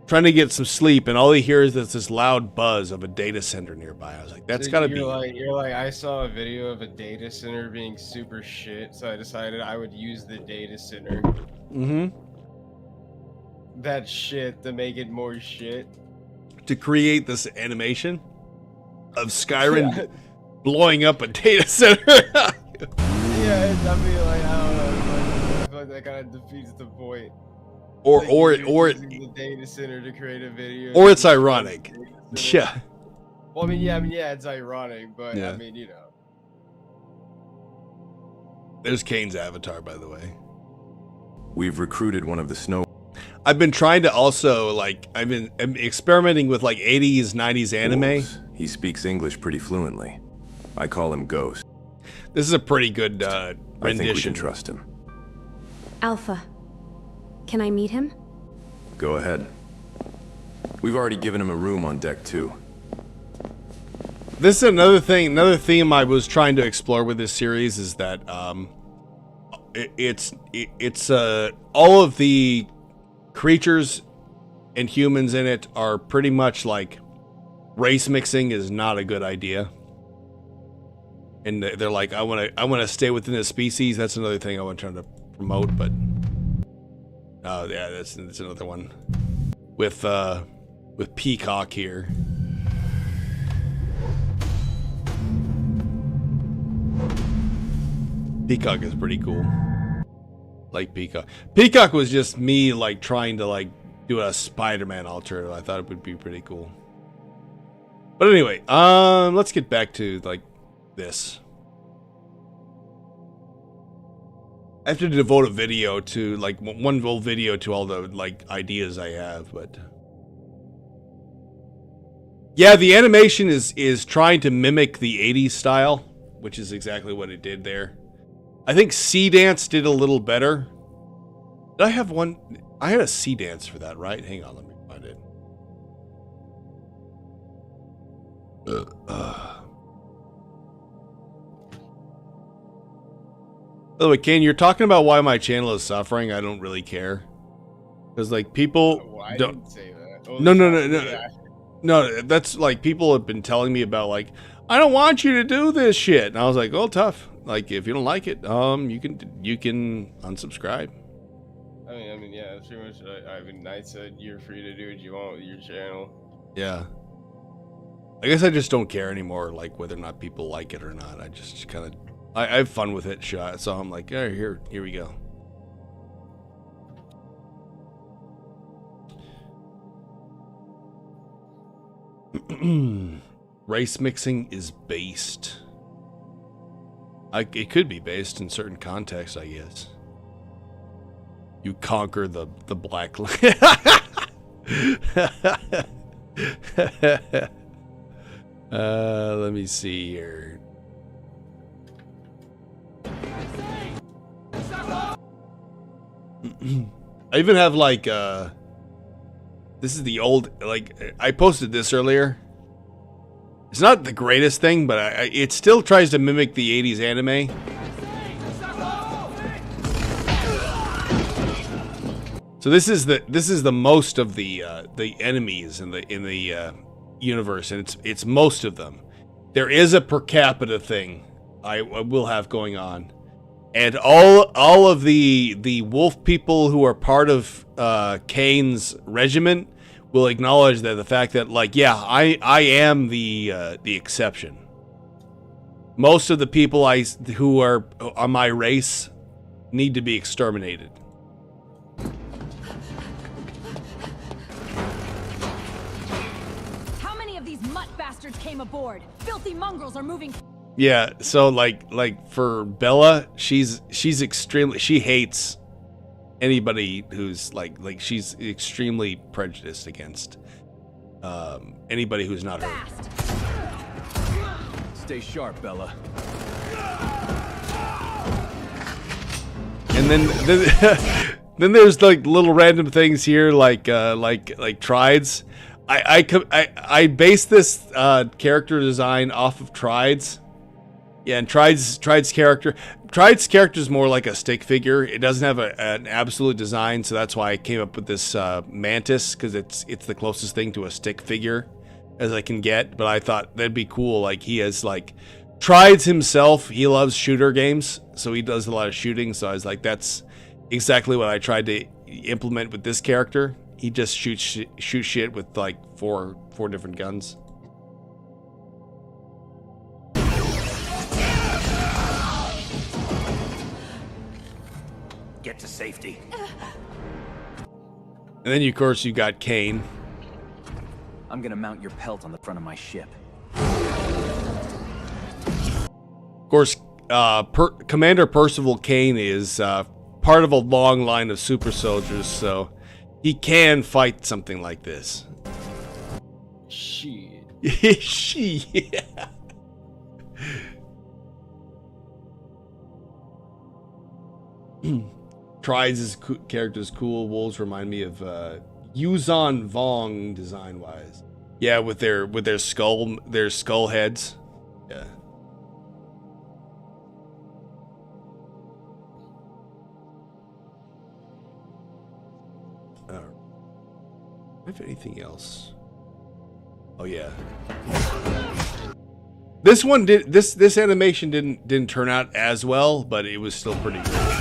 trying to get some sleep, and all they hear is this loud buzz of a data center nearby. I was like, that's gotta be. You're like, I saw a video of a data center being super shit, so I decided I would use the data center. Mm-hmm. That shit to make it more shit. To create this animation of Skyrim blowing up a data center. Yeah, I mean, like, I don't know. I feel like that kind of defeats the point. Or using the data center to create a video. Or it's ironic. Yeah. Well, I mean, yeah, it's ironic, but Yeah. I mean, you know. There's Kane's avatar, by the way. We've recruited one of the snow. I've been trying to also, like, I'm experimenting with like 80s, 90s anime. Wolves. He speaks English pretty fluently. I call him Ghost. This is a pretty good rendition. I think we can trust him. Alpha, can I meet him? Go ahead. We've already given him a room on deck 2. This is another theme I was trying to explore with this series is that it's all of the creatures and humans in it are pretty much like race mixing is not a good idea. And they're like, I want to stay within the species. That's another thing I want to try to promote, but oh yeah, that's another one with Peacock here. Peacock is pretty cool. Like Peacock. Peacock was just me like trying to like do a Spider-Man alternative. I thought it would be pretty cool. But anyway, let's get back to like this. I have to devote a video to like one full video to all the like ideas I have, but yeah, the animation is trying to mimic the 80s style, which is exactly what it did there. I think Sea Dance did a little better. Did I have one? I had a Sea Dance for that, right? Hang on, let me find it. By the way, Kane, you're talking about why my channel is suffering. I don't really care. Because, like, people I don't... didn't say that. No. No, that's like people have been telling me about like, I don't want you to do this shit. And I was like, oh, tough. Like, if you don't like it, you can unsubscribe. I mean, yeah, that's pretty much. I mean, Knight said you're free to do what you want with your channel. Yeah. I guess I just don't care anymore, like whether or not people like it or not. I just kind of, I have fun with it. So I'm like, yeah, here we go. Race mixing is based. It could be based in certain contexts, I guess. You conquer the black. Let me see here. I even have like this is the old, like, I posted this earlier. It's not the greatest thing, but it still tries to mimic the 80s anime. So this is the most of the enemies in the universe, and it's most of them. There is a per capita thing I will have going on, and all of the wolf people who are part of Kane's regiment will acknowledge that the fact that, like, yeah, I am the exception. Most of the people who are on my race need to be exterminated. How many of these mutt bastards came aboard? Filthy mongrels are moving. Yeah, so like for Bella, she's extremely, she hates anybody who's like she's extremely prejudiced against anybody who's not her. Stay sharp, Bella. And then there's like little random things here like Trides. I based this character design off of Trides. Yeah, and Tride's character is more like a stick figure. It doesn't have an absolute design, so that's why I came up with this mantis, because it's the closest thing to a stick figure as I can get. But I thought that'd be cool. Like, he has like Trides himself. He loves shooter games, so he does a lot of shooting. So I was like, that's exactly what I tried to implement with this character. He just shoots shit with like four different guns. Get to safety. And then, of course, you got Kane. I'm gonna mount your pelt on the front of my ship. Of course, Commander Percival Kane is part of a long line of super soldiers, so he can fight something like this. Shit. Shit. Trides' character's cool. Wolves remind me of Yuzon Vong design wise. Yeah, with their skull heads. Yeah. If anything else. Oh yeah. This one did this animation didn't turn out as well, but it was still pretty good.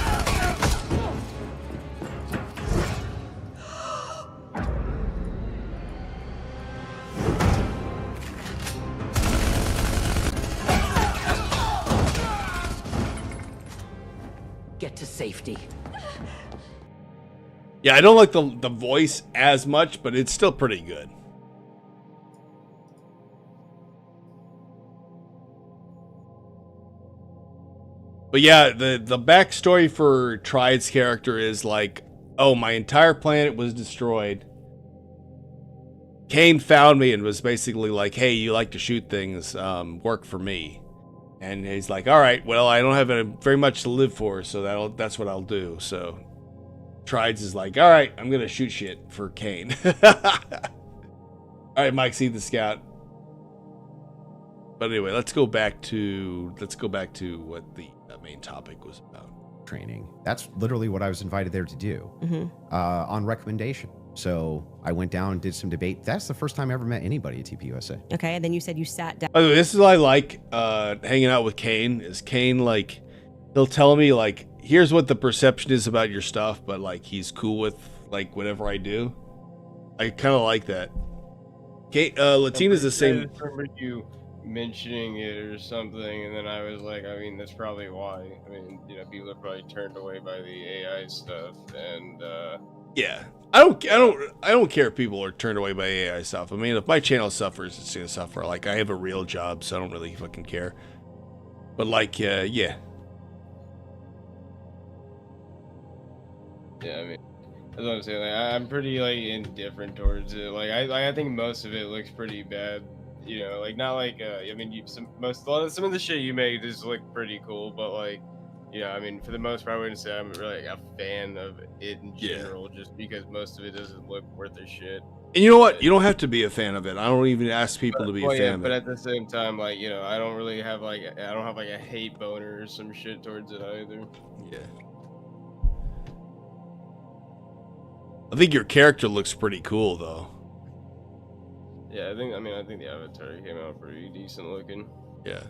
Get to safety. Yeah, I don't like the voice as much, but it's still pretty good. But yeah, the backstory for Tride's character is like, oh, my entire planet was destroyed. Kane found me and was basically like, hey, you like to shoot things, work for me. And he's like, all right, well, I don't have very much to live for, so that's what I'll do. So Trides is like, all right, I'm gonna shoot shit for Kane. All right, Mike, see the scout. But anyway, let's go back to what the main topic was about. Training. That's literally what I was invited there to do, on recommendation. So I went down and did some debate. That's the first time I ever met anybody at TPUSA. Okay, and then you said you sat down. By the way, this is what I like hanging out with Kane. Is Kane like he'll tell me like, here's what the perception is about your stuff, but like he's cool with like whatever I do. I kind of like that. Kane, Latina's the same. I remember you mentioning it or something, and then I was like, I mean, that's probably why. I mean, you know, people are probably turned away by the AI stuff, and Yeah, I don't care if people are turned away by AI stuff. I mean, if my channel suffers, it's gonna suffer. Like, I have a real job, so I don't really fucking care. But like, yeah. Yeah, I mean, that's what I'm saying. Like, I'm pretty like indifferent towards it. Like, I think most of it looks pretty bad. You know, like not like I mean, some of the shit you make does look pretty cool, but like, you know, I mean, for the most part, I wouldn't say I'm really a fan of it in general, just because most of it doesn't look worth a shit. And you know what? You don't have to be a fan of it. I don't even ask people to be a fan of But it. at the same time, like, you know, I don't really have like a hate boner or some shit towards it either. Yeah. I think your character looks pretty cool, though. Yeah, I think the Avatar came out pretty decent looking. Yeah.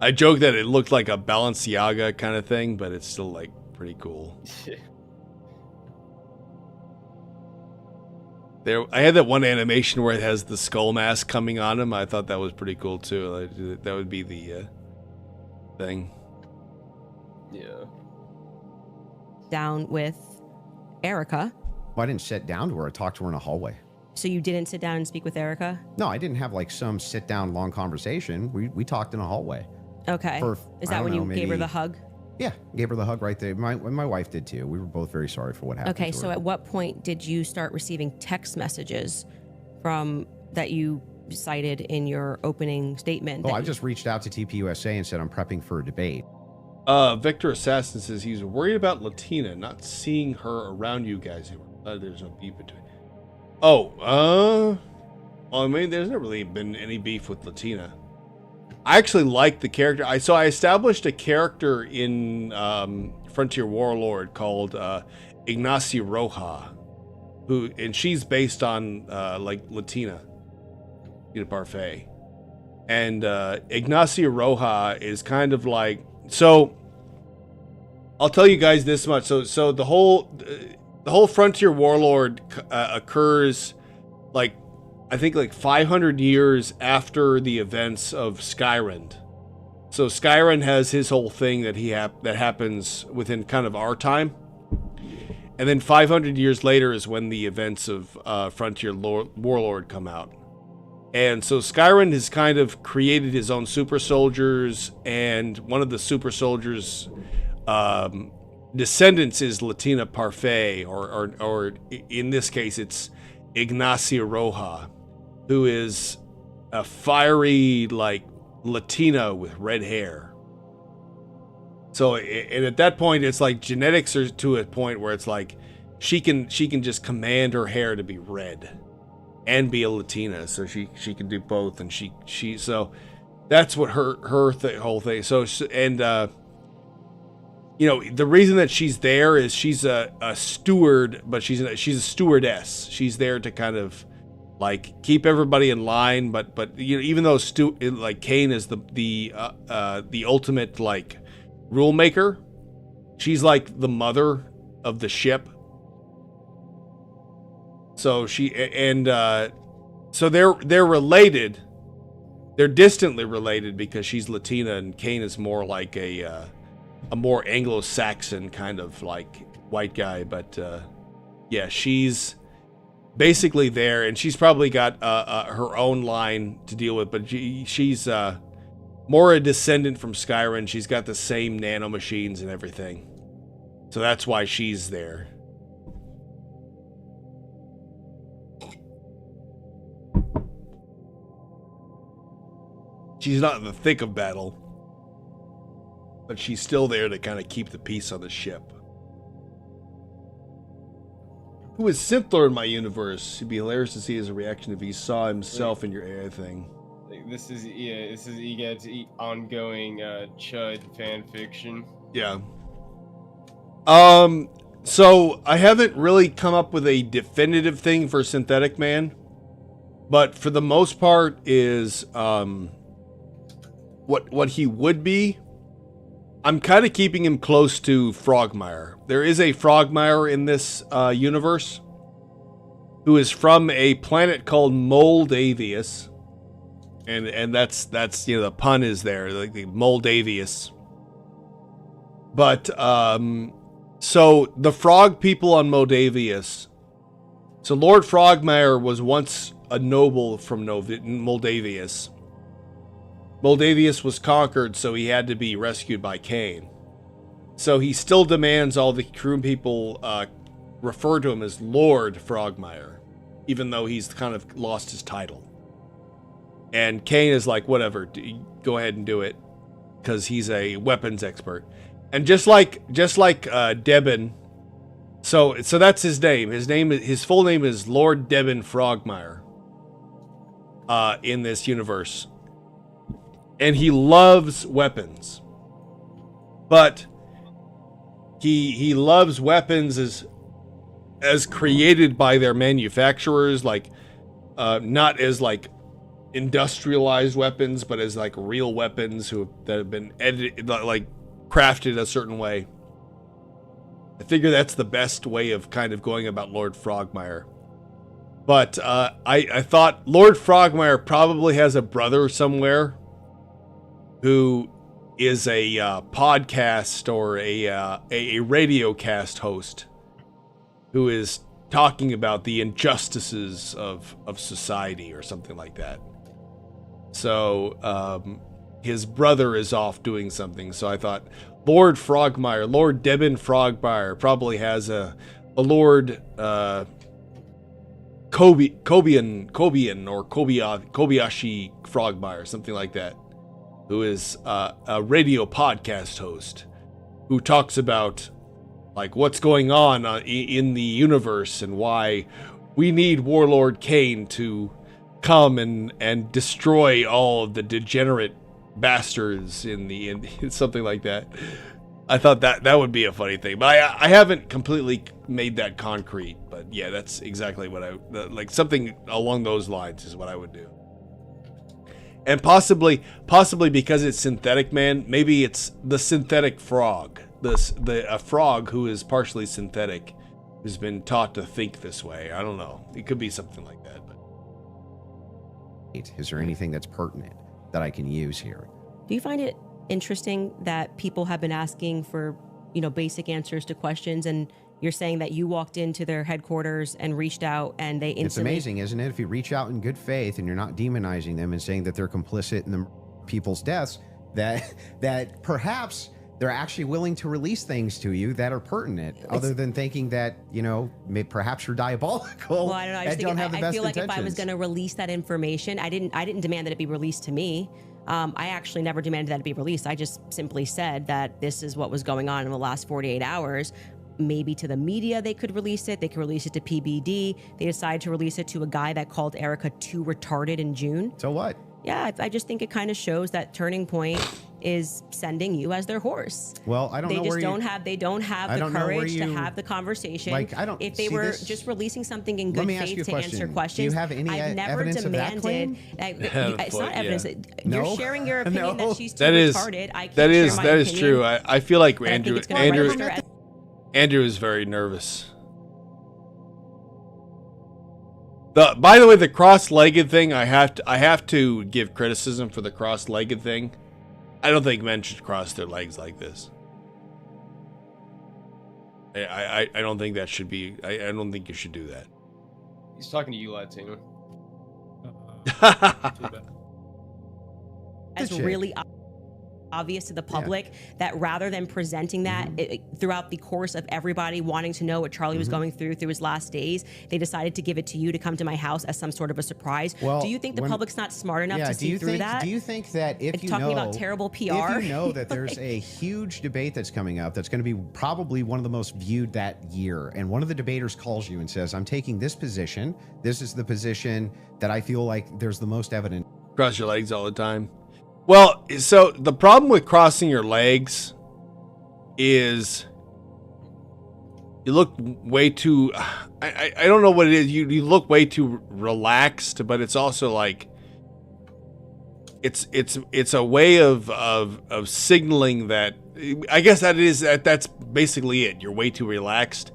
I joke that it looked like a Balenciaga kind of thing, but it's still like pretty cool. I had that one animation where it has the skull mask coming on him. I thought that was pretty cool too. That would be the thing. Yeah. Down with Erica. Well, I didn't sit down to her. I talked to her in a hallway. So you didn't sit down and speak with Erica? No, I didn't have like some sit down long conversation. We talked in a hallway. Okay. Is that when you gave her the hug? Yeah, gave her the hug right there. My wife did too. We were both very sorry for what happened. Okay, to so her. at what point did you start receiving text messages from that you cited in your opening statement? Oh, I just reached out to TPUSA and said I'm prepping for a debate. Victor Assassin says he's worried about Latina, not seeing her around you guys. There's no beef between. Well, I mean, there's not really been any beef with Latina. I actually like the character. So I established a character in Frontier Warlord called Ignacia Roja, and she's based on like Latina Parfait. And Ignacia Roja is kind of like, so I'll tell you guys this much. So the whole Frontier Warlord occurs like, I think like 500 years after the events of Skyrend. So Skyrend has his whole thing that that happens within kind of our time. And then 500 years later is when the events of Frontier Warlord come out. And so Skyrend has kind of created his own super soldiers, and one of the super soldiers' descendants is Latina Parfait, or in this case it's Ignacia Roja, who is a fiery like Latina with red hair. So, and at that point, it's like genetics are to a point where it's like she can just command her hair to be red and be a Latina, so she can do both, and she so that's what her whole thing. So, and you know, the reason that she's there is she's a steward, but she's a stewardess. She's there to kind of like keep everybody in line, but you know, even though like Kane is the ultimate like rule maker, she's like the mother of the ship. So so they're related. They're distantly related because she's Latina and Kane is more like a more Anglo-Saxon kind of like white guy. But yeah, she's basically there, and she's probably got her own line to deal with. But she's more a descendant from Skyrend. She's got the same nanomachines and everything, so that's why she's there. She's not in the thick of battle, but she's still there to kind of keep the peace on the ship. Who is simpler in my universe? It'd be hilarious to see his reaction if he saw himself in your AI thing. This is EGAD's ongoing Chud fan fiction. Yeah. So I haven't really come up with a definitive thing for Synthetic Man, but for the most part is what he would be. I'm kind of keeping him close to Frogmire. There is a Frogmire in this universe who is from a planet called Moldavius, and that's the pun is there, like the Moldavius. But so the frog people on Moldavius. So Lord Frogmire was once a noble from Moldavius. Moldavius was conquered, so he had to be rescued by Cain. So he still demands all the crew people refer to him as Lord Frogmire, even though he's kind of lost his title. And Cain is like, whatever, go ahead and do it, because he's a weapons expert. And just like Debin, so that's his name. His full name is Lord Debin Frogmire. In this universe. And he loves weapons, but he loves weapons as created by their manufacturers, like not as like industrialized weapons, but as like real weapons that have been edited, like crafted a certain way. I figure that's the best way of kind of going about Lord Frogmire. But I thought Lord Frogmire probably has a brother somewhere who is a podcast or a radio cast host who is talking about the injustices of society or something like that. So his brother is off doing something. So I thought Lord Frogmire, Lord Debin Frogmire, probably has a Lord Kobian or Kobayashi Frogmire, something like that, who is a radio podcast host who talks about like what's going on in the universe and why we need Warlord Cain to come and destroy all of the degenerate bastards in something like that. I thought that would be a funny thing, but I haven't completely made that concrete. But yeah, that's exactly what like something along those lines is what I would do. And possibly because it's Synthetic Man, maybe it's the synthetic frog, a frog who is partially synthetic, who's been taught to think this way. I don't know. It could be something like that. But is there anything that's pertinent that I can use here? Do you find it interesting that people have been asking for, basic answers to questions, and you're saying that you walked into their headquarters and reached out and they instantly... It's amazing, isn't it? If you reach out in good faith and you're not demonizing them and saying that they're complicit in the people's deaths, that perhaps they're actually willing to release things to you that are pertinent, other than thinking that, perhaps you're diabolical. Well, I don't know. I feel like if I was going to release that information, I didn't demand that it be released to me. I actually never demanded that it be released. I just simply said that this is what was going on in the last 48 hours. Maybe to the media they could release it. They could release it to PBD. They decided to release it to a guy that called Erica too retarded in June. So what? Yeah, I just think it kind of shows that Turning Point is sending you as their horse. Well, I don't know where they don't have the courage to have the conversation. If they were just releasing something in good faith to answer questions. Do you have any evidence of that claim? It's not evidence. No. You're sharing your opinion that she's too retarded. I can't that share is my that is opinion. true. I feel like I think it's gonna register Andrew is very nervous. By the way, the cross-legged thing, I have to give criticism for the cross-legged thing. I don't think men should cross their legs like this. I don't think that should be. I don't think you should do that. He's talking to you, Latino. As really obvious to the public that rather than presenting that throughout the course of everybody wanting to know what Charlie was going through his last days, they decided to give it to you to come to my house as some sort of a surprise. Well, do you think the public's not smart enough to see through that? Do you think that if you talking know about terrible PR, if you know that there's a huge debate that's coming up that's going to be probably one of the most viewed that year, and one of the debaters calls you and says, "I'm taking this position. This is the position that I feel like there's the most evidence." Cross your legs all the time. Well, so the problem with crossing your legs is You look way too. I don't know what it is. You look way too relaxed, but it's also like. It's a way of signaling that. I guess that's basically it. You're way too relaxed.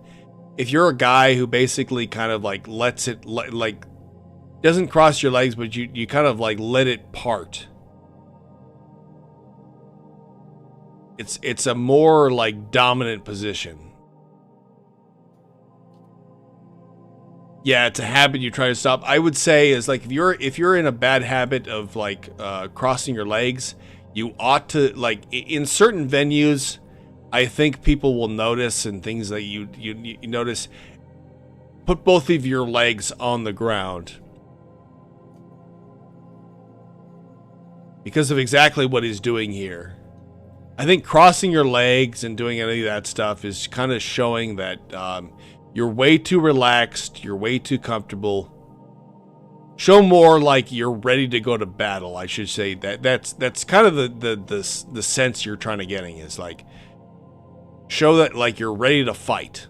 If you're a guy who basically kind of like lets it like doesn't cross your legs, but you kind of like let it part. It's a more like dominant position. Yeah, it's a habit you try to stop. I would say is like if you're in a bad habit of like crossing your legs, you ought to like in certain venues. I think people will notice and things that you notice. Put both of your legs on the ground because of exactly what he's doing here. I think crossing your legs and doing any of that stuff is kind of showing that. You're way too relaxed. You're way too comfortable. Show more like you're ready to go to battle. I should say that's kind of the sense you're trying to getting is like show that like you're ready to fight.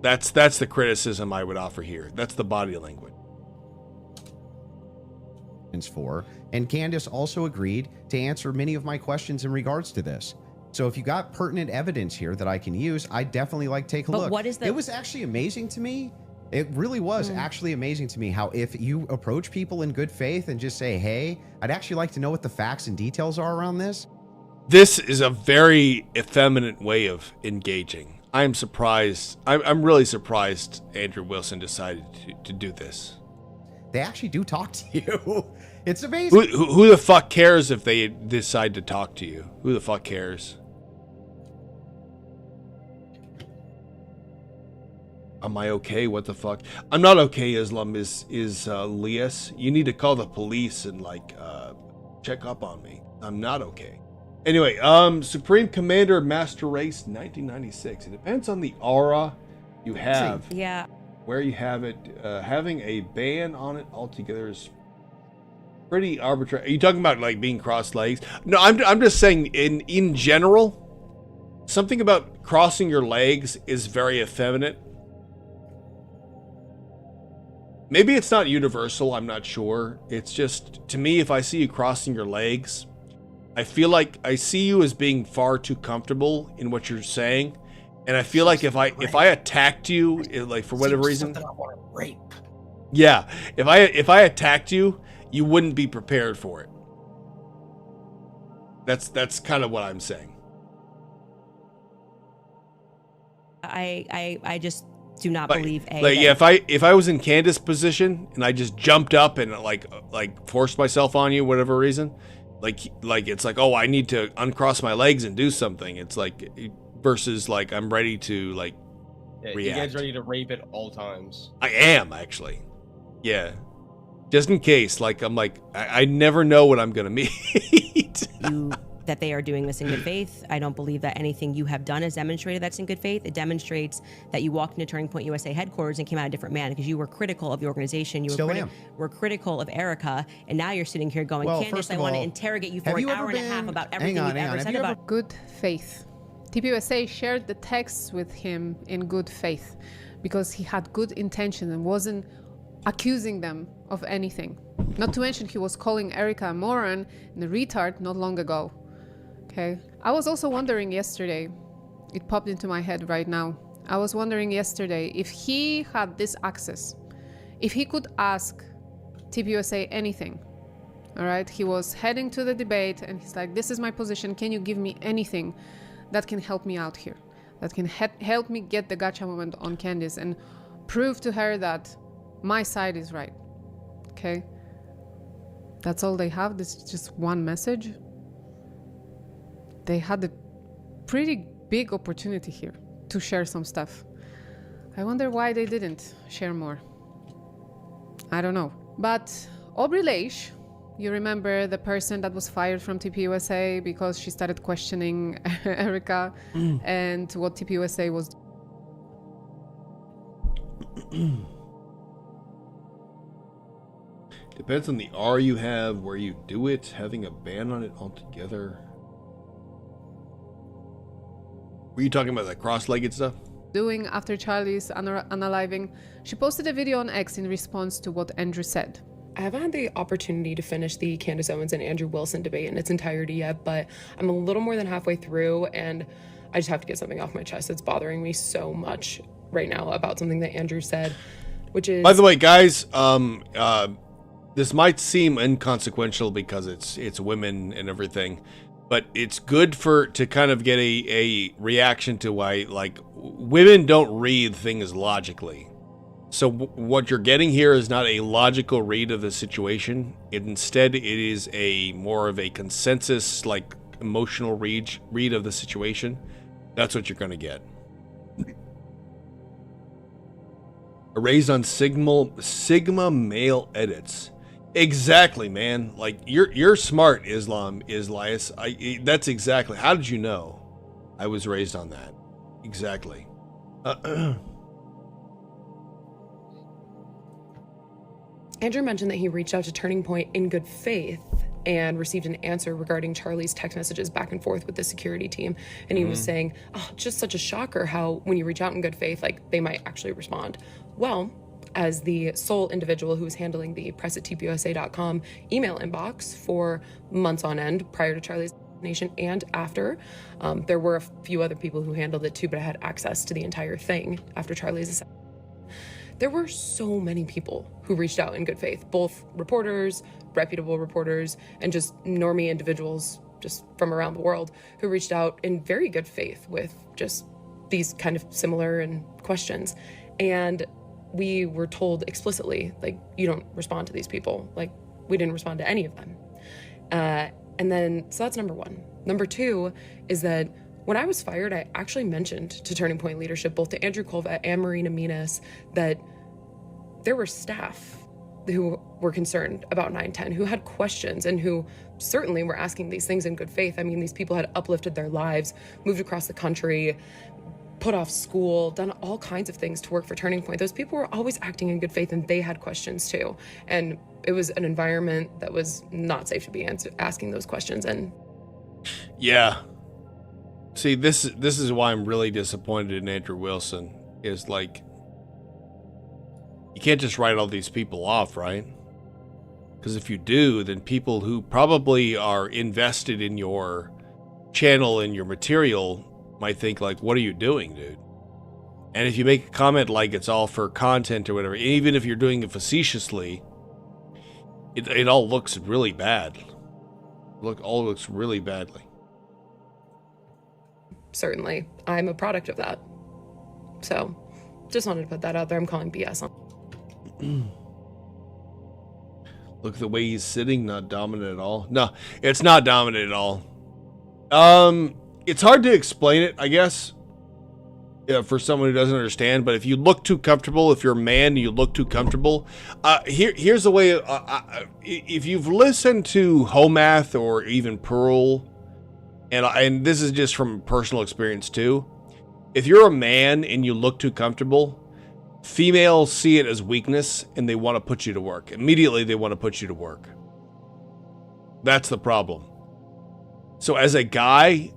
That's the criticism I would offer here. That's the body language. For, and Candace also agreed to answer many of my questions in regards to this. So if you got pertinent evidence here that I can use, I'd definitely like take a look. What is the... It was actually amazing to me. It really was actually amazing to me how if you approach people in good faith and just say, hey, I'd actually like to know what the facts and details are around this. This is a very effeminate way of engaging. I'm surprised. I'm really surprised Andrew Wilson decided to do this. They actually do talk to you. It's amazing. Who the fuck cares if they decide to talk to you? Who the fuck cares? Am I okay? What the fuck? I'm not okay, Islam is Lias. You need to call the police and like check up on me. I'm not okay. Anyway, Supreme Commander Master Race 1996. It depends on the aura you have. Yeah. Where you have it. Having a ban on it altogether is pretty arbitrary. Are you talking about like being crossed legs? No, I'm just saying in general, something about crossing your legs is very effeminate. Maybe it's not universal, I'm not sure. It's just, to me, if I see you crossing your legs, I feel like I see you as being far too comfortable in what you're saying. And I feel like if I attacked you, like for whatever reason, I want to rape. Yeah, if I attacked you, you wouldn't be prepared for it. That's kind of what I'm saying. I just do not believe yeah, if I was in Candace's position and I just jumped up and like forced myself on you, whatever reason, like it's like, oh, I need to uncross my legs and do something. It's like versus like I'm ready to like react. You guys ready to rape at all times? I am actually. Yeah. Just in case, like I'm like I never know what I'm gonna meet. That they are doing this in good faith. I don't believe that anything you have done has demonstrated that's in good faith. It demonstrates that you walked into Turning Point USA headquarters and came out a different man because you were critical of the organization. You were critical of Erica, and now you're sitting here going, Candace, I want to interrogate you for an hour and a half about everything you've ever said about good faith. TPUSA shared the texts with him in good faith because he had good intention and wasn't accusing them of anything. Not to mention he was calling Erica a moron and a retard not long ago. Okay. I was also wondering yesterday, it popped into my head right now. I was wondering yesterday if he had this access, if he could ask TPUSA anything. All right. He was heading to the debate and he's like, this is my position. Can you give me anything that can help me out here? That can help me get the gotcha moment on Candace and prove to her that my side is right. Okay. That's all they have. This is just one message. They had a pretty big opportunity here to share some stuff. I wonder why they didn't share more. I don't know. But Aubrey Leish, you remember the person that was fired from TPUSA because she started questioning Erica and what TPUSA was. Depends on the R you have, where you do it, having a ban on it altogether. Were you talking about that cross-legged stuff? doing after Charlie's unaliving, she posted a video on X in response to what Andrew said. I haven't had the opportunity to finish the Candace Owens and Andrew Wilson debate in its entirety yet, but I'm a little more than halfway through, and I just have to get something off my chest. It's bothering me so much right now about something that Andrew said, which is... By the way, guys, this might seem inconsequential because it's women and everything, but it's good to kind of get a reaction to why, like, women don't read things logically. So what you're getting here is not a logical read of the situation. Instead, it is a more of a consensus, like, emotional read of the situation. That's what you're going to get. Raised on Sigma male edits. Exactly, man. Like, you're smart, Islias. That's exactly. How did you know? I was raised on that. Exactly. Andrew mentioned that he reached out to Turning Point in good faith and received an answer regarding Charlie's text messages back and forth with the security team. And he was saying, oh, just such a shocker how when you reach out in good faith, like, they might actually respond. Well, as the sole individual who was handling the press@tpusa.com email inbox for months on end prior to Charlie's assassination and after, there were a few other people who handled it too, but I had access to the entire thing after Charlie's assassination. There were so many people who reached out in good faith, both reporters, reputable reporters, and just normie individuals just from around the world who reached out in very good faith with just these kind of similar questions. And we were told explicitly, like, you don't respond to these people. Like, we didn't respond to any of them. And then, so that's number one. Number two is that when I was fired, I actually mentioned to Turning Point leadership, both to Andrew Colvett and Marina Minas, that there were staff who were concerned about 910, who had questions and who certainly were asking these things in good faith. I mean, these people had uplifted their lives, moved across the country, put off school, done all kinds of things to work for Turning Point. Those people were always acting in good faith, and they had questions too. And it was an environment that was not safe to be asking those questions in. Yeah. See, this is why I'm really disappointed in Andrew Wilson, is like, you can't just write all these people off, right? Because if you do, then people who probably are invested in your channel and your material might think, like, what are you doing, dude? And if you make a comment like it's all for content or whatever, even if you're doing it facetiously, it all looks really bad. All looks really badly. Certainly, I'm a product of that. So, just wanted to put that out there. I'm calling BS on. Look at the way he's sitting, not dominant at all. No, it's not dominant at all. It's hard to explain it, I guess, for someone who doesn't understand. But if you look too comfortable, if you're a man, you look too comfortable. Here's the way. If you've listened to Homath or even Pearl, and this is just from personal experience too. If you're a man and you look too comfortable, females see it as weakness and they want to put you to work. Immediately, they want to put you to work. That's the problem. So as a guy,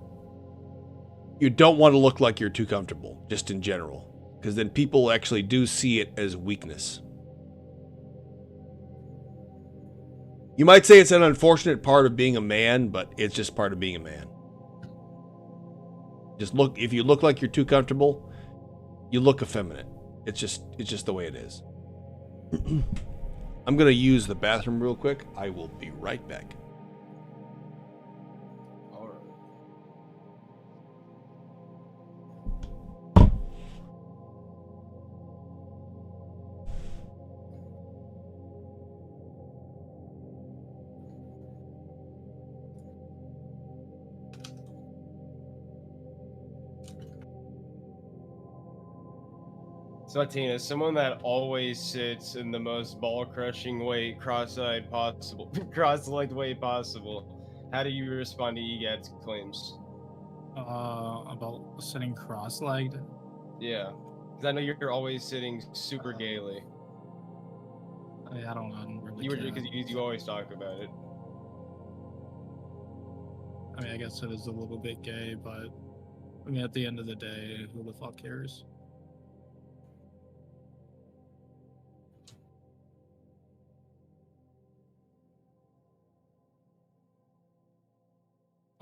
you don't want to look like you're too comfortable, just in general, because then people actually do see it as weakness. You might say it's an unfortunate part of being a man, but it's just part of being a man. If you look like you're too comfortable, you look effeminate. It's just the way it is. I'm gonna use the bathroom real quick. I will be right back. So, Tina, someone that always sits in the most ball-crushing way, cross-legged way possible. How do you respond to EGAD's claims? About sitting cross-legged? Yeah, because I know you're always sitting super gaily. I don't really Because you always talk about it. I mean, I guess it is a little bit gay, but I mean, at the end of the day, who the fuck cares?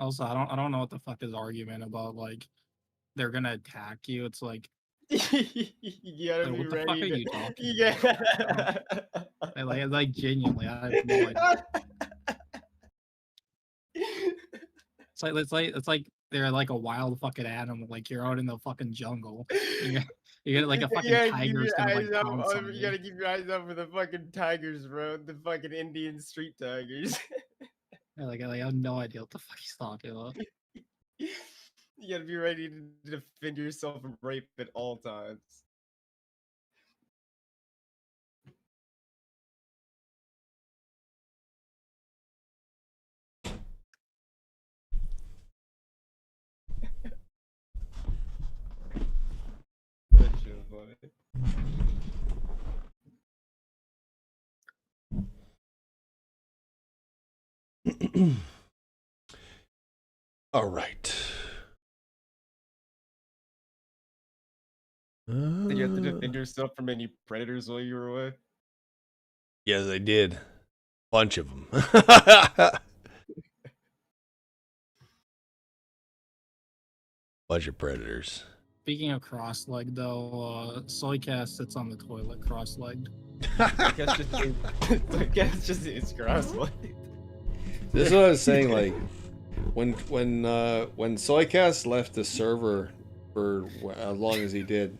Also, I don't know what the fuck is argument about. Like, they're gonna attack you. It's like, You gotta like be what the fuck are ready you talking yeah. about? Like genuinely, I have no idea. It's like they're like a wild fucking animal. Like you're out in the fucking jungle. You get like a fucking gotta keep tiger's your gonna eyes like up. pounce on You you. gotta keep your eyes up for the fucking tigers, bro. The fucking Indian street tigers. Yeah, like I have no idea what the fuck he's talking about. You gotta be ready to defend yourself from rape at all times. That shit was funny. All right. Did you have to defend yourself from any predators while you were away? Yes, I did. Bunch of them. Bunch of predators. Speaking of cross-legged, though, Soycast sits on the toilet cross-legged. Soycast just is cross-legged. This is what I was saying. Like when Soycast left the server for as long as he did,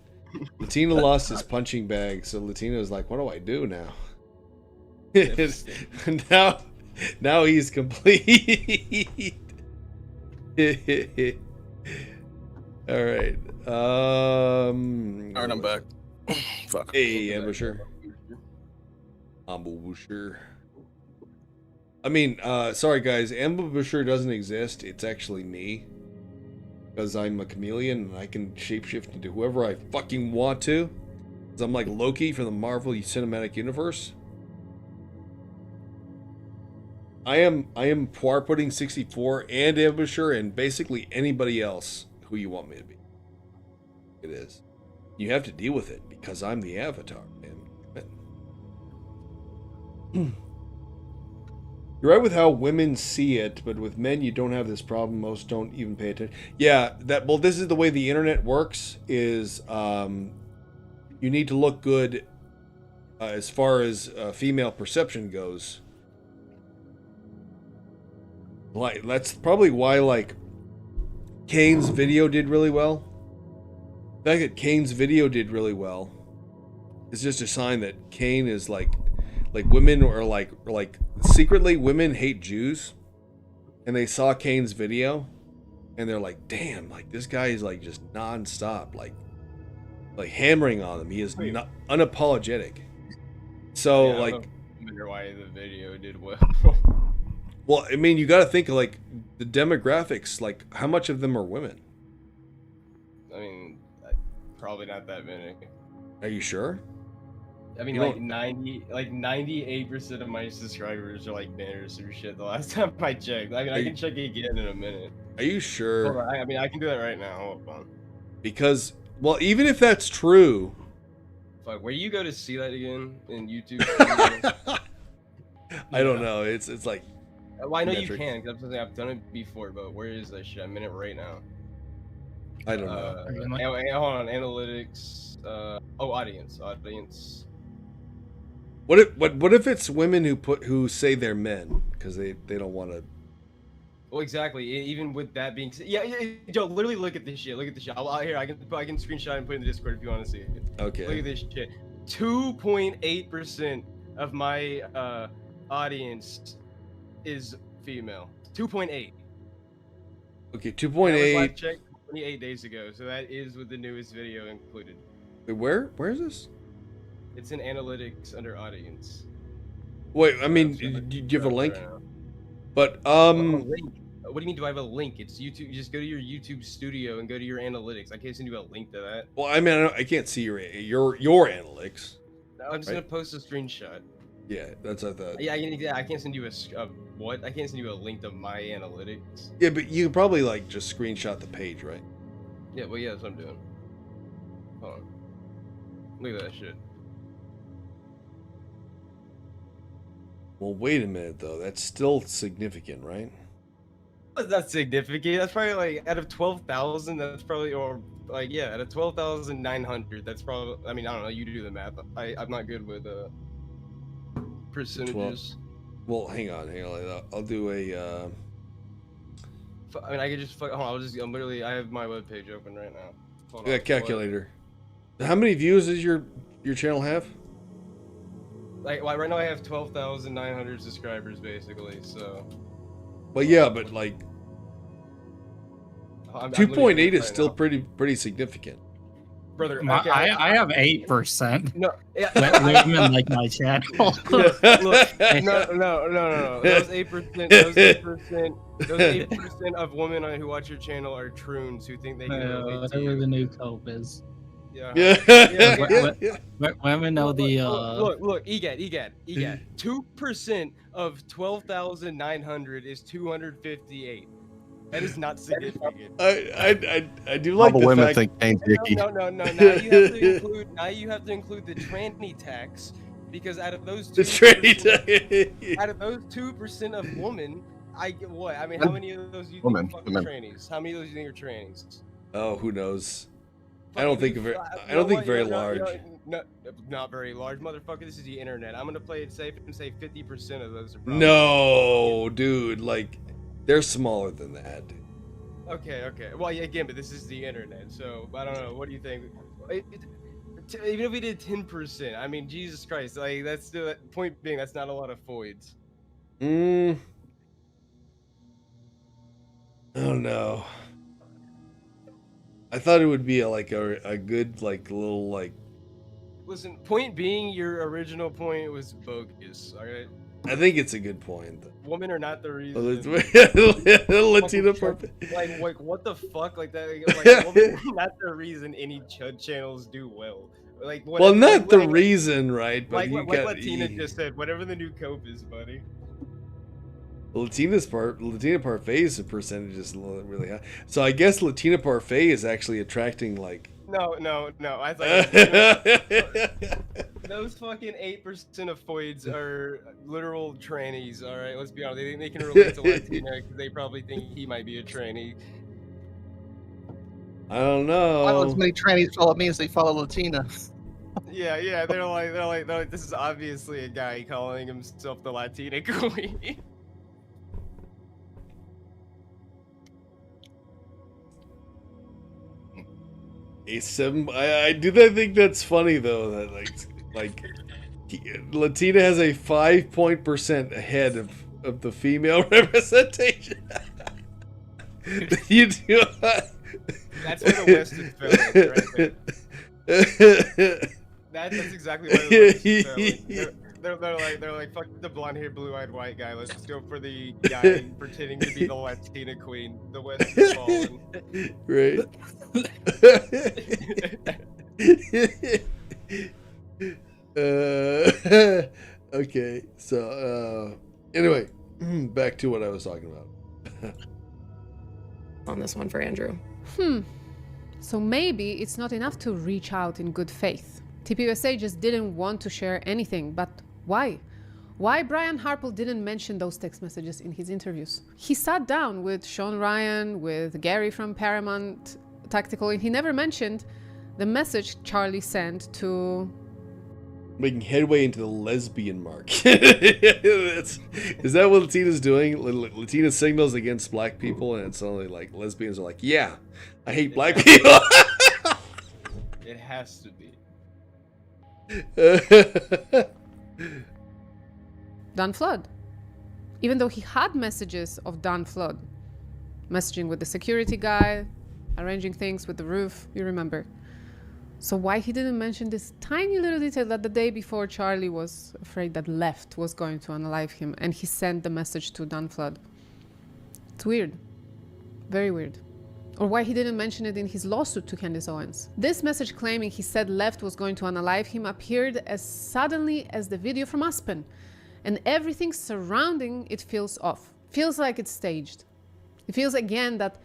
Latino lost his punching bag. So Latino was like, "What do I do now?" now he's complete. All right. All right, I'm back. Fuck. Hey, Ambusher. Ambusher. I mean, sorry guys, Ambusher doesn't exist. It's actually me. Because I'm a chameleon and I can shapeshift into whoever I fucking want to. Because I'm like Loki from the Marvel Cinematic Universe. I am Poir Pudding 64 and Ambusher and basically anybody else who you want me to be. It is. You have to deal with it because I'm the Avatar, man. You're right with how women see it, but with men you don't have this problem. Most don't even pay attention. Yeah, this is the way the internet works. Is you need to look good as far as female perception goes. Like that's probably why like Kane's video did really well. The fact that Kane's video did really well is just a sign that Kane is like women are like secretly women hate Jews, and they saw Kane's video, and they're like, damn, like this guy is like just nonstop, like hammering on them. He is not unapologetic. So yeah, like, I wonder why the video did well. well, I mean, you got to think of like the demographics. Like, how much of them are women? I mean, probably not that many. Are you sure? I mean, like 98% of my subscribers are like banners or shit. The last time I checked, I mean, I can check it again in a minute. Are you sure? Hold on, I mean, I can do that right now. Hold on. Because, well, even if that's true, fuck, where do you go to see that again in YouTube? I don't know. It's like. Well, I know metrics. you can because I've done it before, but where is that shit? I'm in it right now. I don't know. Hold on, analytics. Audience. What if it's women who say they're men because they don't want to? Well, exactly. Even with that being said, yeah, Joe, literally look at this shit. Look at this shit. Here, I can screenshot and put it in the Discord if you want to see it. Okay. Look at this shit. 2.8% of my audience is female. 2.8. Okay, 2.8. Checked 28 days ago, so that is with the newest video included. Wait, where is this? It's in analytics under audience. Wait, I mean, do you have a link? But What do you mean? Do I have a link? It's YouTube. You just go to your YouTube studio and go to your analytics. I can't send you a link to that. Well, I mean, I can't see your analytics. I'm just gonna post a screenshot. Yeah, that's what I thought. Yeah, I can't send you a what? I can't send you a link to my analytics. Yeah, but you could probably like just screenshot the page, right? Yeah, well, yeah, that's what I'm doing. Hold on. Look at that shit. Well, wait a minute though. That's still significant, right? That's not significant. That's probably like out of 12,000. That's probably out of 12,900. That's probably. I mean, I don't know. You do the math. I'm not good with percentages. Well, hang on. I'll do a. I mean, I could just. Hold on, I'm literally. I have my webpage open right now. Hold on. Calculator. How many views does your channel have? Like, well, right now I have 12,900 subscribers, basically. So. Well, yeah, but like. 2.8 is still pretty significant. Brother, I have 8%. No, women like my channel. Look, no. Those 8% of women who watch your channel are troons who think they can relate to whatever you. The new cope is. Yeah. Women know the. Look, EGAD. 2% of 12,900 is 258. That is not significant. I do like all the women fact... think Kane's dicky. No. Now you have to include the tranny tax, because out of those 2%, out of those 2% of women, I get what? I mean, how many of those you think are fucking trannies? How many of those you think are trannies? Oh, who knows? I don't think very large. No, not very large, motherfucker. This is the internet. I'm gonna play it safe and say 50% of those are. No, dude. Like, they're smaller than that. Okay. Well, yeah, again, but this is the internet, so I don't know. What do you think? Even if we did 10%, I mean, Jesus Christ, like that's still. Point being, that's not a lot of foids. I don't know. I thought it would be a good little. Listen, point being, your original point was bogus. All right. I think it's a good point. Women are not the reason. Latino part. Like what the fuck? Like that. Like women are not the reason any Chud channels do well. Like well, not the reason, right? But like Latina just said, whatever the new cope is, buddy. Latina Parfait's percentage is really high. So I guess Latina Parfait is actually attracting like. No. I thought those fucking 8% of foids are literal trannies. All right, let's be honest. They think they can relate to Latina because they probably think he might be a tranny. I don't know. Why don't as many trannies follow me as they follow Latina? Yeah. They're like, this is obviously a guy calling himself the Latina queen. I think that's funny though that like Latina has a 5% ahead of the female representation. You do. That's where the West is failing, right there. That's exactly where the West is failing. They're like, fuck the blonde-haired, blue-eyed white guy. Let's go for the guy pretending to be the Latina queen. The West is falling. Right. Okay. So anyway, back to what I was talking about. On this one for Andrew. So maybe it's not enough to reach out in good faith. TPUSA just didn't want to share anything, but why? Why Brian Harple didn't mention those text messages in his interviews? He sat down with Sean Ryan, with Gary from Paramount Tactical, and he never mentioned the message Charlie sent to... Making headway into the lesbian market. Is that what Latina's doing? Latina signals against black people, and it's only like lesbians are like, yeah, I hate black people. It has to be. Don Flood. Even though he had messages of Don Flood, messaging with the security guy, arranging things with the roof, you remember. So why he didn't mention this tiny little detail that the day before Charlie was afraid that Left was going to unalive him and he sent the message to Don Flood? It's weird. Very weird. Or why he didn't mention it in his lawsuit to Candace Owens. This message claiming he said Left was going to unalive him appeared as suddenly as the video from Aspen, and everything surrounding it feels off. Feels like it's staged. It feels again that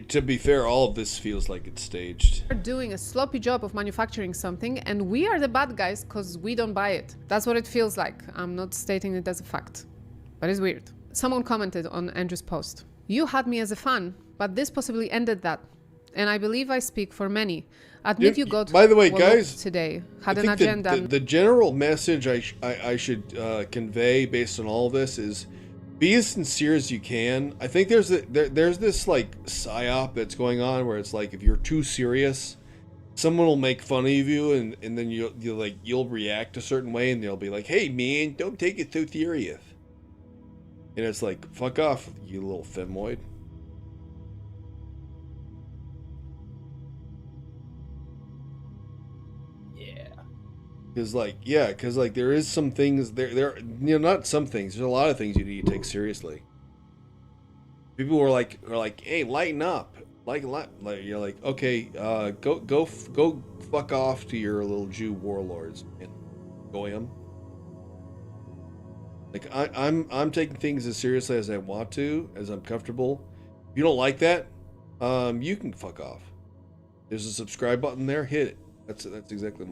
to be fair, all of this feels like it's staged. Are doing a sloppy job of manufacturing something, and we are the bad guys because we don't buy it. That's what it feels like. I'm not stating it as a fact, but it's weird. Someone commented on Andrew's post. You had me as a fan, but this possibly ended that. And I believe I speak for many. Admit you got by the way, well guys, today. Had I an think agenda. the general message I should convey based on all this is be as sincere as you can. I think there's this like psyop that's going on where it's like if you're too serious, someone will make fun of you and then you'll react a certain way and they'll be like, hey man, don't take it so serious. And it's like, fuck off, you little femoid. Because there is some things there not some things. There's a lot of things you need to take seriously. People are like, hey, lighten up, like you're like, okay, go fuck off to your little Jew warlords and goyim. Like I'm taking things as seriously as I want to, as I'm comfortable. If you don't like that, you can fuck off. There's a subscribe button there. Hit it. That's exactly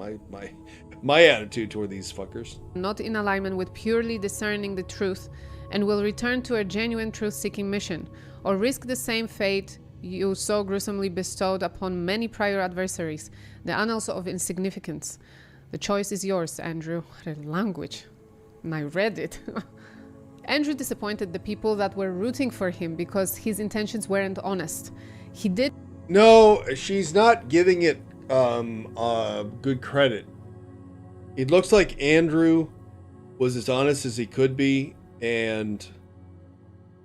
my attitude toward these fuckers. Not in alignment with purely discerning the truth, and will return to a genuine truth-seeking mission, or risk the same fate you so gruesomely bestowed upon many prior adversaries, the annals of insignificance. The choice is yours, Andrew. What a language. And I read it. Andrew disappointed the people that were rooting for him because his intentions weren't honest. He did... No, she's not giving it good credit. It looks like Andrew was as honest as he could be,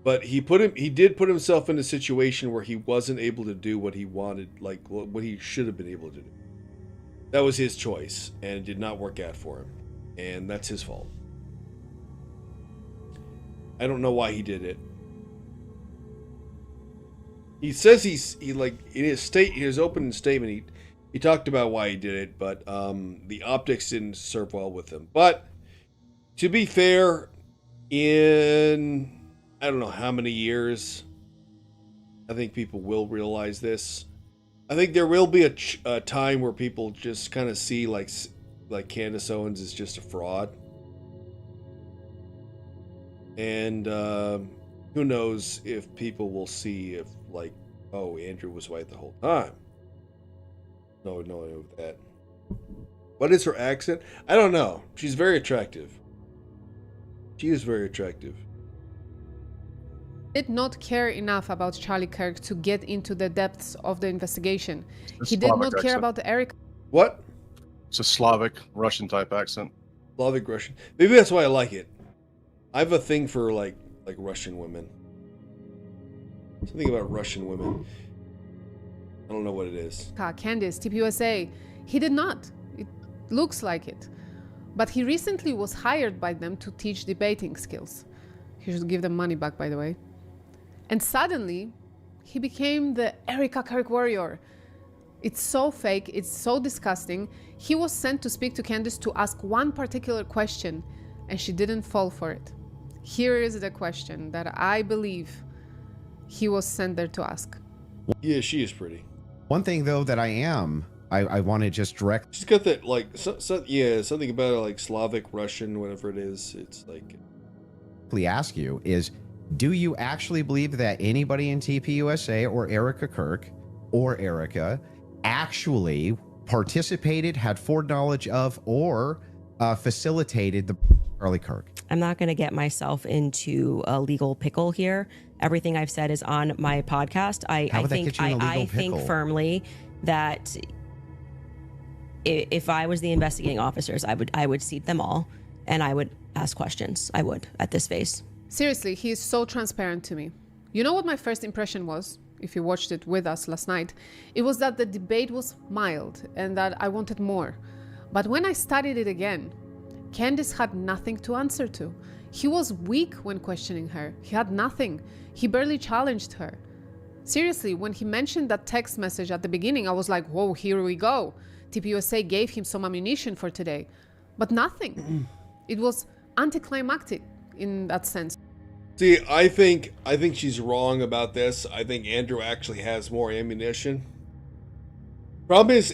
but he did put himself in a situation where he wasn't able to do what he wanted, like what he should have been able to do. That was his choice, and it did not work out for him, and that's his fault. I don't know why he did it. He says in his opening statement he talked about why he did it, but the optics didn't serve well with him. But to be fair, in I don't know how many years, I think people will realize this. I think there will be a time where people just kind of see like Candace Owens is just a fraud. And who knows if people will see if like, oh, Andrew was right the whole time. No with that. What is her accent? I don't know. She's very attractive. She is very attractive. Did not care enough about Charlie Kirk to get into the depths of the investigation. It's He did Slavic not care accent. about Eric. What? It's a Slavic Russian type accent. Slavic Russian. Maybe that's why I like it. I have a thing for like Russian women. Something about Russian women. I don't know what it is. Candice, TPUSA. He did not. It looks like it. But he recently was hired by them to teach debating skills. He should give them money back, by the way. And suddenly, he became the Erica Kirk warrior. It's so fake, it's so disgusting. He was sent to speak to Candice to ask one particular question, and she didn't fall for it. Here is the question that I believe he was sent there to ask. Yeah, she is pretty. One thing, though, that I want to just direct... She's got that, like, something about it, like Slavic, Russian, whatever it is. It's like... ask you is, do you actually believe that anybody in TPUSA or Erica Kirk or Erica actually participated, had foreknowledge of, or facilitated the Charlie Kirk? I'm not going to get myself into a legal pickle here. Everything I've said is on my podcast. I think firmly that if I was the investigating officers, I would seat them all and I would ask questions. I would at this phase. Seriously, he is so transparent to me. You know what my first impression was? If you watched it with us last night, it was that the debate was mild and that I wanted more. But when I studied it again, Candice had nothing to answer to. He was weak when questioning her. He had nothing. He barely challenged her. Seriously, when he mentioned that text message at the beginning, I was like, whoa, here we go. TPUSA gave him some ammunition for today. But nothing. It was anticlimactic in that sense. See, I think she's wrong about this. I think Andrew actually has more ammunition. Problem is,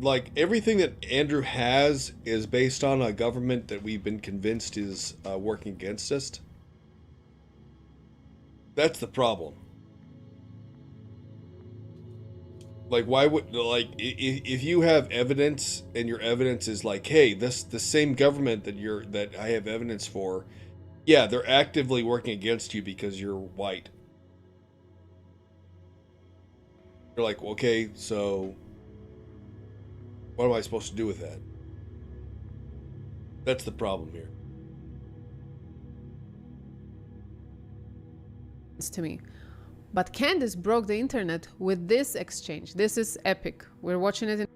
like everything that Andrew has is based on a government that we've been convinced is working against us. That's the problem. Like, why would, like, if you have evidence and your evidence is like, hey, this the same government that I have evidence for, yeah, they're actively working against you because you're white. You're like, okay, so what am I supposed to do with that? That's the problem here. To me. But Candace broke the internet with this exchange. This is epic. We're watching it in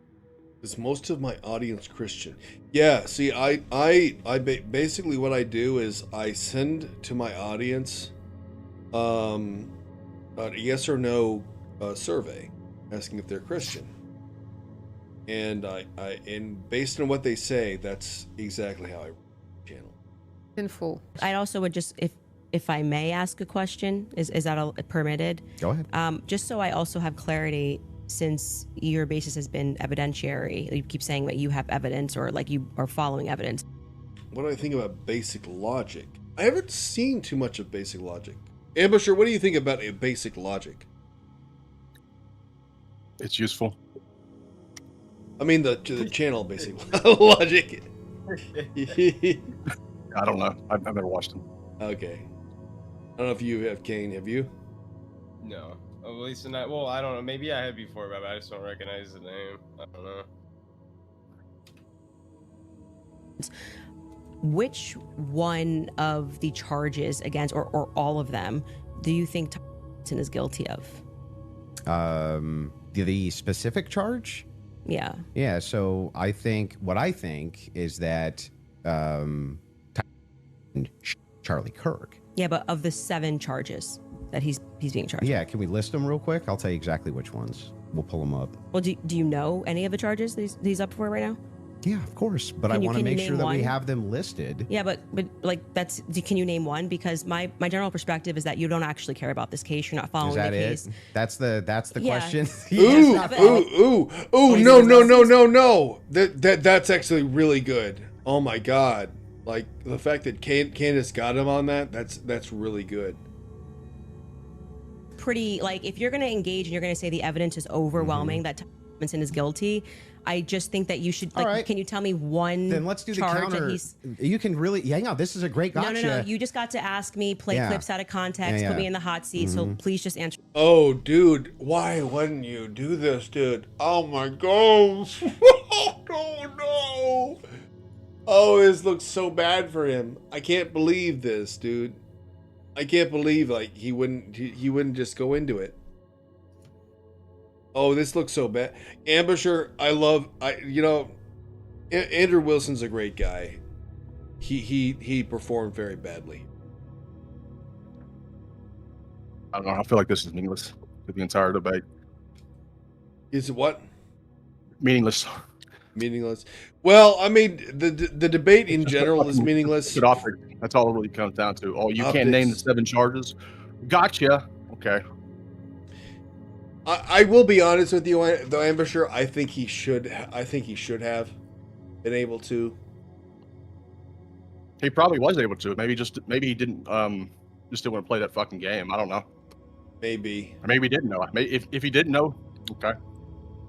Is most of my audience Christian? Yeah, see, basically what I do is I send to my audience a yes or no survey asking if they're Christian. And and based on what they say, that's exactly how I run the channel. in full. I also would just, if I may ask a question, is that permitted? Go ahead. Just so I also have clarity, since your basis has been evidentiary, you keep saying that you have evidence or like you are following evidence. What do I think about basic logic? I haven't seen too much of basic logic. Ambusher, what do you think about a basic logic? It's useful. I mean the channel basic logic. I don't know. I've never watched them. Okay. I don't know if you have, Kane. Have you? No. At least in that. Well, I don't know. Maybe I had before, but I just don't recognize the name. I don't know. Which one of the charges against, or all of them, do you think Thompson is guilty of? The specific charge? Yeah. Yeah, so what I think is that Charlie Kirk. Yeah, but of the 7 charges that he's being charged. Yeah, can we list them real quick? I'll tell you exactly which ones. We'll pull them up. Well, do you know any of the charges that he's up for right now? Yeah, of course. But I want to make sure that we have them listed. Yeah, but like can you name one? Because my general perspective is that you don't actually care about this case. You're not following the case. That's the question. Ooh, no. That's actually really good. Oh my god. Like the fact that Candace got him on that's really good. Pretty, like, if you're going to engage and you're going to say the evidence is overwhelming that Thompson is guilty, I just think that you should, like, right. Can you tell me one Then let's do the charge counter. that he's... You can really, hang on, this is a great gotcha. No. You just got to ask me, play clips out of context, put me in the hot seat, so please just answer. Oh, dude, why wouldn't you do this, dude? Oh my gosh. Oh no. Oh, this looks so bad for him. I can't believe this, dude. I can't believe like he wouldn't just go into it. Oh, this looks so bad. Ambusher, Andrew Wilson's a great guy. He performed very badly. I don't know. I feel like this is meaningless for the entire debate. Is it what? Meaningless. Meaningless. Well, I mean, the debate in general is meaningless. That's all it really comes down to. Oh, you can't name the 7 charges. Gotcha. Okay. I will be honest with you, though, Ambusher. I think he should have been able to. He probably was able to. Maybe he didn't. Just didn't want to play that fucking game. I don't know. Maybe. Or maybe he didn't know. If he didn't know, okay.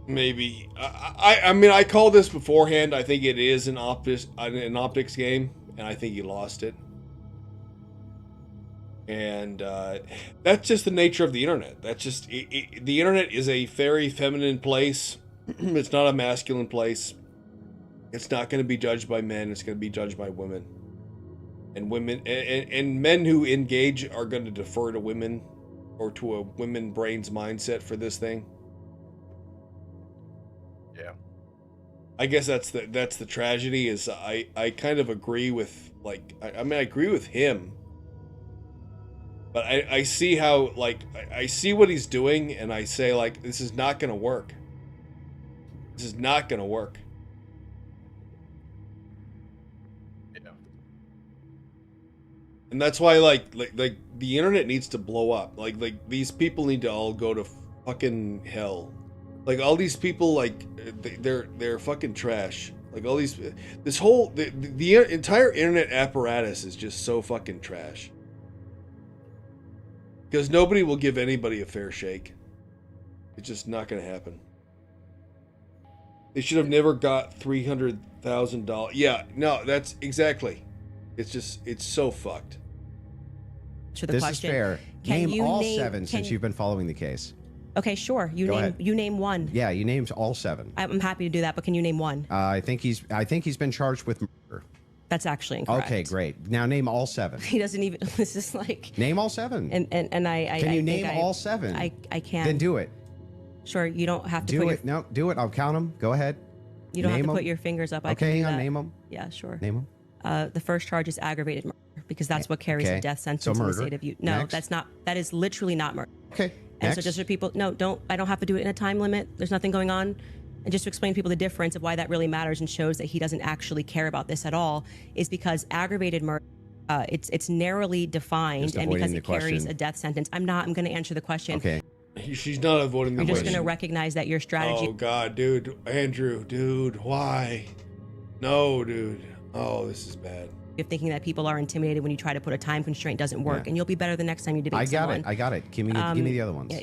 Maybe. I mean, I called this beforehand. I think it is an optics game, and I think he lost it. And that's just the nature of the internet. That's just the internet is a very feminine place. It's not a masculine place. It's not going to be judged by men. It's going to be judged by women. And women and men who engage are going to defer to women or to a women brain's mindset for this thing. Yeah. I guess that's the tragedy is I kind of agree with I agree with him. But I see how I see what he's doing and I say this is not going to work. This is not going to work. Yeah. And that's why the internet needs to blow up. Like these people need to all go to fucking hell. Like all these people they're fucking trash. Like all these the entire internet apparatus is just so fucking trash. Because nobody will give anybody a fair shake. It's just not going to happen. They should have never got $300,000. Yeah, no, that's exactly. It's so fucked. To the This question, is fair. can Name you all name- 7 can- since you've been following the case. Okay, sure. Go ahead. You name one. Yeah, you named all 7. I'm happy to do that, but can you name one? I think he's been charged with murder. That's actually incorrect. Okay, great. Now name all 7. He doesn't even. This is like. Name all 7. And I. Can you I think name all 7? I can. Then do it. Sure, you don't have to Do put it. No, do it. I'll count them. Go ahead. You don't Name have to put 'em. your fingers up. I Okay, can do hang on. that. Name them. Yeah, sure. Name them. The first charge is aggravated murder because that's what carries Okay. a death So sentence in the murder. state of Utah. No, Next. that's not. That is literally not murder. Okay. And so Next. just for people, no, don't. I don't have to do it in a time limit. There's nothing going on. And just to explain to people the difference of why that really matters and shows that he doesn't actually care about this at all is because aggravated murder, it's narrowly defined, Just and because avoiding it the carries question. a death sentence. I'm not. I'm going to answer the question. Okay. She's not avoiding the I'm just question. going to recognize that your strategy. Oh God, dude, Andrew, dude, why? No, dude. Oh, this is bad. Of thinking that people are intimidated when you try to put a time constraint doesn't work, Yeah. and you'll be better the next time you debate I got someone. it. I got it. Give me the other ones.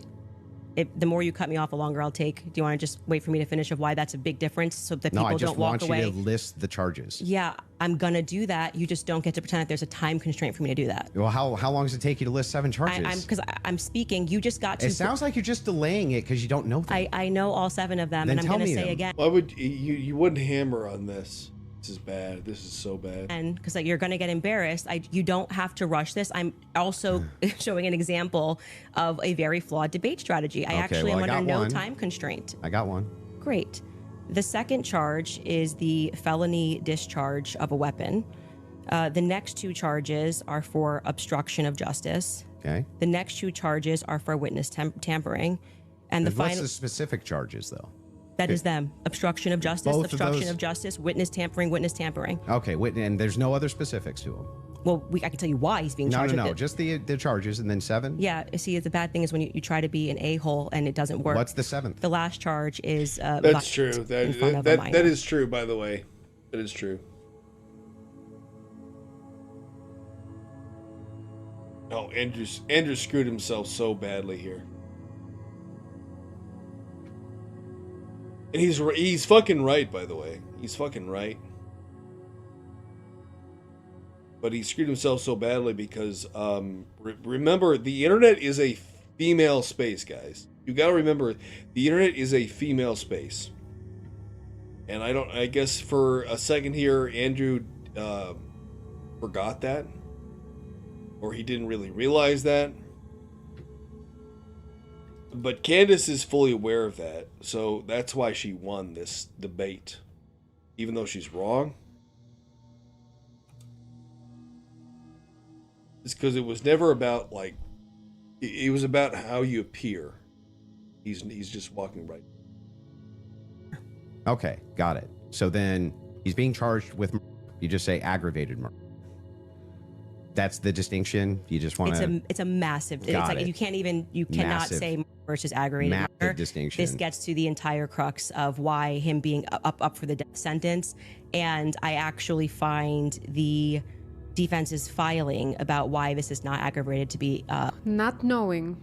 The more you cut me off, the longer I'll take. Do you want to just wait for me to finish of why that's a big difference so that No, people I just don't walk want you away? to list the charges. Yeah, I'm gonna do that. You just don't get to pretend that there's a time constraint for me to do that. Well, how long does it take you to list 7 charges? Because I'm speaking. You just got to. It sounds like you're just delaying it because you don't know them. I know all 7 of them, Then and I'm tell gonna me say them. again. Why would you wouldn't hammer on this? This is bad. This is so bad. And because you're going to get embarrassed, you don't have to rush this. I'm also showing an example of a very flawed debate strategy. I Okay, actually well, am I under got no one. time constraint. I got one. Great. The second charge is the felony discharge of a weapon. The next 2 charges are for obstruction of justice. Okay. The next 2 charges are for witness tampering. And the What's final the specific charges, though? that is them: obstruction of justice, Both of obstruction those? of justice, witness tampering, witness tampering. Okay, and there's no other specifics to them. Well, I can tell you why he's being No, charged no, with no. it. Just the charges, and then 7. Yeah, see, the bad thing is when you try to be an a-hole and it doesn't work. What's the 7th? The last charge is That's true. in front of a That minor. that is true, by the way. That is true. Oh, Andrew screwed himself so badly here. And he's fucking right, by the way. He's fucking right. But he screwed himself so badly because remember, the internet is a female space, guys. You got to remember, the internet is a female space. And I guess for a second here, Andrew forgot that, or he didn't really realize that. But Candace is fully aware of that, so that's why she won this debate, even though she's wrong. It's because it was never about it was about how you appear. He's just walking right. Okay, got it. So then he's being charged with murder. You just say aggravated murder. That's the distinction. You just want to. It's a massive. It's Got like it. you cannot Massive. say murder versus aggravated Massive murder. distinction. This gets to the entire crux of why him being up for the death sentence, and I actually find the defense's filing about why this is not aggravated to be. Not knowing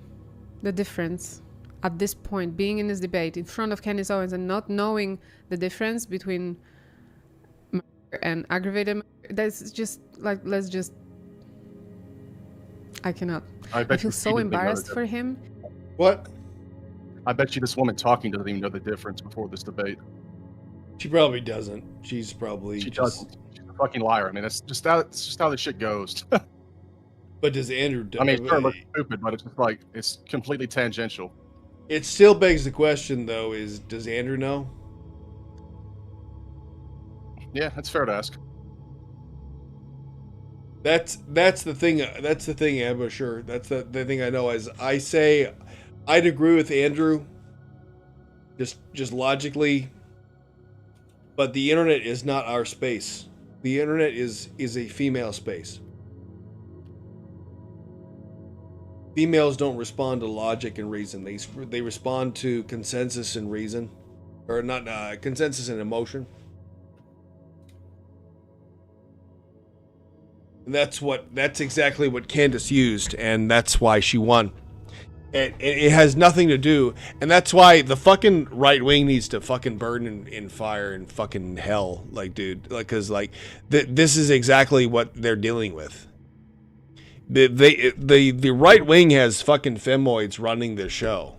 the difference at this point, being in this debate in front of Candace Owens and not knowing the difference between murder and aggravated murder, that's just let's just. I cannot. I bet feel you so didn't embarrassed know for him. What? I bet you this woman talking doesn't even know the difference before this debate. She probably doesn't. She's probably. She doesn't. She's a fucking liar. I mean, it's just how this shit goes. But does Andrew? I mean, it sure looks stupid, but it's just it's completely tangential. It still begs the question, though: does Andrew know? Yeah, that's fair to ask. That's the thing. That's the thing, Ambusher. That's the thing I know. As I say, I'd agree with Andrew. Just logically. But the internet is not our space. The internet is a female space. Females don't respond to logic and reason. They respond to consensus and reason, or not consensus and emotion. That's exactly what Candace used, and that's why she won. And it has nothing to do, and that's why the fucking right wing needs to fucking burn in fire and fucking hell, like, dude, like, because like this is exactly what they're dealing with. The right wing has fucking femoids running the show.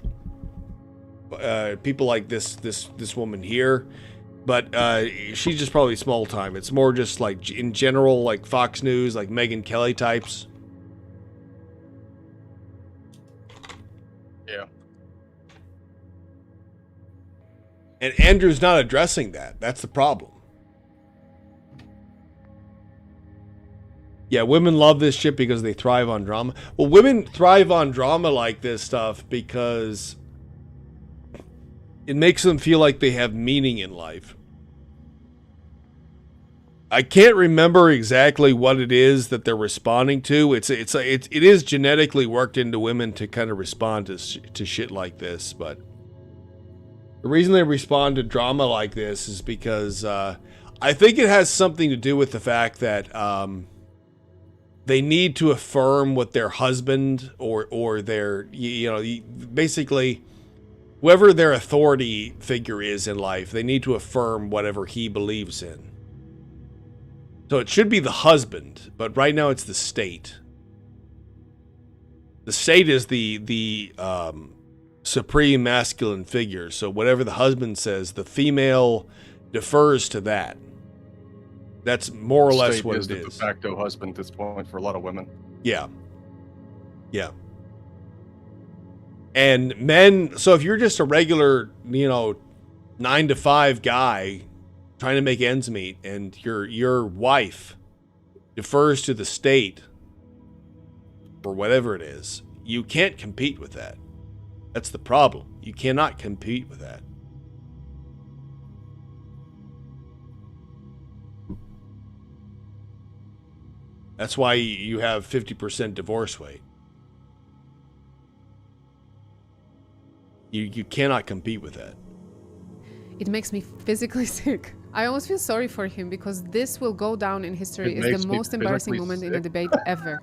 People like this woman here. But she's just probably small time. It's more just like in general, like Fox News, like Megyn Kelly types. Yeah. And Andrew's not addressing that. That's the problem. Yeah, women love this shit because they thrive on drama. Well, women thrive on drama like this stuff because it makes them feel like they have meaning in life. I can't remember exactly what it is that they're responding to. It is genetically worked into women to kind of respond to shit like this. But the reason they respond to drama like this is because I think it has something to do with the fact that they need to affirm what their husband or their, basically whoever their authority figure is in life, they need to affirm whatever he believes in. So it should be the husband, but right now it's the state. The state is the supreme masculine figure. So whatever the husband says, the female defers to that. That's more or less what it is. The de facto husband at this point for a lot of women. Yeah. Yeah. And men, so if you're just a regular, 9 to 5 guy trying to make ends meet, and your wife defers to the state or whatever it is, you can't compete with that. That's the problem. You cannot compete with that. That's why you have 50% divorce rate. You cannot compete with that. It makes me physically sick. I almost feel sorry for him because this will go down in history as the most embarrassing moment in a debate ever.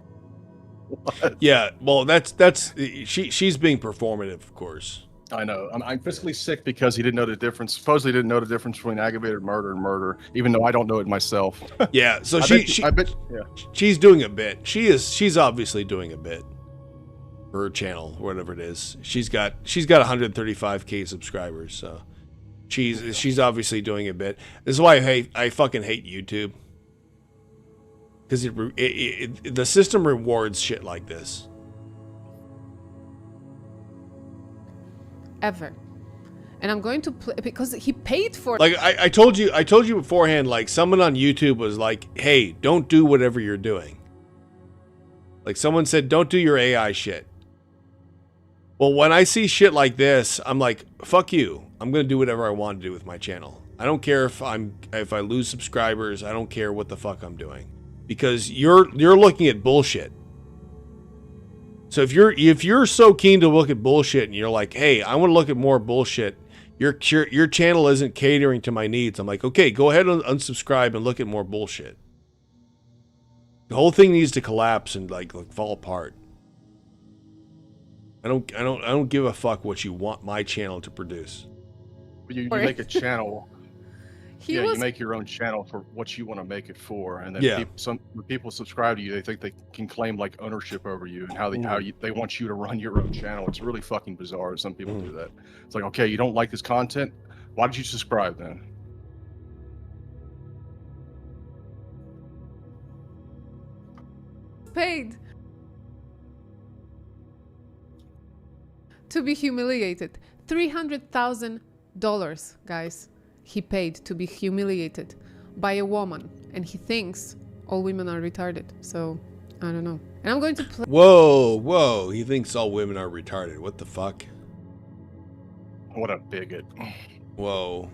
What? Yeah, well, she's being performative, of course. I know. I'm physically sick because he didn't know the difference. Supposedly didn't know the difference between aggravated murder and murder, even though I don't know it myself. Yeah, so I bet, she's doing a bit. She's obviously doing a bit. Her channel, whatever it is. She's got 135K subscribers, so she's obviously doing a bit. This is why I fucking hate YouTube. Because the system rewards shit like this. Ever. And I'm going to play because he paid for. Like I told you beforehand. Like someone on YouTube was like, "Hey, don't do whatever you're doing." Like someone said, "Don't do your AI shit." Well, when I see shit like this, I'm like, "Fuck you! I'm gonna do whatever I want to do with my channel. I don't care if I lose subscribers. I don't care what the fuck I'm doing, because you're looking at bullshit." So if you're so keen to look at bullshit and you're like, "Hey, I want to look at more bullshit," your channel isn't catering to my needs. I'm like, "Okay, go ahead and unsubscribe and look at more bullshit." The whole thing needs to collapse and like fall apart. I don't give a fuck what you want my channel to produce. You make a channel. You make your own channel for what you want to make it for, and then when people subscribe to you, they think they can claim like ownership over you and how they want you to run your own channel. It's really fucking bizarre. Some people do that. It's like, okay, you don't like this content, why did you subscribe then? Paid to be humiliated. $300,000, guys. He paid to be humiliated by a woman, and he thinks all women are retarded. So I don't know. And I'm going to play. Whoa! He thinks all women are retarded. What the fuck? What a bigot! Whoa,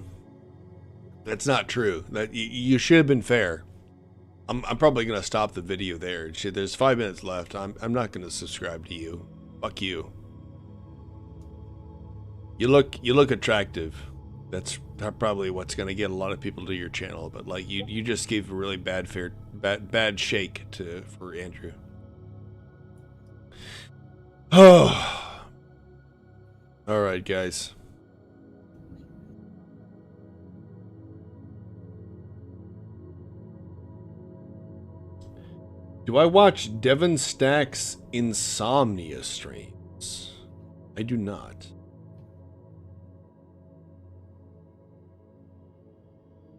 that's not true. That you should have been fair. I'm probably gonna stop the video there. There's 5 minutes left. I'm not gonna subscribe to you. Fuck you. You look attractive. That's probably what's going to get a lot of people to your channel. But like you just gave a really bad shake for Andrew. Oh, all right, guys. Do I watch Devon Stack's Insomnia streams? I do not.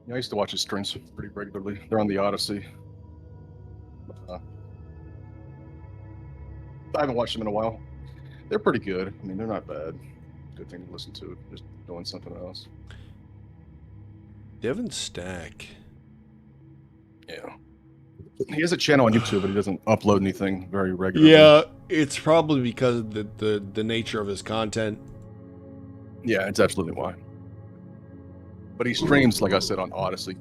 Yeah, I used to watch his streams pretty regularly. They're on the Odyssey. I haven't watched them in a while. They're pretty good. I mean, they're not bad. Good thing to listen to. Just doing something else. Devon Stack. Yeah. He has a channel on YouTube, but he doesn't upload anything very regularly. Yeah, it's probably because of the nature of his content. Yeah, it's absolutely why. But he streams, like I said, on Odyssey.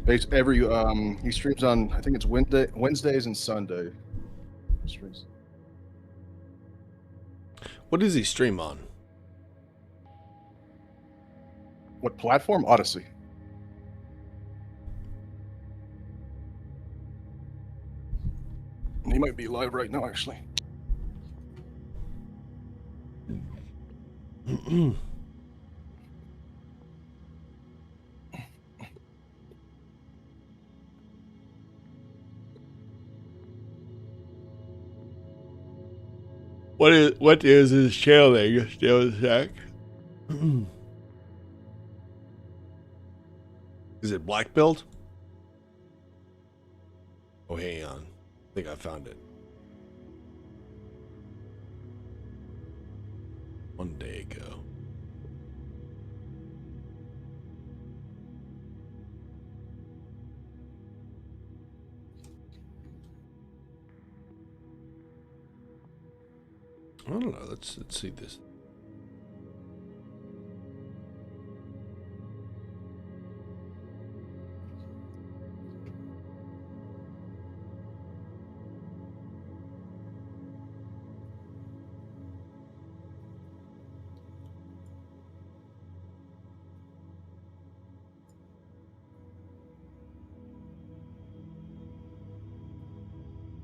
He streams on, I think it's Wednesdays and Sunday. Streams. What does he stream on? What platform? Odyssey. He might be live right now, actually. What is his channel name? Just a sec. Is it Black Belt? Oh, hang on. I think I found it. One day ago. I don't know. Let's see this.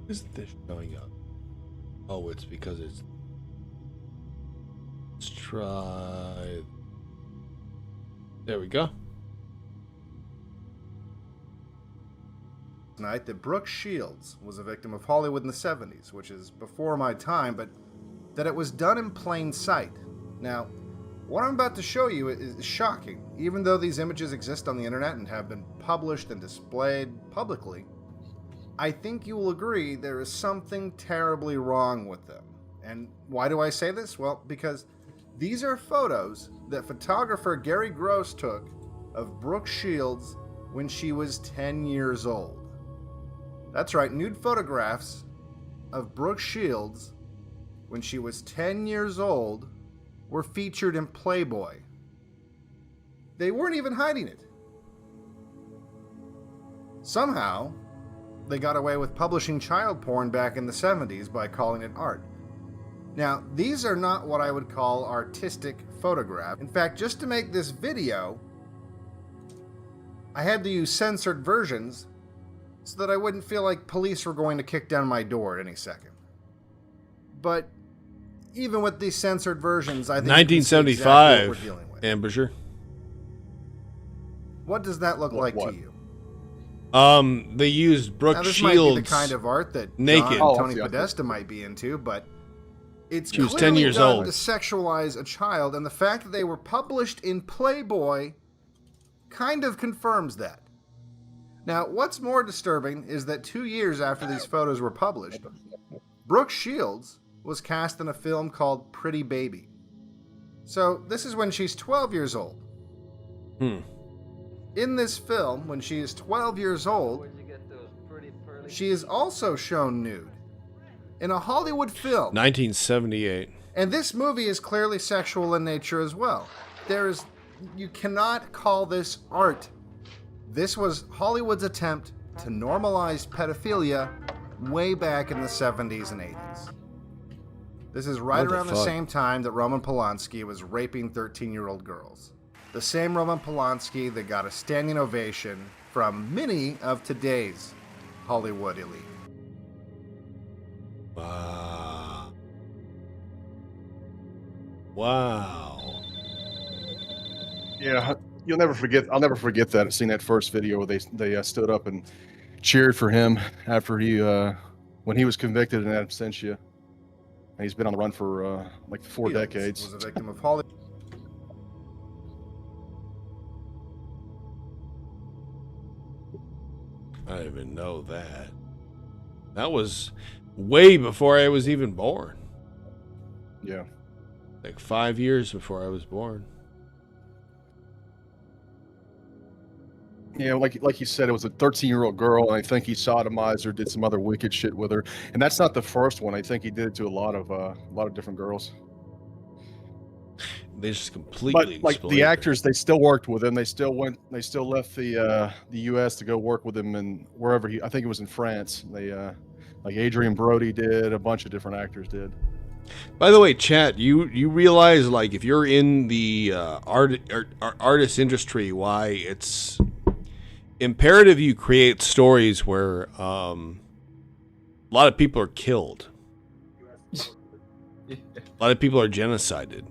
Isn't this showing up? Oh, it's because it's. Let's try. There we go. Tonight that Brooke Shields was a victim of Hollywood in the 70s, which is before my time, but that it was done in plain sight. Now, what I'm about to show you is shocking. Even though these images exist on the internet and have been published and displayed publicly, I think you will agree there is something terribly wrong with them. And why do I say this? Well, because these are photos that photographer Gary Gross took of Brooke Shields when she was 10 years old. That's right, nude photographs of Brooke Shields when she was 10 years old were featured in Playboy. They weren't even hiding it. Somehow, they got away with publishing child porn back in the 70s by calling it art. Now, these are not what I would call artistic photographs. In fact, just to make this video, I had to use censored versions so that I wouldn't feel like police were going to kick down my door at any second. But even with these censored versions, I think 1975 exactly what we're dealing with. Ambusher. What does that look like to you? They used Brooke Shields. This Shields might be the kind of art that naked. John and Tony Podesta might be into, but it's she was clearly 10 years done old to sexualize a child, and the fact that they were published in Playboy kind of confirms that. Now, what's more disturbing is that 2 years after these photos were published, Brooke Shields was cast in a film called Pretty Baby. So this is when she's 12 years old. In this film, when she is 12 years old, she is also shown nude in a Hollywood film. 1978. And this movie is clearly sexual in nature as well. You cannot call this art. This was Hollywood's attempt to normalize pedophilia way back in the 70s and 80s. This is right around the same time that Roman Polanski was raping 13-year-old girls. The same Roman Polanski that got a standing ovation from many of today's Hollywood elite. Wow. Wow. Yeah, you'll never forget. I'll never forget that. I've seen that first video where they stood up and cheered for him after he when he was convicted in absentia. And he's been on the run for like 4 decades. Was a victim of Hollywood. I didn't even know that. That was way before I was even born. Yeah. Like 5 years before I was born. Yeah, like you said, it was a 13-year-old girl, and I think he sodomized her, did some other wicked shit with her. And that's not the first one. I think he did it to a lot of different girls. They just completely. But like the actors, they still worked with him. They still left the U.S. to go work with him and wherever I think it was in France. They like Adrian Brody did. A bunch of different actors did. By the way, chat, you realize like if you're in the artist industry, why it's imperative you create stories where a lot of people are killed, a lot of people are genocided,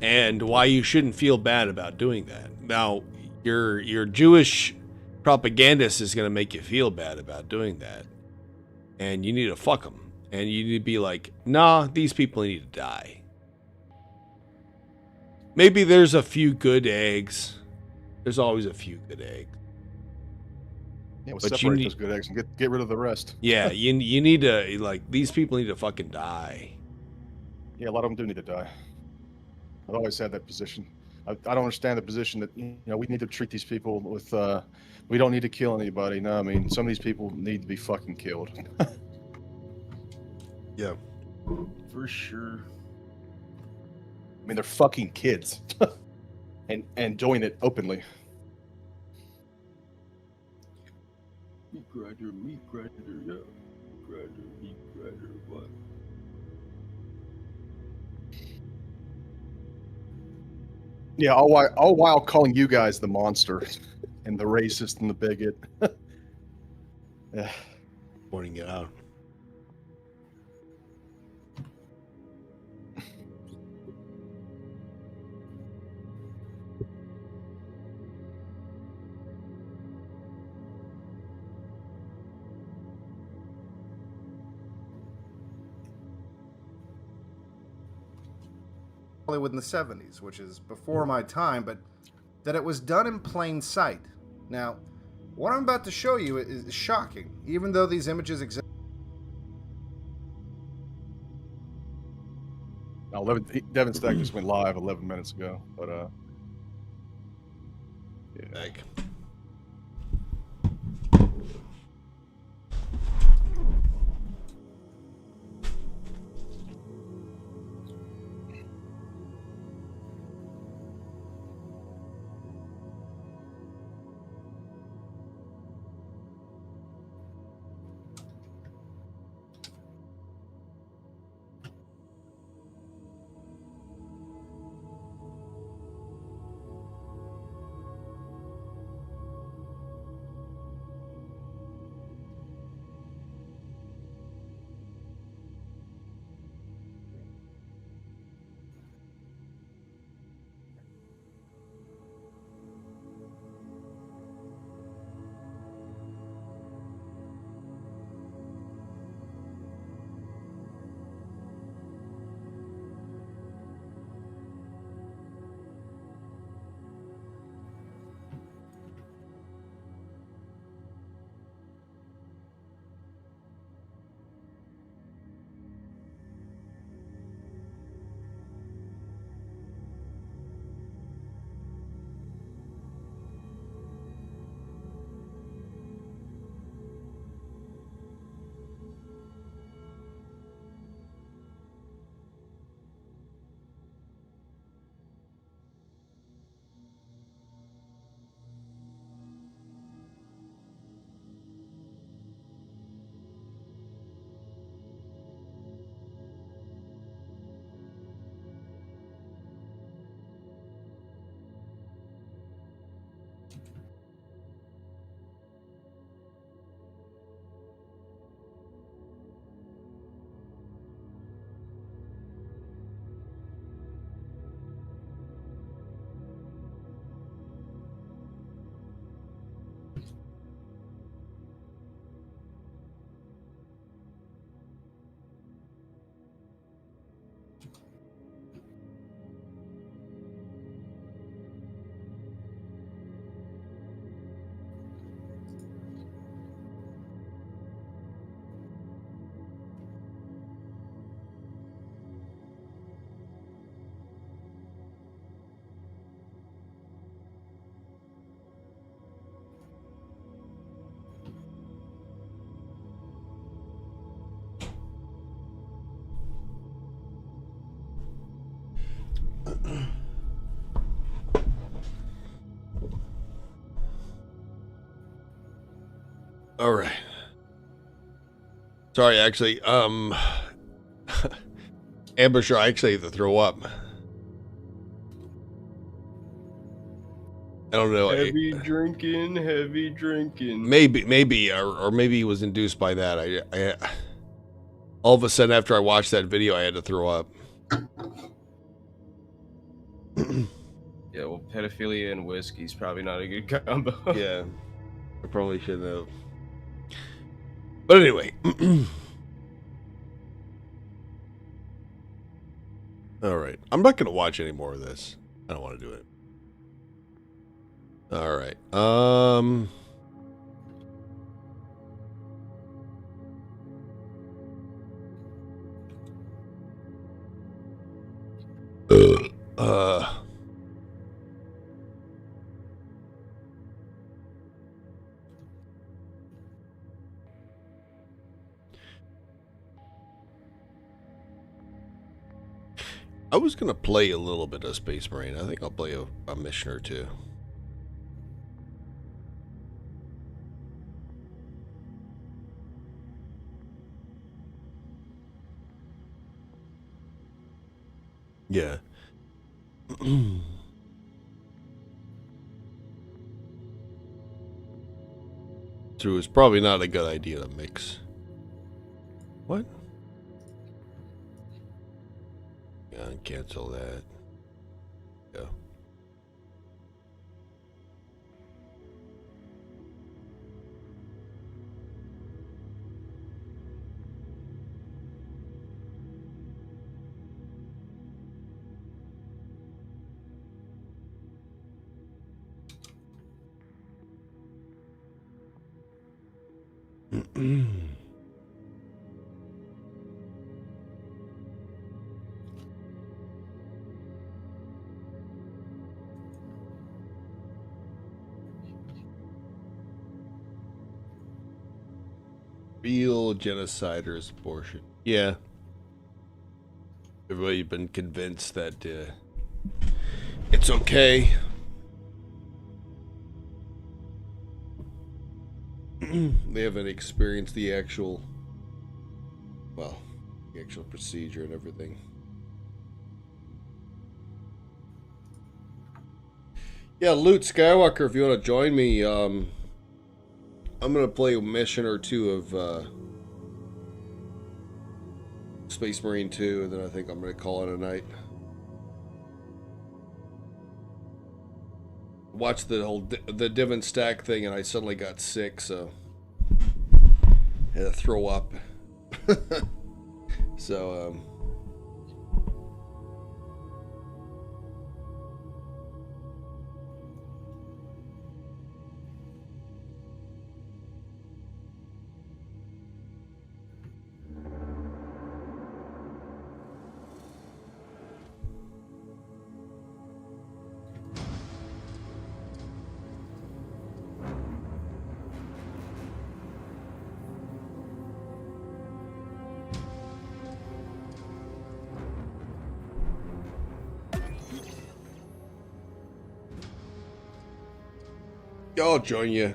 and why you shouldn't feel bad about doing that. Now, your Jewish propagandist is going to make you feel bad about doing that, and you need to fuck them, and you need to be like, nah, these people need to die. Maybe there's a few good eggs. There's always a few good eggs. Yeah, we'll separate those good eggs and get rid of the rest. Yeah, you need to, like, these people need to fucking die. Yeah, a lot of them do need to die. I've always had that position. I don't understand the position that, you know, we need to treat these people with, we don't need to kill anybody. No, I mean, some of these people need to be fucking killed. Yeah. For sure. I mean, they're fucking kids. and doing it openly. Meat grinder, yeah. Meat grinder, what? Yeah, all while calling you guys the monster and the racist and the bigot. Yeah. Pointing it out. Hollywood in the 70s, which is before my time, but that it was done in plain sight. Now, what I'm about to show you is shocking, even though these images exist. Devin Stack just went live 11 minutes ago, but yeah. All right. Sorry, actually, Ambusher, I actually have to throw up. I don't know. Heavy drinking. Maybe, or maybe he was induced by that. I all of a sudden after I watched that video, I had to throw up. Yeah, well, pedophilia and whiskey is probably not a good combo. Yeah, I probably should have. But anyway. All right. I'm not going to watch any more of this. I don't want to do it. All right. I was going to play a little bit of Space Marine. I think I'll play a mission or two. Yeah. So it's probably not a good idea to mix. What? Yeah, cancel that. Yeah. Real genociders portion. Yeah. Everybody's been convinced that it's okay. They haven't experienced the actual, well, the actual procedure and everything. Yeah, Luke Skywalker, if you want to join me, I'm gonna play a mission or two of Space Marine 2, and then I think I'm gonna call it a night. Watched the whole the Div and Stack thing, and I suddenly got sick, so I had to throw up. So I'll join you.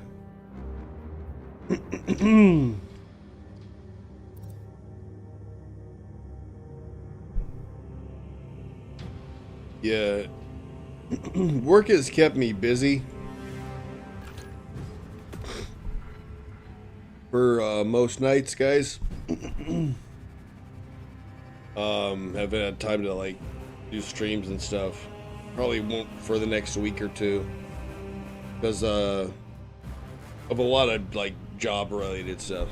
Yeah. Work has kept me busy for most nights, guys. Haven't had time to like do streams and stuff. Probably won't for the next week or two. Because of a lot of like job related stuff.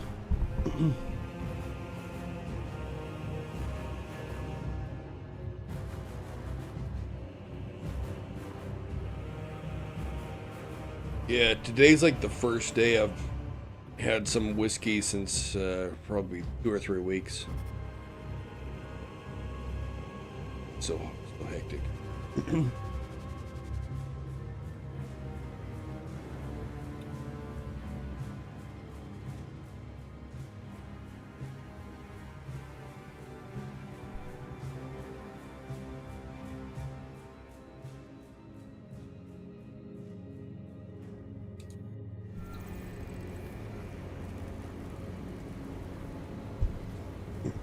Yeah, today's like the first day I've had some whiskey since probably 2 or 3 weeks. So hectic.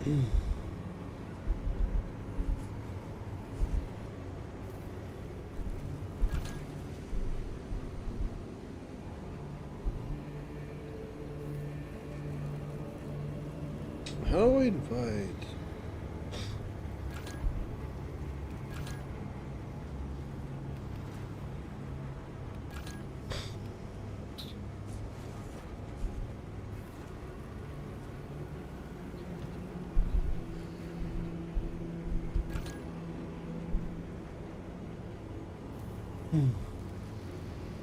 How do I invite?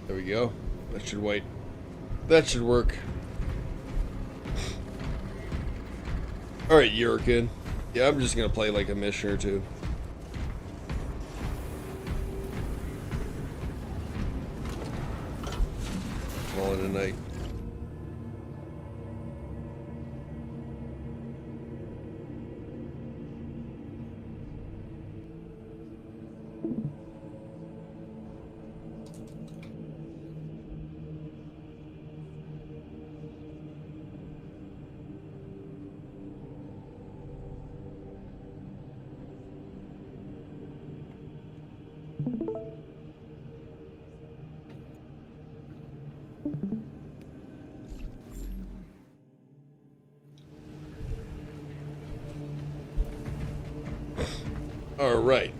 There we go. That should wait. That should work. Alright, Yurkin. Yeah, I'm just gonna play like a mission or two. Call it a night. All right.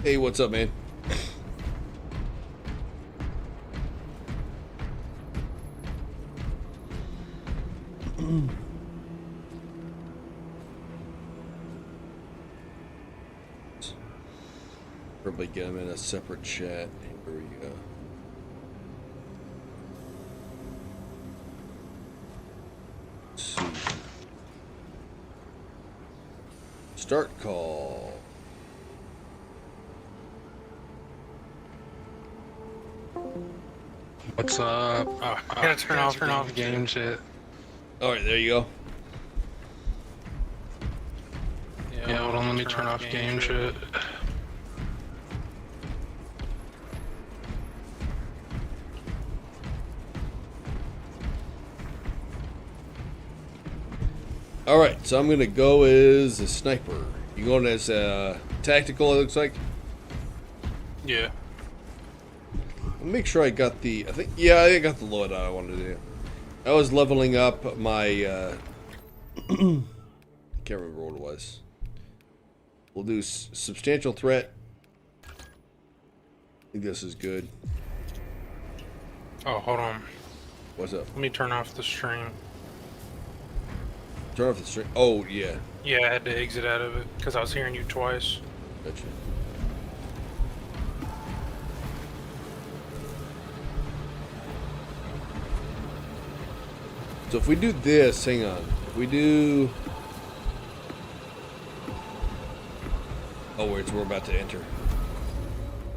Hey, what's up, man? Probably get them in a separate chat. Here we go. Let's see. Start call. What's up? Oh, I gotta turn off game shit. Alright, there you go. Yeah, hold on, let me turn off game shit. Alright, so I'm gonna go as a sniper. You going as tactical, it looks like? Yeah. Make sure I got the, I got the loadout I wanted to do. I was leveling up my, can't remember what it was. We'll do substantial threat. I think this is good. Oh, hold on. What's up? Let me turn off the stream. Turn off the stream? Oh, yeah. Yeah, I had to exit out of it because I was hearing you twice. Gotcha. So if we do this, hang on. If we do... Oh wait, so we're about to enter.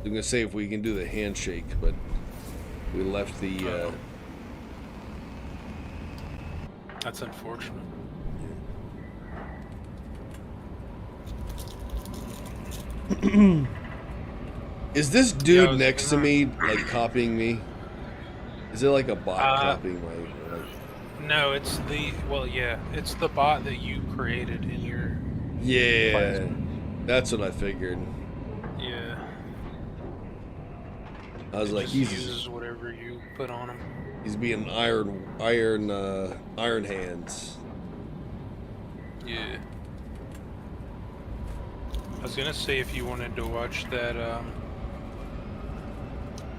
I'm gonna say if we can do the handshake, but we left the... That's unfortunate. Is this dude next to me, like, copying me? Is it like a bot copying my... No, it's the, well, yeah, it's the bot that you created in your... Yeah, that's what I figured. Yeah. I was like, he uses whatever you put on him. He's being iron hands. Yeah. I was gonna say if you wanted to watch that,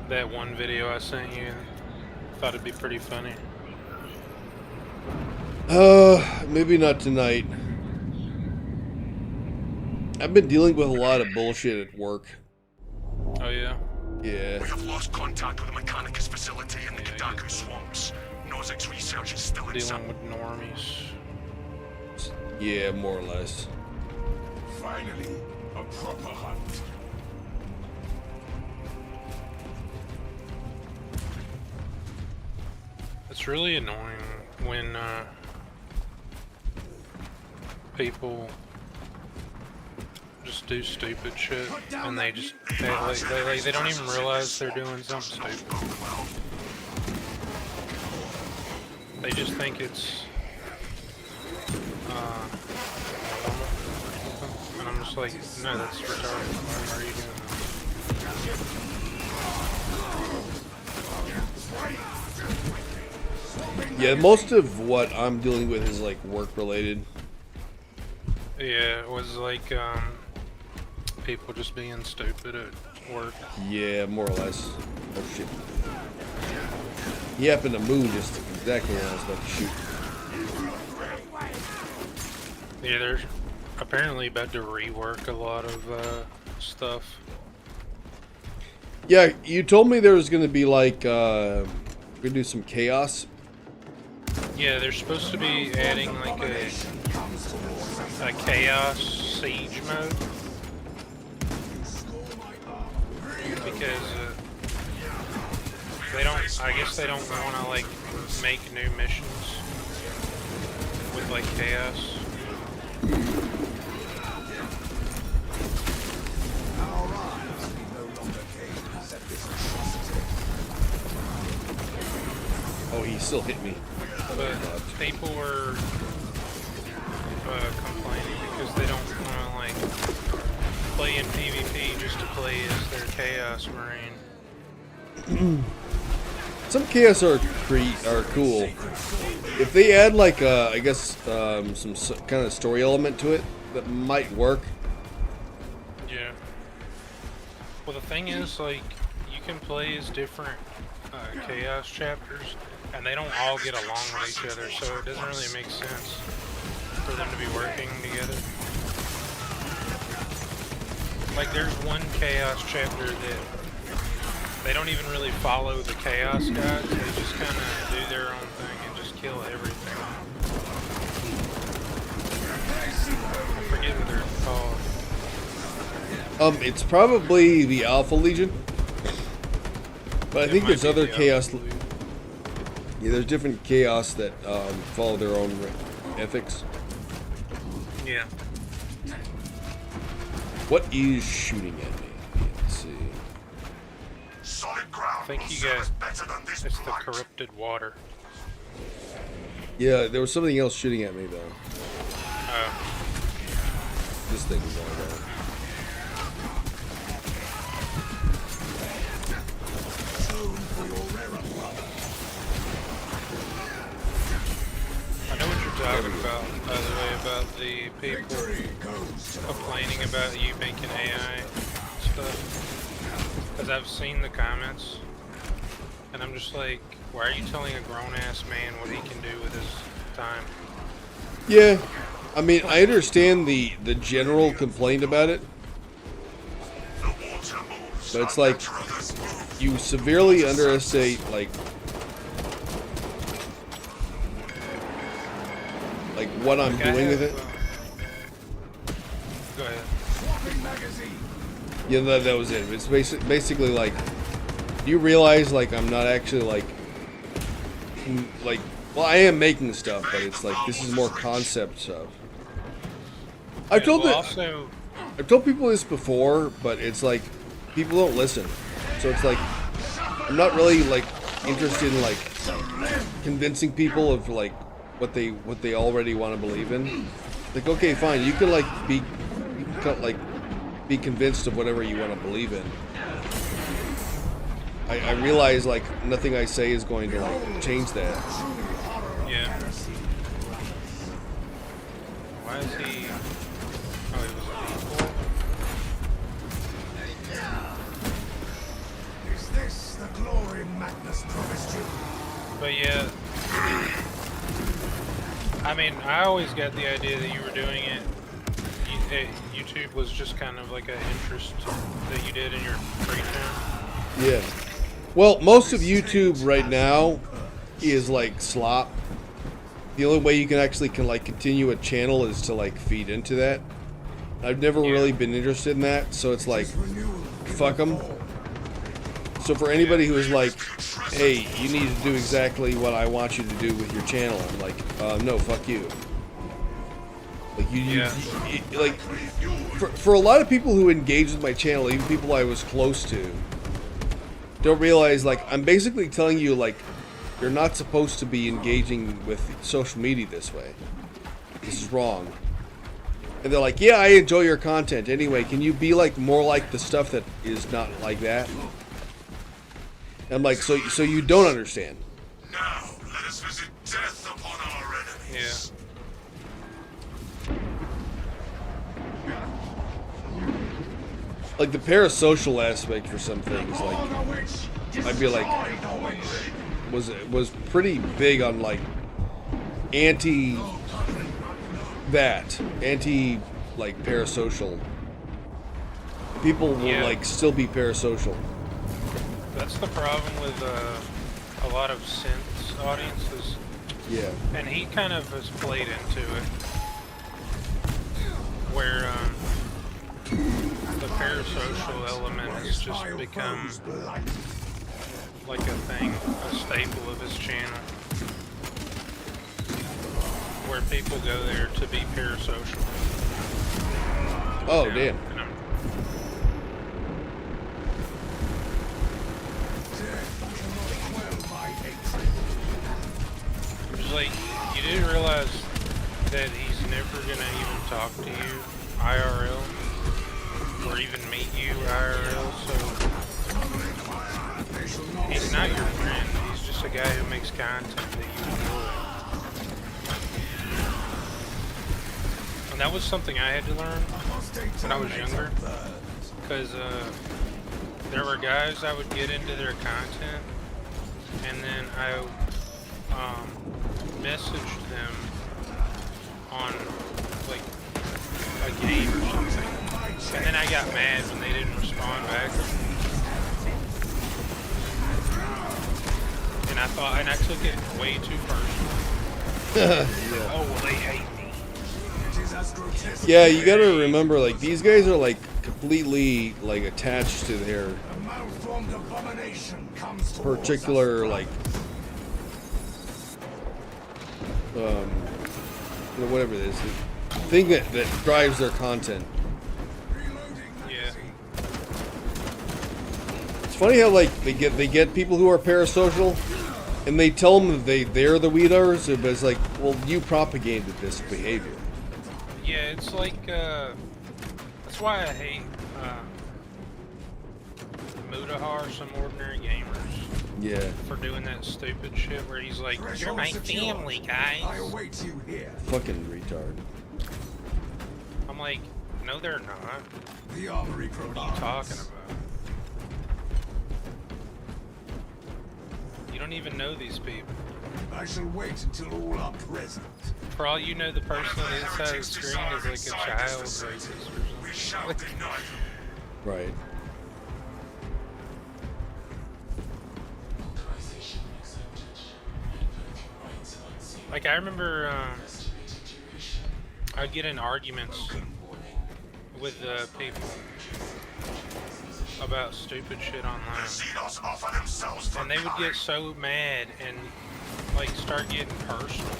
that one video I sent you, thought it'd be pretty funny. Maybe not tonight. I've been dealing with a lot of bullshit at work. Oh, yeah? Yeah. We have lost contact with the Mechanicus facility in the Kadaku swamps. Nozick's research is still in dealing with normies. Yeah, more or less. Finally, a proper hunt. It's really annoying when people just do stupid shit and they don't even realize they're doing something stupid. They just think it's just like, no, that's retarded. Why are you doing that? Yeah, most of what I'm dealing with is like work related. Yeah, it was like people just being stupid at work. Yeah, more or less. Oh shit. He happened to move just exactly when I was about to shoot. Yeah, they're apparently about to rework a lot of stuff. Yeah, you told me there was going to be like, we're going to do some chaos. Yeah, they're supposed to be adding like a chaos siege mode. Because they don't, I guess they don't want to like make new missions with like chaos. Oh, he still hit me. But people were complaining because they don't want to like play in PvP just to play as their Chaos Marine. Some chaos are cool. If they add like I guess some kind of story element to it, that might work. Yeah. Well, the thing is, like, you can play as different chaos chapters, and they don't all get along with each other, so it doesn't really make sense for them to be working together. Like, there's one chaos chapter that they don't even really follow the chaos guides, they just kind of do their own thing and just kill everything. I forget what they're called. It's probably the Alpha Legion. But I think there's other chaos. Yeah, there's different chaos that follow their own ethics. Yeah. What is shooting at me? Let's see. I think you got, it's the corrupted water. Yeah, there was something else shooting at me though. Oh. This thing is all right. I know what you're talking about, by the way, about the people complaining about you making AI stuff. Because I've seen the comments, and I'm just like, why are you telling a grown-ass man what he can do with his time? Yeah, I mean, I understand the general complaint about it, but it's like, you severely underestimate, like what I'm doing with it. Go ahead. Yeah, that was it. It's basically like, do you realize like I'm not actually like, well, I am making stuff, but it's like this is more concept stuff. I've told people this before, but it's like people don't listen. So it's like I'm not really like interested in like convincing people of like what they already want to believe in. Like, okay, fine, you can like be convinced of whatever you want to believe in. I realize like nothing I say is going to like change that. Yeah. Why is he? Oh, he was equal. Is this the glory Magnus promised you? But yeah, I mean, I always got the idea that you were doing it. YouTube was just kind of like an interest that you did in your free time. Yeah. Well, most of YouTube right now is like slop. The only way you can actually continue a channel is to like feed into that. I've never really been interested in that, so it's like, fuck them. So for anybody who is like, hey, you need to do exactly what I want you to do with your channel, I'm like, no, fuck you. Like you like for a lot of people who engage with my channel, even people I was close to, don't realize like I'm basically telling you like you're not supposed to be engaging with social media this way. This is wrong. And they're like, yeah, I enjoy your content. Anyway, can you be like more like the stuff that is not like that? And I'm like, so you don't understand. Now, let us visit death upon our enemies. Like the parasocial aspect for some things, like I feel like was pretty big on like anti like parasocial. People will like still be parasocial. That's the problem with a lot of synths audiences. Yeah. And he kind of has played into it, where the parasocial element has just become like a thing, a staple of his channel, where people go there to be parasocial. Oh, damn. It's like, you do realize that he's never gonna even talk to you IRL, or even meet you IRL, so he's not your friend, he's just a guy who makes content that you enjoy. And that was something I had to learn when I was younger, because there were guys I would get into their content, and then I messaged them on like a game or something, and then I got mad when they didn't respond back, and I took it way too personal. Yeah. Oh, well, they hate me. Yeah, you gotta remember, like, these guys are like completely like attached to their particular like whatever it is, the thing that drives their content. Yeah. It's funny how like they get people who are parasocial, and they tell them that they're the weirdos, but it's like, well, you propagated this behavior. Yeah, it's like that's why I hate Mudahar, some ordinary gamers. Yeah. For doing that stupid shit where he's like, "You're my family, guys." I await you here. Fucking retard. I'm like, no, they're not. The armory What are you talking about? You don't even know these people. I shall wait until all are present. For all you know, the person on the inside of the screen is like a child racist or something. Right. Like, I remember I'd get in arguments with people about stupid shit online, and they would get so mad and like start getting personal,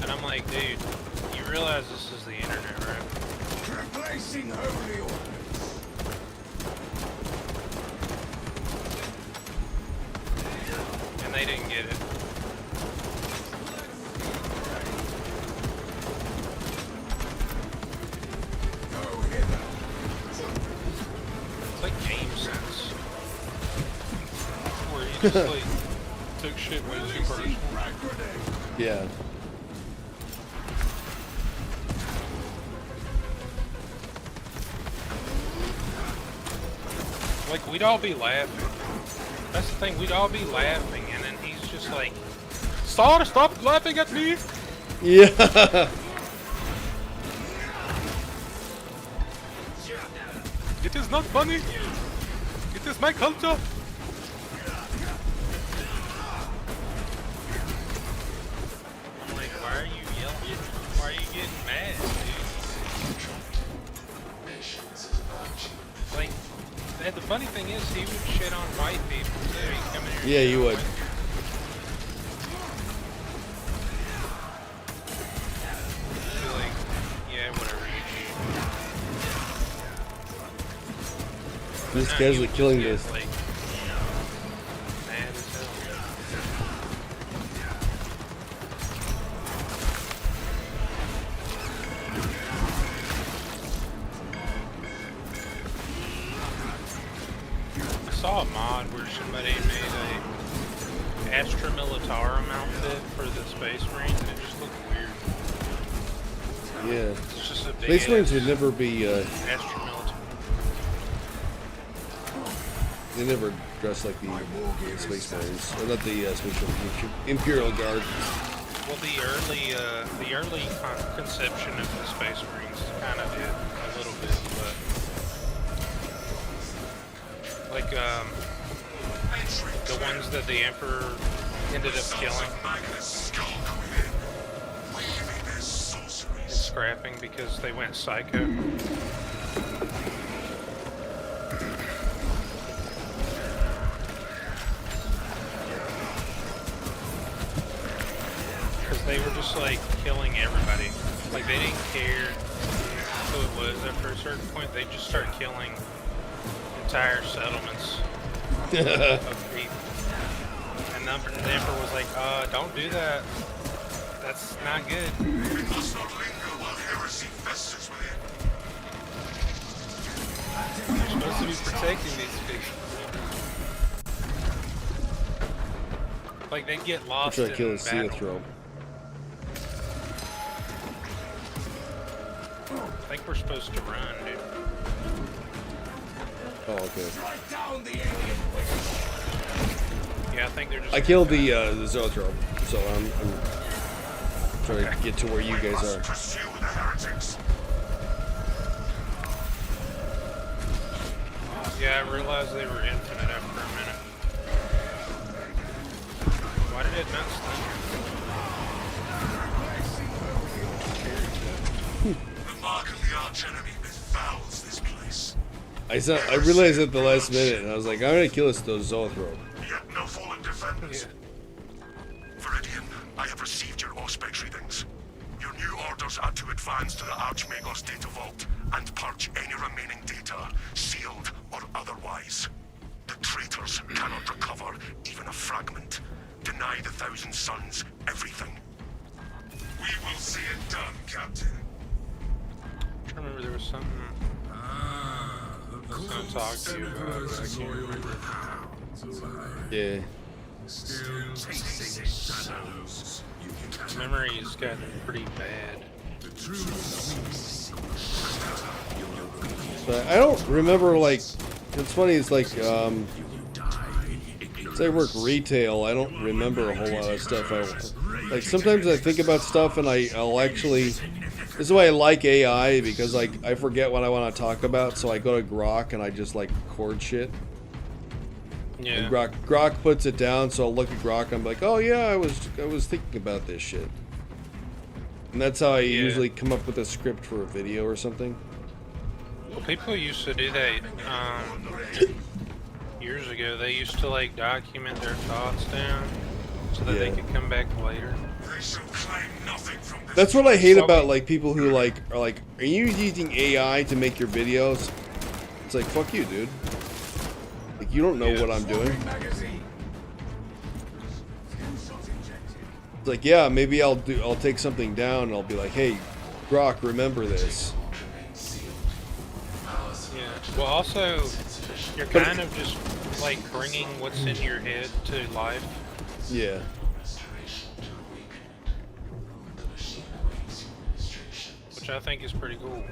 and I'm like, dude, you realize this is the internet, right? Replacing holy orders. And they didn't get it. It's like game sense, where you just like took shit way too personal. Yeah. Like, we'd all be laughing. That's the thing, we'd all be laughing, and then he's just like, stop laughing at me! Yeah. It is not funny! It is my culture! I'm like, why are you yelling? Why are you getting mad, dude? Like, and the funny thing is, he would shit on white people too. He'd come in here and Yeah, shit you on would. white people. He'd be like, yeah, whatever. Just No, casually you killing just this. get, like, mad as hell. saw a mod where somebody made a Astra Militarum outfit for the Space Marines, and it just looked weird. Yeah. It's just a big Space Marines would never be. Astra Militarum. They never dress like the Space Marines, or not the Space Marines, Imperial Guard. Well, the early conception of the Space Marines kind of did a little bit, but like the ones that the Emperor ended up killing and scrapping because they went psycho. Because they were just like killing everybody. Like they didn't care who it was. After a certain point, they just started killing entire settlements of people. And the Emperor was like, don't do that. That's not good. We must not linger while heresy festers within. You're supposed to be protecting these people. Like they get lost in kill a battle. throw. I think we're supposed to run, dude. Oh, okay. Yeah, I think they're just. I killed the Zothro, so I'm trying to get to where you guys are. Yeah, I realized they were infinite after a minute. Why did it not stun you? The mark of the arch enemy befouls this place. I realized at the last minute, and I was like, I'm gonna kill those Zothro. Yet no fallen defenders. Viridian, I have received your Auspex readings. Your new orders are to advance to the Archmago's data vault and purge any remaining data, sealed or otherwise. The traitors cannot recover even a fragment. Deny the Thousand Sons everything. We will see it done, Captain. I remember there was something I was going to talk to you about, but I can't remember. Yeah. Memory's gotten pretty bad. But I don't remember, like, it's funny, it's like, since I work retail, I don't remember a whole lot of stuff. Like, sometimes I think about stuff and I'll actually, this is why I like AI, because, like, I forget what I want to talk about, so I go to Grok and I just, like, record shit. Yeah. And Grok puts it down, so I'll look at Grok and I'm like, oh yeah, I was thinking about this shit. And that's how I usually come up with a script for a video or something. Well, people used to do that years ago. They used to like document their thoughts down so that they could come back later. That's what I hate about like people who like are like, are you using AI to make your videos? It's like, fuck you, dude. Like, you don't know what I'm doing. It's like, yeah, maybe I'll take something down and I'll be like, hey, Grok, remember this. Yeah. Well, also, you're kind of just like bringing what's in your head to life. Yeah. Which I think is pretty cool.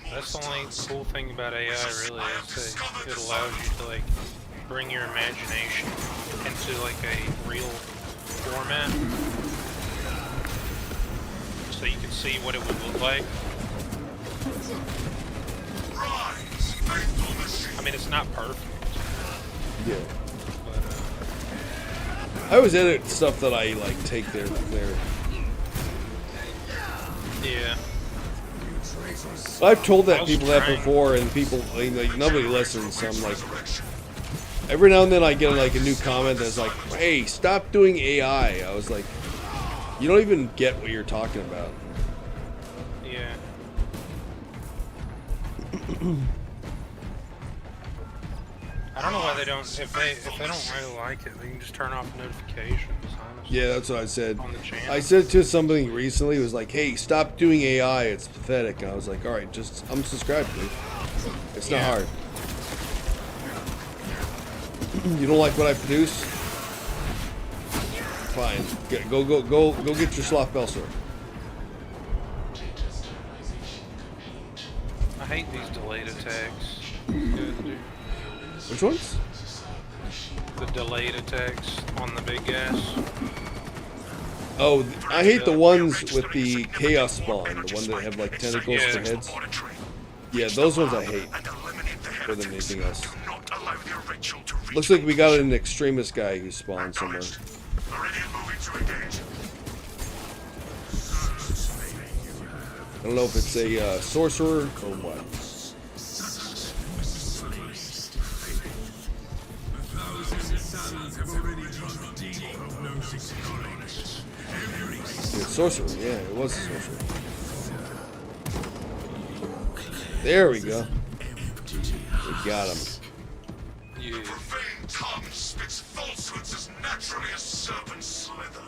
That's the only cool thing about AI, really, is that it allows you to like bring your imagination into like a real format, so you can see what it would look like. I mean, it's not perfect. Yeah. But, I always edit stuff that I like take there. Yeah. I've told people that before, and people like nobody listens. So I'm like, every now and then I get like a new comment that's like, "Hey, stop doing AI." I was like, "You don't even get what you're talking about." Yeah. I don't know why they don't. If they don't really like it, they can just turn off notifications. Honestly. Yeah, that's what I said. On the channel. I said to something recently. It was like, "Hey, stop doing AI. It's pathetic." And I was like, "All right, just unsubscribe, dude. It's not hard." You don't like what I produce? Fine. Go get your sloth Belser. I hate these delayed attacks. Which ones? The delayed attacks on the big guys. Oh, I hate the ones with the chaos spawn, the one that have like tentacles for heads. Yeah, those ones I hate more than anything else. Looks like we got an extremist guy who spawned somewhere. I don't know if it's a sorcerer or what. It's sorcerer, yeah, it was a sorcerer. There we go. We got him. The profane tongue spits falsehoods as naturally as serpents slither.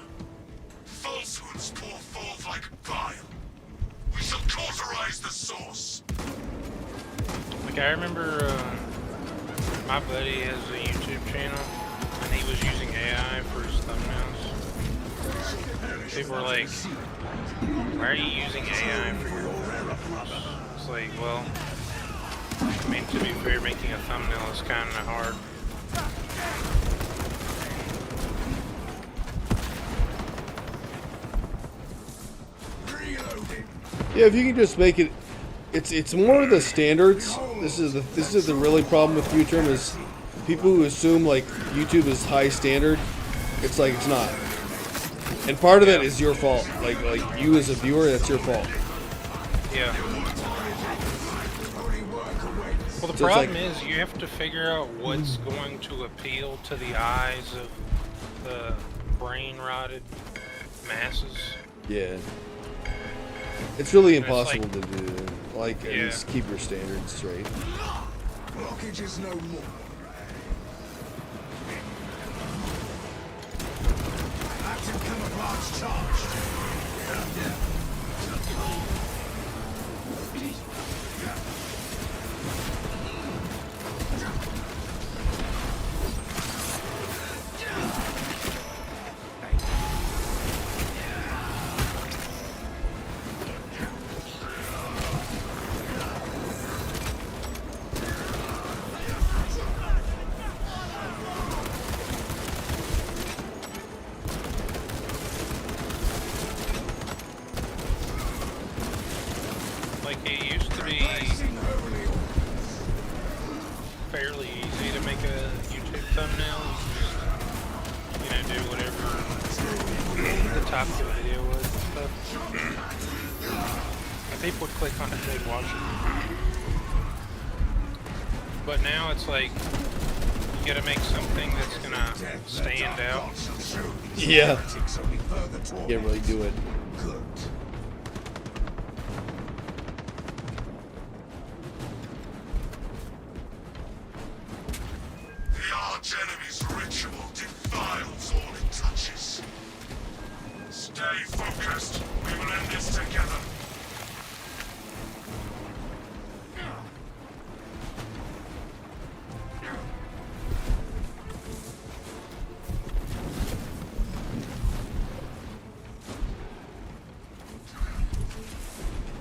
Falsehoods pour forth like bile. We shall cauterize the source. Like, I remember my buddy has a YouTube channel, and he was using AI for his thumbnails. People were like, why are you using AI for your thumbnails? It's like, well, I mean, to be fair, making a thumbnail is kind of hard. Yeah, if you can just make it, it's more of the standards. This is the really problem with YouTube is people who assume like YouTube is high standard. It's like it's not, and part of that is your fault. Like you as a viewer, that's your fault. Yeah. Well, the So problem is you have to figure out what's going to appeal to the eyes of the brain-rotted masses. Yeah. It's really And it's impossible like- to do. Like, at Yeah. least keep your standards straight. Blockage is no more. Active camouflage charged. Like, it used to be fairly easy to make a YouTube thumbnail. You know, do whatever the top of the video was and stuff. And people would click on it, they'd watch it. But now it's like, you gotta make something that's gonna stand out. Yeah. Can't really do it. The arch enemy's ritual defiles all it touches. Stay focused. We will end this together.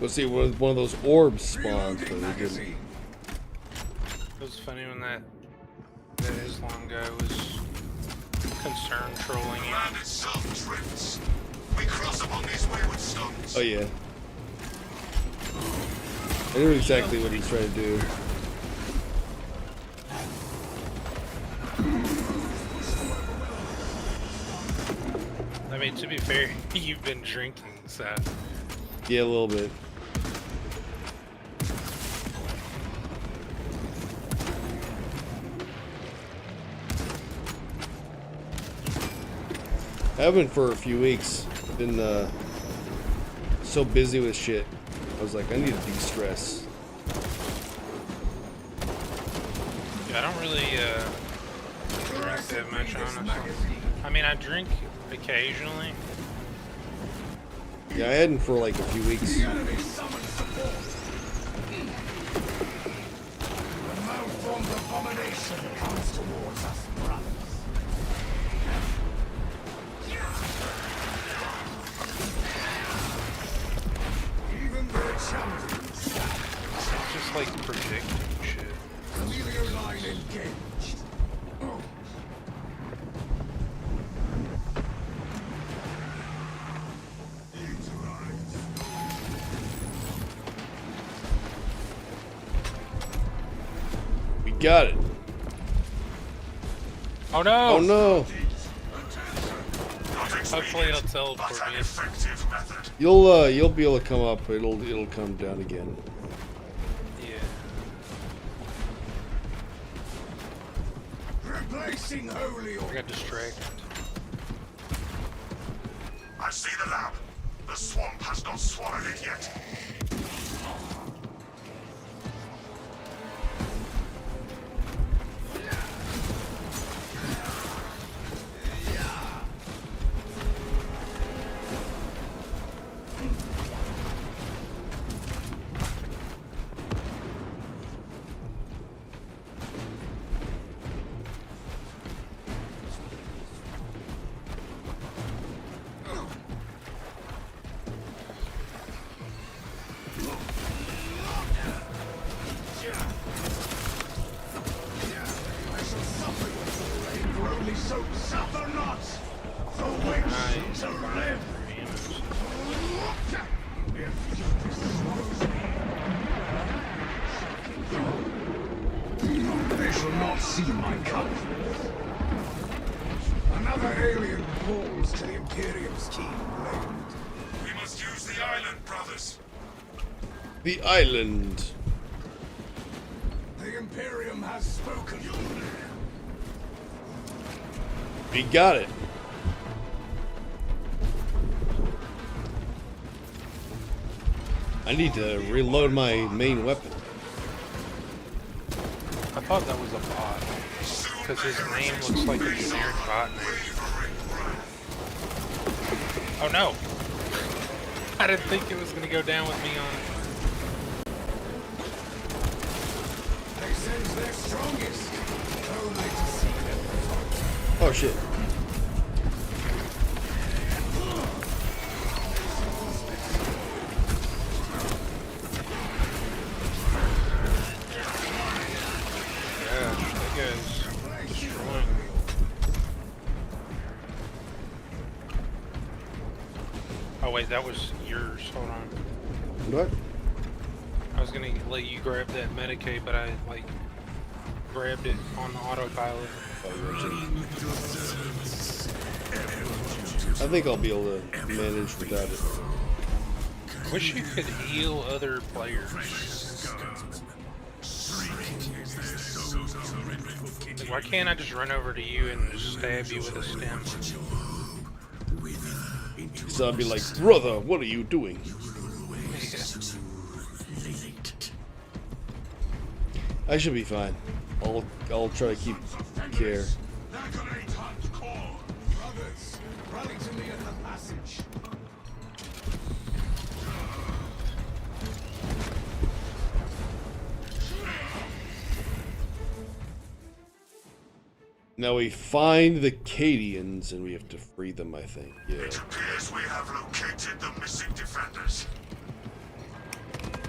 Let's see, one of those orbs spawns, but we didn't. It was funny when that Islam guy was concerned trolling you. Land itself drifts. We cross upon these wayward stones. Oh yeah. I knew exactly what he's trying to do. I mean, to be fair, you've been drinking, so. Yeah, a little bit. I haven't for a few weeks. Been so busy with shit. I was like, I need to de-stress. Yeah, I don't really drink that much, honestly. I mean, I drink occasionally. Yeah, I hadn't for like a few weeks. From the abomination comes towards us, brothers. Even their champions. Just like predicting shit. Familiar line engaged. We got it. Oh no! Oh no! Hopefully it'll teleport me. You'll be able to come up. It'll come down again. Yeah. Replacing holy. I got distracted. I see the lab. The swamp has not swallowed it yet. So suffer not, for which to live. They shall not see my cup. Another alien falls to the Imperium's team blamed. We must use the island, brothers. The island. The Imperium has spoken. We got it. I need to reload my main weapon. I thought that was a bot. Because his name looks like a generic bot name. Oh no! I didn't think it was going to go down with me on it. They sense their strongest. Only to see them. Oh shit. Gosh, that guy's destroying me. Oh wait, that was yours. Hold on. What? I was gonna let you grab that Medicaid, but I like grabbed it on the autopilot. I think I'll be able to manage without it. Wish you could heal other players. Like, why can't I just run over to you and just stab you with a stem? So I'll be like, brother, what are you doing? I should be fine. I'll try to keep care. Now we find the Cadians and we have to free them, I think. Yeah. It appears we have located the missing defenders.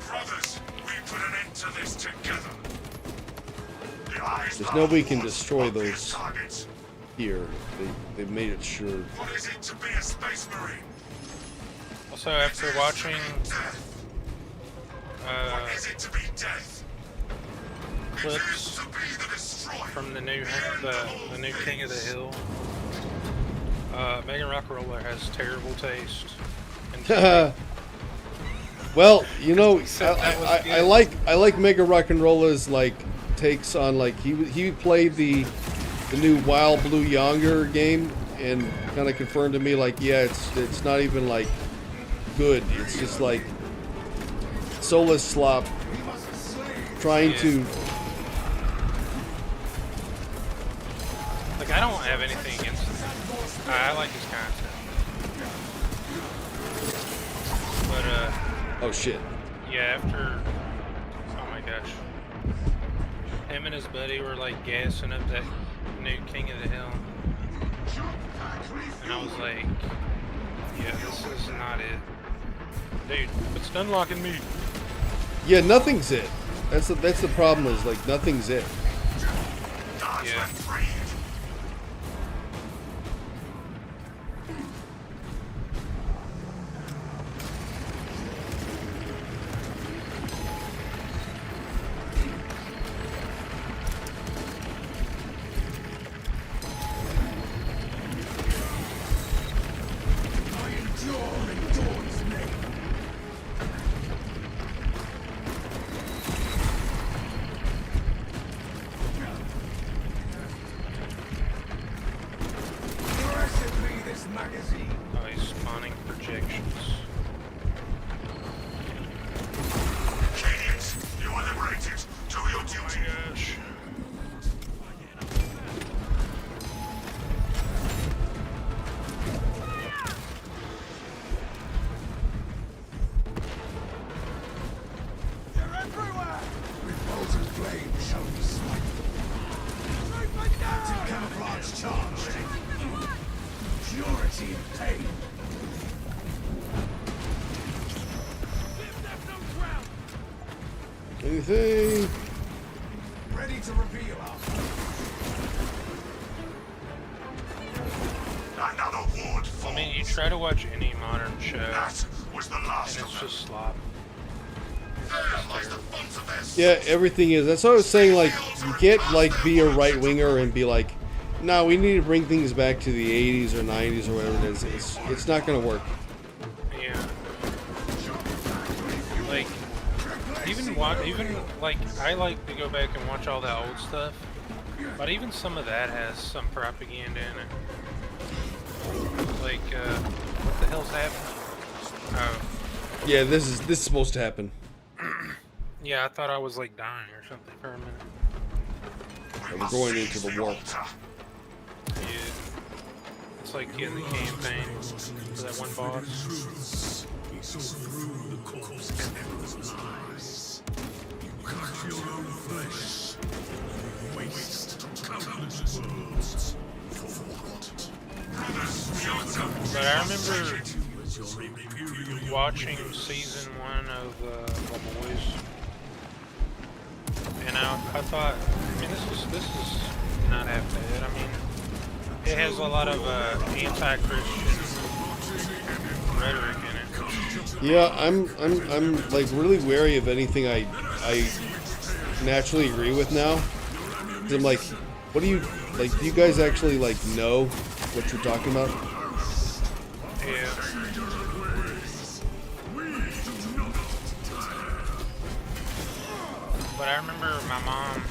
Brothers, we put an end to this together. There's no way we can destroy those here. They've made it sure. What is it to be a space marine? Also, after watching What is it to be death? clips from the new King of the Hill, Megan Rock'n'Roller has terrible taste. Well, you know, I like Mega Rock'n'Roller's like takes on like he played the new Wild Blue Yonder game and kind of confirmed to me like, yeah, it's not even like good. It's just like soulless slop trying to. Like, I don't have anything against him. I like his content. But oh shit. yeah, after, oh my gosh. Him and his buddy were like gassing up that new King of the Hill. And I was like, yeah, this is not it. Dude, it's unlocking me. Yeah, nothing's it. That's the problem is, like, nothing's it. Yeah. Oh, he's spawning projections. You are liberated. Do your duty. Gosh. They're everywhere! Revolted flame shall be smite. Anti-camouflage charged. Purity and pain. Anything? Ready to reveal our another ward. I mean, you try to watch any modern show, That was the last and of it's them. just slop. Yeah, everything is. That's what I was saying. Like, you can't like be a right winger and be like, no, we need to bring things back to the 80s or 90s or whatever it is. It's not gonna work. Yeah. Like, even like, I like to go back and watch all the old stuff, but even some of that has some propaganda in it. Like, what the hell's happening? Oh. Yeah, this is supposed to happen. Yeah, I thought I was like dying or something for a minute. And we're going into the war. Yeah. It's like in the campaign for that one boss. Through the corpse emperor's eyes. You cut your own flesh. Waste countless worlds. For what? But I remember watching season 1 of The Boys, and I thought, I mean, this is not half bad. I mean, it has a lot of anti-Christian rhetoric in it. Yeah, I'm like really wary of anything I naturally agree with now. 'Cause I'm like, what do you like? Do you guys actually like know what you're talking about? Yeah. But I remember my mom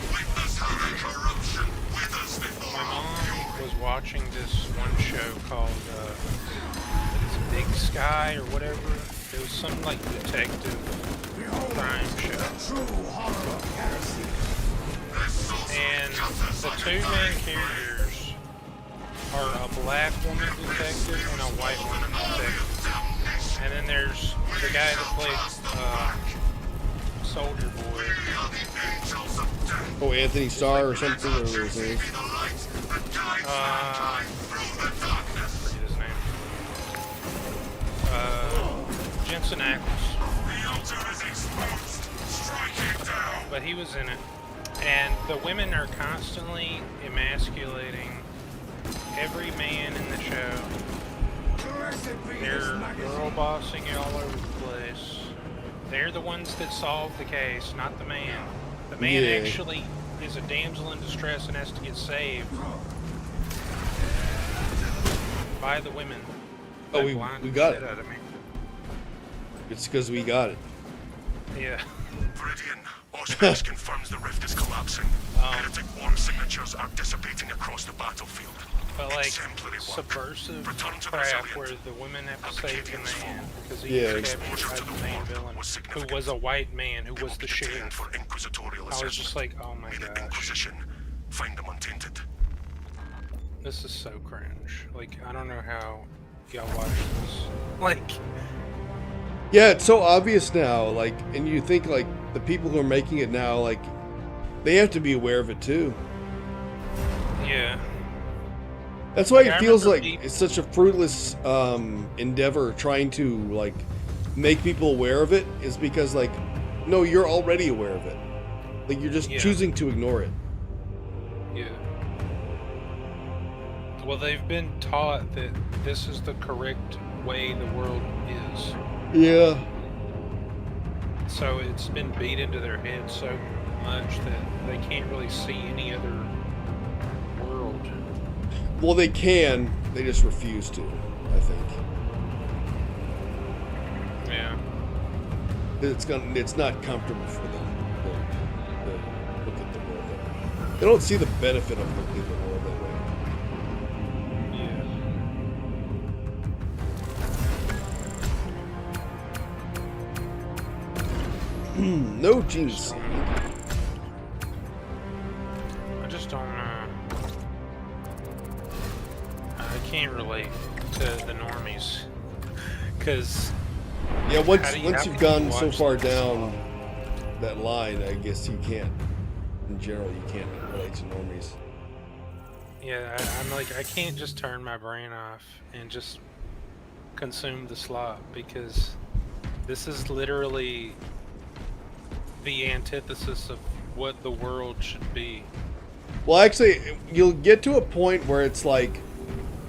was watching this one show called Big Sky or whatever. It was some like detective crime show. And the two main characters are a black woman detective and a white woman detective. And then there's the guy that plays Soldier Boy. Oh, Anthony Starr or something, or his name. I forget his name. Jensen Ackles. But he was in it. And the women are constantly emasculating every man in the show. They're girl bossing it all over the place. They're the ones that solve the case, not the man. The man actually is a damsel in distress and has to get saved by the women. Oh, we got it. Out of me. It's because we got it. Yeah. Viridian, Auspex confirms the rift is collapsing. Heretic worm signatures are dissipating across the battlefield. But like subversive crap where the women have to save the man because he was captured by the main villain, who was a white man, who was the sheriff. I was just like, oh my gosh. Find them untainted. This is so cringe. Like, I don't know how y'all watch this. Like, yeah, it's so obvious now. Like, and you think like the people who are making it now, like, they have to be aware of it too. Yeah. That's why Like, it I feels remember like it's such a fruitless endeavor trying to like make people aware of it, is because like, no, you're already aware of it. Like you're just choosing to ignore it. Yeah. Well, they've been taught that this is the correct way the world is. Yeah. So it's been beat into their head so much that they can't really see any other world. Well, they can. They just refuse to, I think. Yeah. It's not comfortable for them to look at the world that way. They don't see the benefit of looking at the world that way. No jeans. I just don't I can't relate to the normies. Because yeah, once you've gone so far down that line, I guess you can't. In general, you can't relate to normies. Yeah, I'm like, I can't just turn my brain off and just consume the slop, because this is literally the antithesis of what the world should be. Well, actually, you'll get to a point where it's like,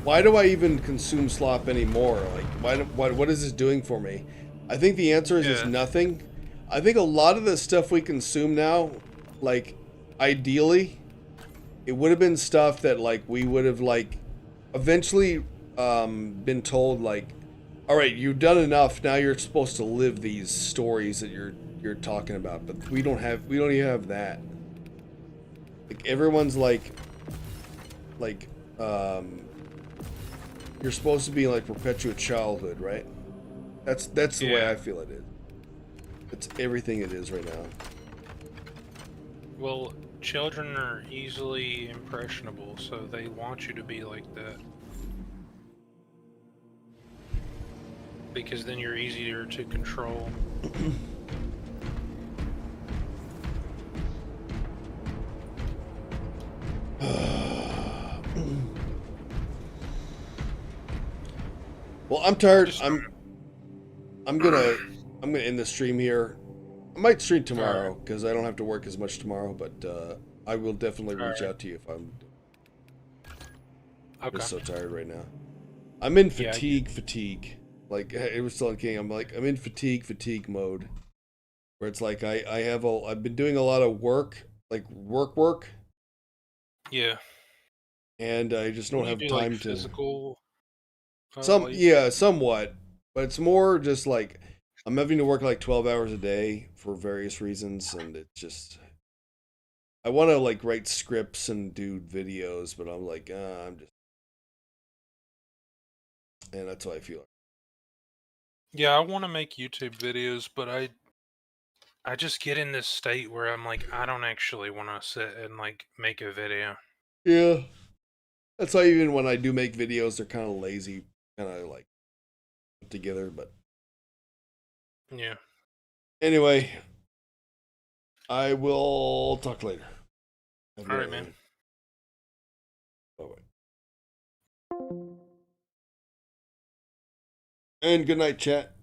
why do I even consume slop anymore? Like, what is this doing for me? I think the answer is just nothing. I think a lot of the stuff we consume now, like, ideally, it would have been stuff that, like, we would have, like, eventually been told, like, all right, you've done enough. Now you're supposed to live these stories that you're talking about. But we don't even have that. Like, everyone's like, you're supposed to be like perpetuate childhood, right? That's the way I feel it is. It's everything it is right now. Well, children are easily impressionable, so they want you to be like that. Because then you're easier to control. Well, I'm tired. I'm gonna end the stream here. I might stream tomorrow because I don't have to work as much tomorrow, but I will definitely reach out to you if I'm just so tired right now. I'm in fatigue. Like it was telling King, I'm in fatigue mode, where it's like I've been doing a lot of work, like work. Yeah. And I just don't have time to physical. Somewhat, but it's more just like I'm having to work like 12 hours a day for various reasons, and it's just I want to like write scripts and do videos, but I'm like and that's how I feel. Yeah, I want to make YouTube videos, but I just get in this state where I'm like, I don't actually want to sit and like make a video. Yeah, that's why even when I do make videos, they're kind of lazy, kind of like put together. But yeah. Anyway, I will talk later. All right, man. Bye-bye. And good night, chat.